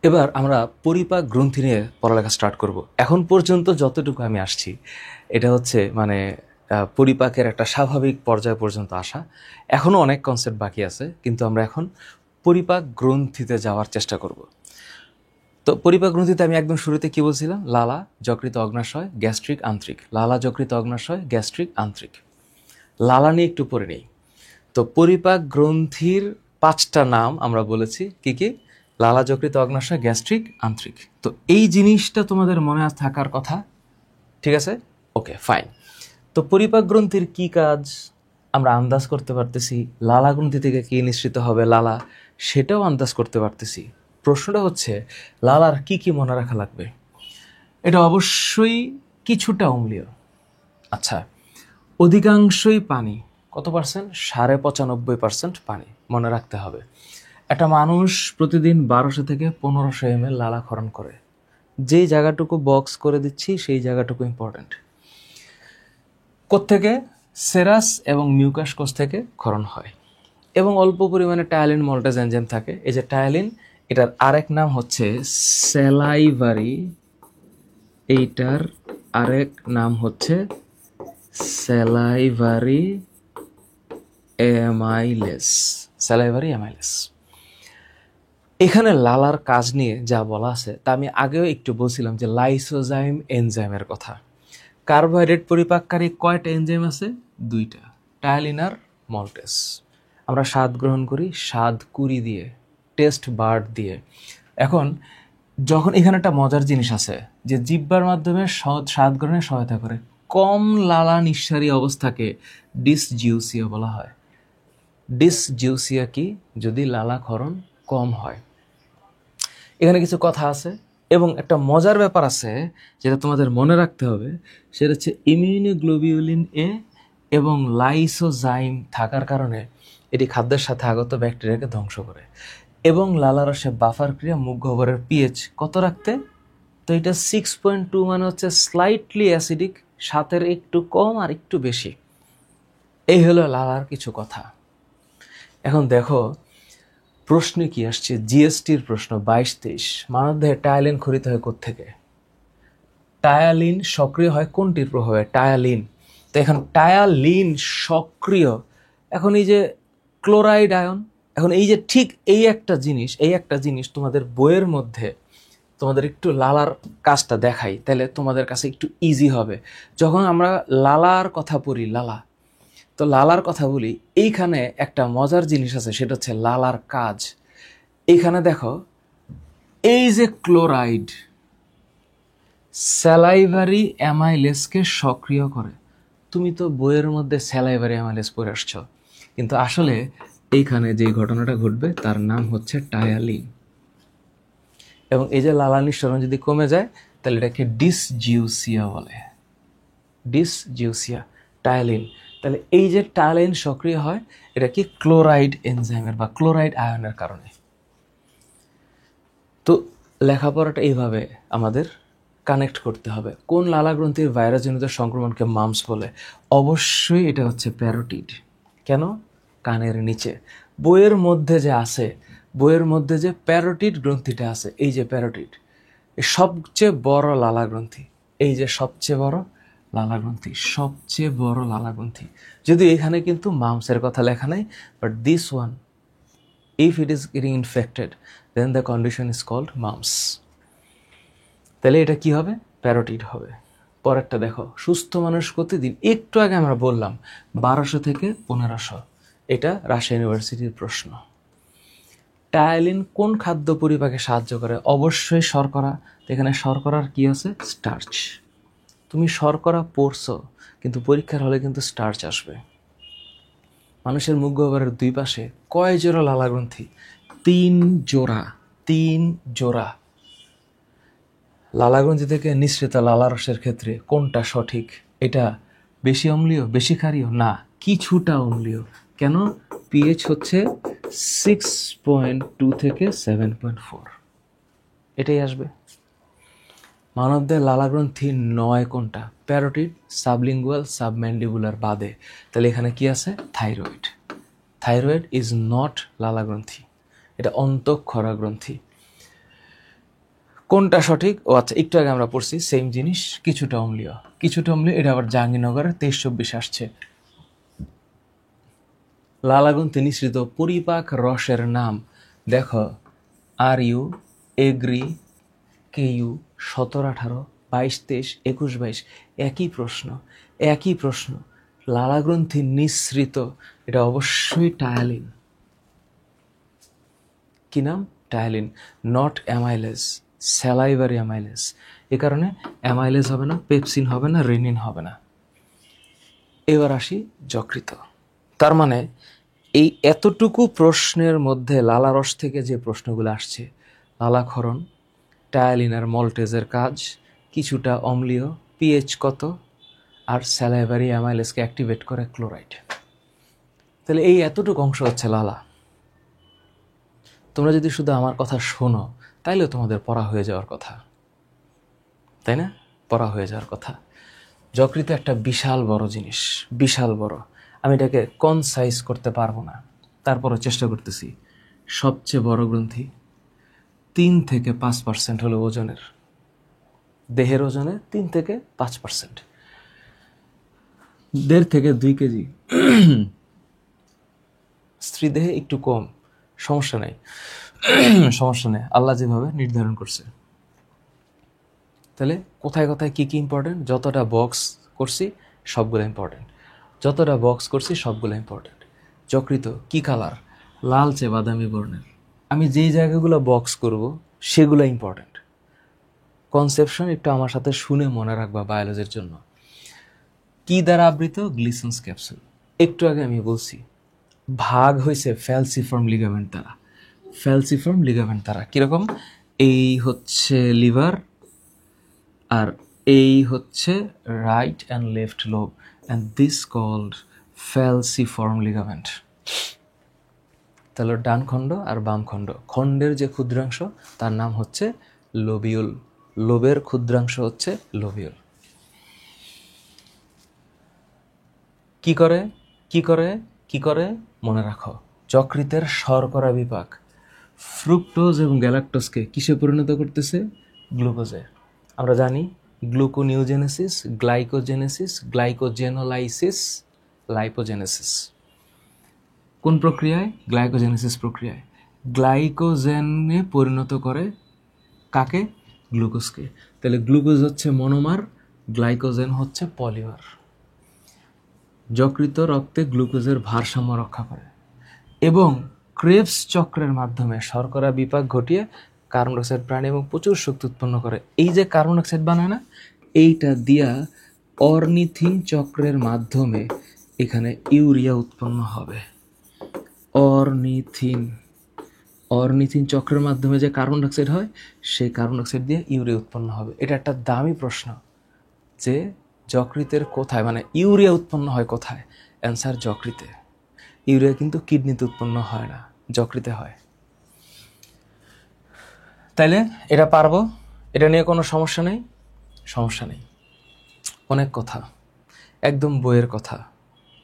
এবার আমরা পরিপাক গ্রন্থি নিয়ে পড়ালেখা স্টার্ট করব। এখন পর্যন্ত যতটুকু আমি আসছি এটা হচ্ছে পরিপাকের একটা স্বাভাবিক পর্যায় পর্যন্ত আসা। এখনও অনেক কনসেপ্ট বাকি আছে, কিন্তু আমরা এখন পরিপাক গ্রন্থিতে যাওয়ার চেষ্টা করব। তো পরিপাক গ্রন্থিতে আমি একদম শুরুতে কি বলছিলাম? লালা, যকৃত, অগ্নাশয়, গ্যাস্ট্রিক, আন্ত্রিক। লালা, যকৃত, অগ্নাশয়, গ্যাস্ট্রিক, আন্ত্রিক। লালা নিয়ে একটু পড়ে নেই। তো পরিপাক গ্রন্থির 5টা নাম আমরা বলেছি, কি কি? লালা, যকৃত, অগ্নাশয়, গ্যাস্ট্রিক, আন্ত্রিক। তো এই জিনিসটা তোমাদের মনে থাকার কথা, ঠিক আছে? ওকে, ফাইন। তো পরিপাক গ্রন্থির কি কাজ আমরা আন্দাজ করতে পারতেছি। লালা গ্রন্থি থেকে কি নিঃসৃত হবে লালা, সেটাও আন্দাজ করতে পারতেছি। প্রশ্নটা হচ্ছে লালার কি কি মনে রাখা লাগবে? এটা অবশ্যই কিছুটা অম্লীয়। আচ্ছা, অধিকাংশই পানি। কত পার্সেন্ট? 95.5% পানি মনে রাখতে হবে। একটা মানুষ প্রতিদিন 1200 থেকে 1500 ml লালা ক্ষরণ করে। যে জায়গাটুকু বক্স করে দিচ্ছি সেই জায়গাটুকু ইম্পর্টেন্ট। কোত্থেকে? সেরাস এবং মিউকাস কোষ থেকে ক্ষরণ হয়, এবং অল্প পরিমাণে টায়ালিন মল্টেজ এনজাইম থাকে। এই যে টায়ালিন, এটার আরেক নাম হচ্ছে স্যালাইভারি, এইটার আরেক নাম হচ্ছে স্যালাইভারি অ্যামাইলেস। এখানে লালার কাজ নিয়ে যা বলা আছে তা আমি আগেও একটু বলছিলাম, যে লাইসোজাইম এনজাইমের কথা। কার্বোহাইড্রেট পরিপাককারী কয়টা এনজাইম আছে? 2টা, টায়ালিন আর মল্টেজ। আমরা স্বাদ গ্রহণ করি স্বাদ কুড়ি দিয়ে, টেস্ট বার্ড দিয়ে। এখন যখন এখানে একটা মজার জিনিস আছে, যে জিহ্বার মাধ্যমে স্বাদ গ্রহণে সহায়তা করে, কম লালা নিঃসারী অবস্থাকে ডিসজিউসিয়া বলা হয়। ডিসজিউসিয়া কি? যদি লালা ক্ষরণ কম হয়। এখানে কিছু কথা আছে এবং একটা মজার ব্যাপার আছে যেটা তোমাদের মনে রাখতে হবে, সেটা হচ্ছে ইমিউনোগ্লোবিউলিন এ এবং লাইসোজাইম থাকার কারণে এটি খাদ্যের সাথে আগত ব্যাকটেরিয়াকে ধ্বংস করে। এবং লালারসে বাফার ক্রিয়া মুখ গহ্বরের পিএইচ কত রাখতে? তো এটা 6.2 মানে হচ্ছে স্লাইটলি অ্যাসিডিক, 7-এর একটু কম আর একটু বেশি। এই হলো লালার কিছু কথা। এখন দেখো প্রশ্নে কি আসছে, জিএসটির প্রশ্ন 22-23। মানবদেহে টায়ালিন খরিত হয় কোত্থেকে? টায়ালিন সক্রিয় হয় কোনটির প্রভাবে? টায়ালিন। তো এখন টায়ালিন সক্রিয়, এখন এই যে ক্লোরাইড আয়ন, এখন এই যে ঠিক এই একটা জিনিস তোমাদের বইয়ের মধ্যে তোমাদের একটু লালার কাজটা দেখাই, তাহলে তোমাদের কাছে একটু ইজি হবে। যখন আমরা লালার কথা পড়ি, লালার কথা বলি, এইখানে একটা মজার জিনিস আছে, সেটা হচ্ছে লালার কাজ। এইখানে দেখো, এই যে ক্লোরাইড স্যালাইভারি অ্যামাইলেসকে সক্রিয় করে। তুমি তো বইয়ের মধ্যে স্যালাইভারি অ্যামাইলেস পড়ে আসছো, কিন্তু আসলে এইখানে যে ঘটনাটা ঘটবে তার নাম হচ্ছে টায়ালিন। এবং এই যে লালা নিঃসরণ যদি কমে যায়, তাহলে এটাকে ডিসজিউসিয়া বলে। Dysgeusia, ptyalin. তাহলে এই যে টায়ালিন সক্রিয় হয়, এটা কি ক্লোরাইড এনজাইমের বা ক্লোরাইড আয়নের কারণে। তো লেখাপড়াটা এইভাবে আমাদের কানেক্ট করতে হবে। কোন লালা গ্রন্থির ভাইরাসজনিত সংক্রমণকে মামস বলে? অবশ্যই এটা হচ্ছে প্যারোটিড। কেন? কানের নিচে। বইয়ের মধ্যে যে প্যারোটিড গ্রন্থিটা আছে, এই যে প্যারোটিড, সবচেয়ে বড় লালা গ্রন্থি। এই যে সবচেয়ে বড় লালা গ্রন্থি। যদি এখানে কিন্তু মামসের কথা লেখা নাই, but this one, if it is getting infected, then the condition is called mumps. তাহলে এটা কি হবে? প্যারোটিড হবে। পরেরটা দেখো, সুস্থ মানুষ প্রতিদিন, একটু আগে আমরা বললাম 1200 থেকে 1500, এটা রাজশাহী ইউনিভার্সিটির প্রশ্ন। টায়ালিন কোন খাদ্য পরিপাকে সাহায্য করে? অবশ্যই শর্করা। এখানে শর্করার কি আছে? স্টার্চ। তুমি শর্করা পড়ছো, কিন্তু পরীক্ষার হলে কিন্তু স্টার্চ আসবে। মানুষের মুখ গহ্বরের দুই পাশে কয় জোড়া লালা গ্রন্থি? 3 জোড়া। লালা গ্রন্থি থেকে নিঃসৃত লালারসের ক্ষেত্রে কোনটা সঠিক? এটা বেশি অম্লীয়, বেশি ক্ষারীয়? না, কিছুটা অম্লীয়। কেন? পিএইচ হচ্ছে 6.2 থেকে 7.4, এটাই আসবে। মানবদের লালা গ্রন্থি 9 কোনটা? প্যারোটিড, সাবলিঙ্গুয়াল, সাবম্যান্ডিবুলার বাদে। তাহলে এখানে কি আছে? থাইরয়েড ইজ নট লালা গ্রন্থি, এটা অন্তঃক্ষরা গ্রন্থি। কোনটা সঠিক? ও আচ্ছা, একটু আগে আমরা পড়ছি সেম জিনিস, কিছুটা অম্লীয়। এটা আবার জাহাঙ্গীরনগরের 23-24 আসছে। লালা গ্রন্থি নিঃসৃত পরিপাক রসের নাম দেখো, RU, এগ্রি, KU, 17-18, 22-23, 21-22, একই প্রশ্ন। লালা গ্রন্থি নিঃসৃত, এটা অবশ্যই টায়ালিন। কি নাম? Ptyalin, not amylase, salivary amylase. এ কারণে অ্যামাইলেজ হবে না, পেপসিন হবে না, রেনিন হবে না। এবার আসি যকৃত। তার মানে এই এতটুকু প্রশ্নের মধ্যে লালারস থেকে যে প্রশ্নগুলো আসছে, লালাক্ষরণ, টায়ালিন আর মল্টেজের কাজ, কিছুটা অম্লীয়, পিএইচ কত, আর স্যালাইভারি অ্যামাইলেজকে অ্যাক্টিভেট করে ক্লোরাইড। তাহলে এই এতটুকু অংশ হচ্ছে লালা। তোমরা যদি শুধু আমার কথা শোনো, তাইলেও তোমাদের পড়া হয়ে যাওয়ার কথা, তাই না? পড়া হয়ে যাওয়ার কথা। যকৃত একটা বিশাল বড় জিনিস, বিশাল বড়। আমি এটাকে কনসাইজ করতে পারবো না, তারপরও চেষ্টা করতেছি। সবচেয়ে বড় গ্রন্থি, 3 থেকে 5% হলো ওজনের, দেহের ওজনে 3 থেকে 5%, 1.5 থেকে 2 কেজি। স্ত্রী দেহে একটু কম, সমস্যা নেই, আল্লাহ যেভাবে নির্ধারণ করছে। তাহলে কোথায় কি ইম্পর্টেন্ট? যতটা বক্স করছি সবগুলো ইম্পর্টেন্ট। যকৃত কি কালার? লালচে বাদামি বর্ণের। আমি যেই জায়গাগুলো বক্স করব সেগুলো ইম্পর্টেন্ট। কনসেপশন একটু আমার সাথে শুনে মনে রাখবা বায়োলজির জন্য। কি দ্বারা আবৃত? Glisson's capsule. একটু আগে আমি বলছি ভাগ হয়েছে ফ্যালসিফর্ম লিগামেন্ট দ্বারা। কিরকম? এই হচ্ছে লিভার, আর এই হচ্ছে right and left lobe, and this called falciform ligament. তাহলে ডান খণ্ড আর বাম খণ্ডের যে ক্ষুদ্রাংশ, তার নাম হচ্ছে লোবিউল। লোবের ক্ষুদ্রাংশ হচ্ছে লোবিউল। কি করে কি করে কি করে মনে রাখো, যকৃতের শর্করা বিপাক ফ্রুক্টোজ এবং গ্যালাক্টোজকে কিসে পরিণত করতেছে? গ্লুকোজে। আমরা জানি গ্লুকোনিওজেনেসিস, গ্লাইকোজেনেসিস, গ্লাইকোজেনোলাইসিস, লাইপোজেনেসিস। কোন প্রক্রিয়ায়? গ্লাইকোজেনেসিস প্রক্রিয়ায়। গ্লাইকোজেনে পরিণত করে কাকে? গ্লুকোজকে। তাহলে গ্লুকোজ হচ্ছে মনোমার, গ্লাইকোজেন হচ্ছে পলিমার। যকৃত রক্তে গ্লুকোজের ভারসাম্য রক্ষা করে এবং ক্রেবস চক্রের মাধ্যমে শর্করা বিপাক ঘটিয়ে কার্বন ডাইঅক্সাইড প্রাণী এবং প্রচুর শক্তি উৎপন্ন করে। এই যে কার্বন ডাইঅক্সাইড বানায় না, এইটা দিয়া অর্নিথিন চক্রের মাধ্যমে এখানে ইউরিয়া উৎপন্ন হবে। অর্নিথিন চক্রের মাধ্যমে যে কার্বন ডাইঅক্সাইড হয়, সেই কার্বন ডাইঅক্সাইড দিয়ে ইউরিয়া উৎপন্ন হবে। এটা একটা দামি প্রশ্ন যে যকৃতের কোথায়, মানে ইউরিয়া উৎপন্ন হয় কোথায়? অ্যান্সার যকৃতে। ইউরিয়া কিন্তু কিডনিতে উৎপন্ন হয় না, যকৃতে হয়। তাইলে এটা পারবো, এটা নিয়ে কোনো সমস্যা নেই? সমস্যা নেই। অনেক কথা, একদম বইয়ের কথা,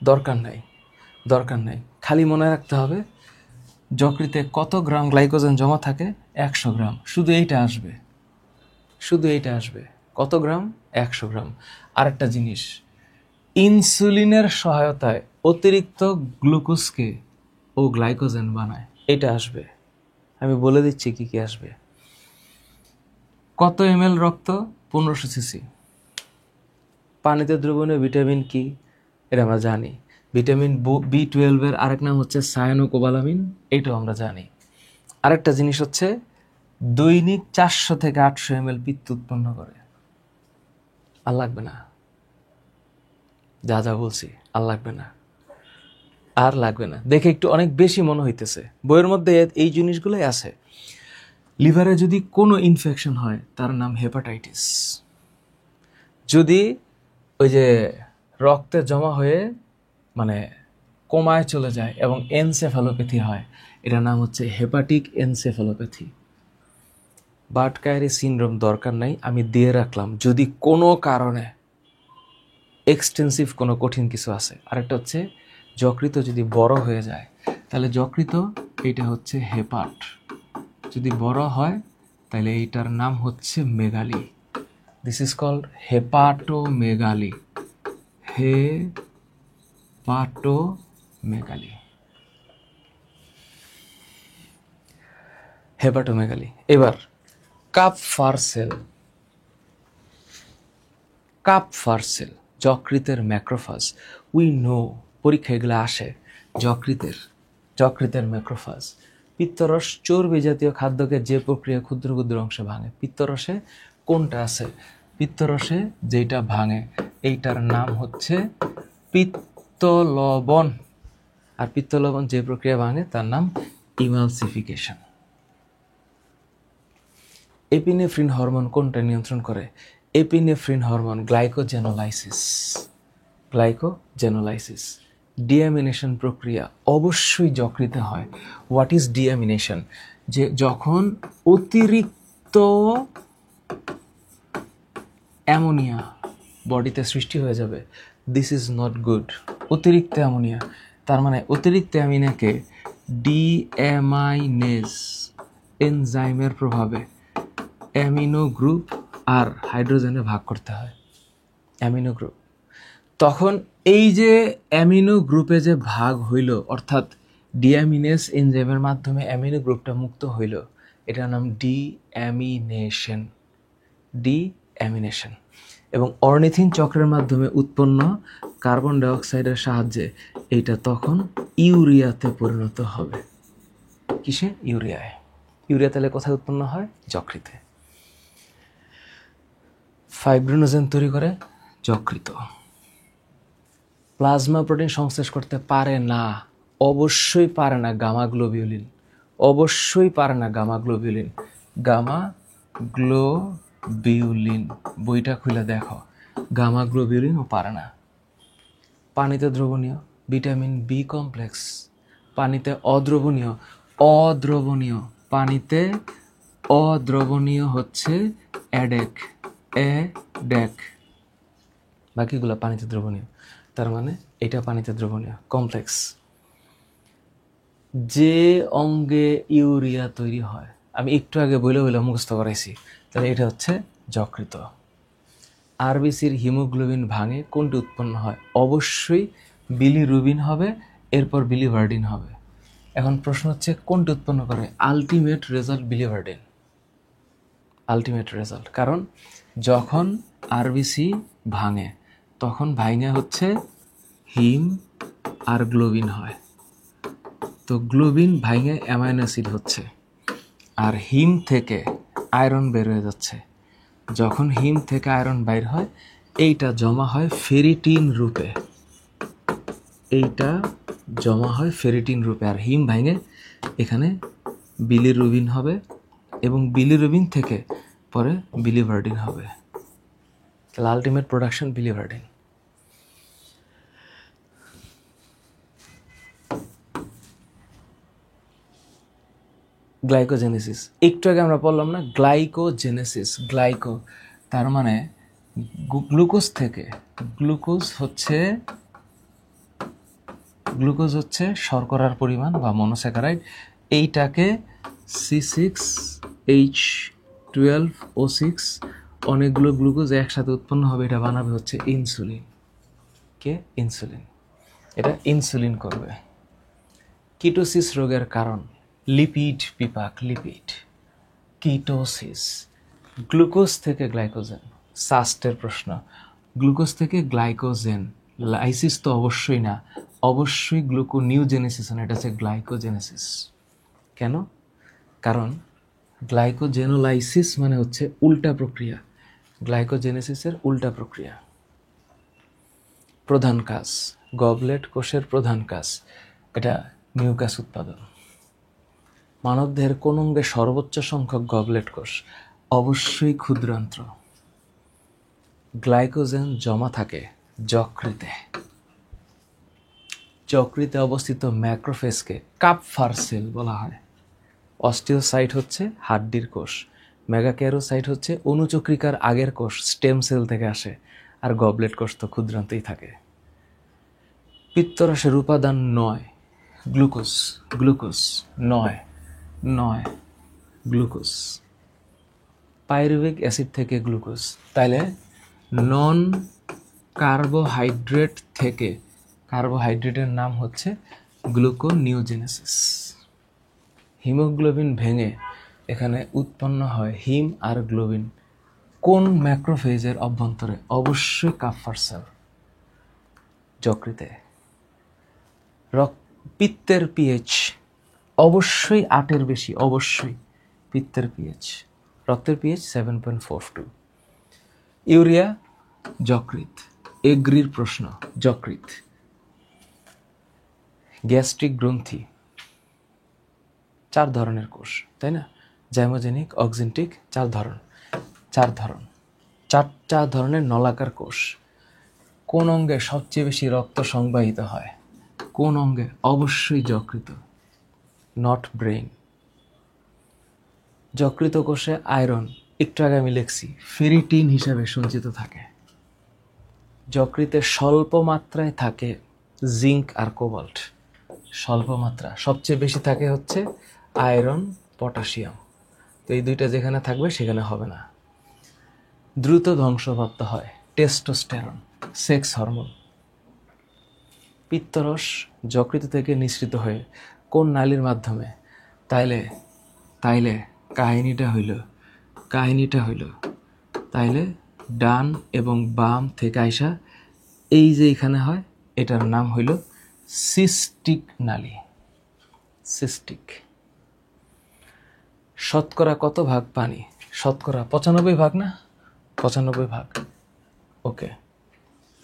দরকার নাই। খালি মনে রাখতে হবে যকৃতে কত গ্রাম গ্লাইকোজেন জমা থাকে? 100 গ্রাম। শুধু এইটা আসবে। কত গ্রাম? 100 গ্রাম। আরেকটা জিনিস, ইনসুলিনের সহায়তায় অতিরিক্ত গ্লুকোজকে ও গ্লাইকোজেন বানায়, এটা আসবে। আমি বলে দিচ্ছি কি কি আসবে। কত ml রক্ত? 1500 সিসি। পানিতে দ্রবণীয় ভিটামিন কি? এটা আমরা জানি। ভিটামিন B12 এর আরেক নাম হচ্ছে সায়ানোকোবালামিন, এটাও আমরা জানি। আরেকটা জিনিস হচ্ছে দৈনিক 400 থেকে 800 ml পিত্ত উৎপন্ন করে। আর লাগবে না, যা বলছি আর লাগবে না। দেখে একটু অনেক বেশি মনে হইতেছে, বইয়ের মধ্যে এই জিনিসগুলোই আছে। লিভারে যদি কোনো ইনফেকশন হয় তার নাম হেপাটাইটিস। যদি ওই যে রক্তে জমা হয়ে মানে কোমায় চলে যায় এবং এনসেফালোপ্যাথি হয়, এটার নাম হচ্ছে হেপাটিক এনসেফালোপ্যাথি। বার্টকায়ারি সিনড্রোম দরকার নাই, আমি দিয়ে রাখলাম যদি কোনো কারণে এক্সটেন্সিভ কোনো কঠিন কিছু আছে। আরেকটা হচ্ছে যকৃত যদি বড় হয়ে যায়, তাহলে যকৃত এটা হচ্ছে হেপাট, যদি বড় হয় তাহলে এইটার নাম হচ্ছে megaly. This is called hepatomegaly. Hepatomegaly. এবার কাপফার সেল যকৃতের ম্যাক্রোফাজ। উই নো, পরীক্ষা এগুলো আসে। যকৃতের ম্যাক্রোফাজ পিত্তরস চর্বি জাতীয় খাদ্যকে যে প্রক্রিয়া ক্ষুদ্র ক্ষুদ্র অংশে ভাঙে। পিত্তরসে কোনটা আছে? পিত্তরসে যেটা ভাঙে এইটার নাম হচ্ছে পিত্তলবণ। আর পিত্তলবণ যে প্রক্রিয়া ভাঙে তার নাম ইমালসিফিকেশন। এপিনেফ্রিন হরমোন কোনটা নিয়ন্ত্রণ করে? Epinephrine hormone glycogenolysis. ডিঅ্যামিনেশন প্রক্রিয়া অবশ্যই যকৃতে হয়। What is deamination? যে যখন অতিরিক্ত অ্যামোনিয়া বডিতে সৃষ্টি হয়ে যাবে, দিস ইজ নট গুড। অতিরিক্ত অ্যামোনিয়া, তার মানে অতিরিক্ত অ্যামিনাকে ডিঅ্যামাইনেজ এনজাইমের প্রভাবে অ্যামিনো গ্রুপ আর হাইড্রোজেনে ভাগ করতে হয়। অ্যামিনো গ্রুপ, তখন এই যে অ্যামিনো গ্রুপে যে ভাগ হইল, অর্থাৎ ডিঅ্যামিনেজ এনজাইমের মাধ্যমে অ্যামিনো গ্রুপটা মুক্ত হইল, এটার নাম ডিঅ্যামিনেশন। এবং অর্নিথিন চক্রের মাধ্যমে উৎপন্ন কার্বন ডাইঅক্সাইডের সাহায্যে এইটা তখন ইউরিয়াতে পরিণত হবে। কিসে? ইউরিয়ায়। ইউরিয়া তাহলে কোথায় উৎপন্ন হয়? যকৃতে। ফাইব্রিনোজেন তৈরি করে যকৃত। প্লাজমা প্রোটিন সংশ্লেষ করতে পারে না, অবশ্যই পারে না গামাগ্লোবিউলিন। গামাগ্লোবিউলিন বইটা খুলে দেখো, গামাগ্লোবিউলিনও পারে না। পানিতে দ্রবণীয় ভিটামিন বি কমপ্লেক্স, পানিতে অদ্রবণীয় পানিতে অদ্রবণীয় হচ্ছে অ্যাডেক, অ্যাডেক, বাকিগুলো পানিতে দ্রবণীয়, তার মানে এটা পানিতে দ্রবণীয়। কমপ্লেক্স, যে অঙ্গে ইউরিয়া তৈরি হয়, আমি একটু আগে বইলে মুখস্থ করাইছি, তাহলে এটা হচ্ছে যকৃত। আরবিসির হিমোগ্লোবিন ভাঙে কোনটি উৎপন্ন হয়? অবশ্যই বিলিরুবিন হবে, এরপর বিলিভার্ডিন হবে। এখন প্রশ্ন হচ্ছে কোনটি উৎপন্ন করে? Ultimate result biliverdin, ultimate result. কারণ যখন আরবিসি ভাঙে তখন ভাঙে হচ্ছে হিম আর গ্লোবিন হয়, তো গ্লোবিন ভাঙে অ্যামাইনো অ্যাসিড হচ্ছে, আর হিম থেকে আয়রন বের হয়ে যাচ্ছে। যখন হিম থেকে আয়রন বাইর হয়, এইটা জমা হয় ফেরিটিন রূপে, এইটা জমা হয় ফেরিটিন রূপে, আর হিম ভাঙে এখানে বিলিরুবিন হবে, এবং বিলিরুবিন থেকে পরে বিলিভার্ডিন হবে। তাহলে আলটিমেট প্রোডাকশন বিলিভার্ডিন। গ্লাইকোজেনেসিস, একটু আগে আমরা বললাম না গ্লাইকোজেনেসিস, গ্লাইকো তার মানে গ্লুকোজ থেকে, গ্লুকোজ হচ্ছে শর্করার পরিমাণ বা মনোস্যাকারাইড, এইটাকে C6H12O6 অনেকগুলো গ্লুকোজ একসাথে উৎপন্ন হবে, এটা বানাবে হচ্ছে ইনসুলিন। কে? ইনসুলিন। এটা ইনসুলিন করবে। কিটোসিস রোগের কারণ লিপিড বিপাক, লিপিড। কিটোসিস, গ্লুকোজ থেকে গ্লাইকোজেন, সাস্টের প্রশ্ন, গ্লুকোজ থেকে গ্লাইকোজেন, লাইসিস তো অবশ্যই না, অবশ্যই গ্লুকোনিওজেনেসিস, এটা হচ্ছে গ্লাইকোজেনেসিস। কেন? কারণ গ্লাইকোজেনোলাইসিস মানে হচ্ছে উল্টা প্রক্রিয়া, গ্লাইকোজেনেসিসের উল্টা প্রক্রিয়া। প্রধান কাজ, গবলেট কোষের প্রধান কাজ, এটা মিউকাস উৎপাদন। মানবদেহের কোন অঙ্গে সর্বোচ্চ সংখ্যক গবলেট কোষ? অবশ্যই ক্ষুদ্রান্ত্র। গ্লাইকোজেন জমা থাকে যকৃতে, যকৃতে অবস্থিত ম্যাক্রোফেজকে কাপফার সেল বলা হয়। অস্টিওসাইট হচ্ছে হাড্ডির কোষ, মেগাক্যারোসাইট হচ্ছে অনুচক্রিকার আগের কোষ, স্টেম সেল থেকে আসে, আর গবলেট কোষ তো ক্ষুদ্রান্তেই থাকে। পিত্তরসের উপাদান 9, glucose, glucose 9 glucose. Pyruvic acid থেকে গ্লুকোজ, তাইলে নন কার্বোহাইড্রেট থেকে, কার্বোহাইড্রেটের নাম হচ্ছে গ্লুকোনিওজেনেসিস। হিমোগ্লোবিন ভেঙে এখানে উৎপন্ন হয় হিম আর গ্লোবিন, কোন ম্যাক্রোফেজের অভ্যন্তরে? অবশ্যই কাপফার সেল, যকৃতে। পিত্তের পিএইচ অবশ্যই 8-এর বেশি, অবশ্যই পিত্তের পিএইচ, রক্তের পিএইচ 7.42। ইউরিয়া যকৃত, এগ্রির প্রশ্ন, যকৃত। গ্যাস্ট্রিক গ্রন্থি 4 ধরনের কোষ, তাই না? জাইমোজেনিক, অক্সিন্টিক, 4 ধরন, 4 ধরনের নলাকার কোষ। কোন অঙ্গে সবচেয়ে বেশি রক্ত সংবাহিত হয়? কোন অঙ্গে? অবশ্যই যকৃত, নট ব্রেইন। যকৃত কোষে আয়রন, একটু আগে আমি লিখছি, ফেরিটিন হিসাবে সঞ্চিত থাকে। যকৃতে স্বল্প মাত্রায় থাকে জিঙ্ক আর কোবাল্ট, স্বল্প মাত্রা। সবচেয়ে বেশি থাকে হচ্ছে আয়রন, পটাশিয়াম। তো এই দুইটা যেখানে থাকবে সেখানে হবে না। দ্রুত ধ্বংসপ্রাপ্ত হয় টেস্টোস্টেরন, সেক্স হরমোন। পিত্তরস যকৃত থেকে নিঃসৃত হয়ে কোন নালীর মাধ্যমে? তাইলে কাহিনীটা হইল তাইলে ডান এবং বাম থেকে আইসা এই যে এখানে হয়, এটার নাম হইল সিস্টিক নালী, সিস্টিক। শতকরা কত ভাগ পানি? শতকরা 95 ভাগ না? 95 ভাগ। ওকে।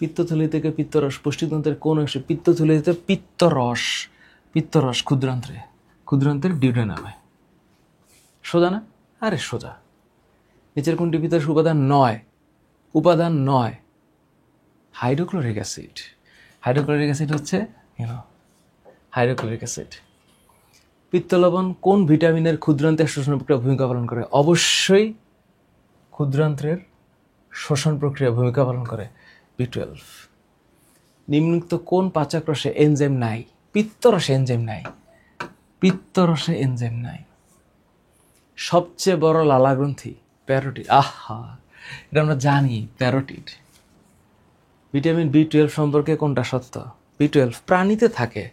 পিত্তথলি থেকে পিত্তরস পুষ্টিতন্ত্রের কোন অংশে? পিত্তথলি থেকে পিত্তরস ক্ষুদ্রান্ত্রের ডিউডেনামে। সোজা না? আরে সোজা। নিচের কোনটি পিত্তরস উপাদান 9? Hydrochloric acid. হাইড্রোক্লোরিক অ্যাসিড হচ্ছে হাইড্রোক্লোরিক অ্যাসিড। পিত্তলবণ কোন ভিটামিনের ক্ষুদ্রান্তের শোষণ প্রক্রিয়া ভূমিকা পালন করে? অবশ্যই ক্ষুদ্রান্ত্রের শ্বসন প্রক্রিয়া ভূমিকা পালন করে। B12। নিম্নলিখিত কোন পাচক রসে এনজাইম নাই? পিত্তরসে এনজাইম নাই। পিত্তরসে এনজাইম নাই। সবচেয়ে বড় লালা গ্রন্থি প্যারোটিড। আহা, এটা আমরা জানি, প্যারোটিড। ভিটামিন B12 সম্পর্কে কোনটা সত্য? B12 প্রাণীতে থাকে,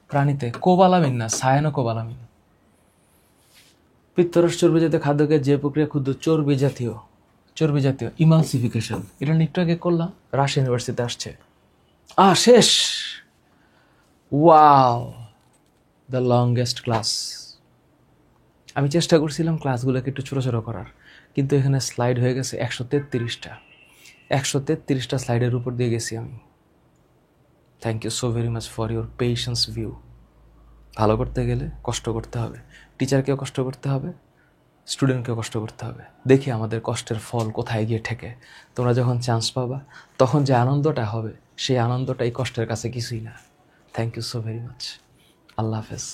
প্রাণীতে কোবালামিন না, সায়ানোকোবালামিন। পিত্তরস চর্বি জাতীয় খাদ্যকে যে প্রক্রিয়া ক্ষুদ্র চর্বি জাতীয় ইমালসিফিকেশন, এটা একটু আগে করলাম, রাজশাহী ইউনিভার্সিটিতে আসছে। শেষ। Wow, the longest class. আমি চেষ্টা করছিলাম ক্লাসগুলোকে একটু ছোটো ছোটো করার, কিন্তু এখানে স্লাইড হয়ে গেছে 133টা। 133টা স্লাইডের উপর দিয়ে গেছি আমি। Thank you so very much for your patience view. ভালো করতে গেলে কষ্ট করতে হবে, টিচারকেও কষ্ট করতে হবে, স্টুডেন্টকেও কষ্ট করতে হবে। দেখি আমাদের কষ্টের ফল কোথায় গিয়ে ঠেকে। তোমরা যখন চান্স পাবা তখন যে আনন্দটা হবে, সেই আনন্দটা এই কষ্টের কাছে কিছুই না। Thank you so very much. আল্লাহ হাফেজ।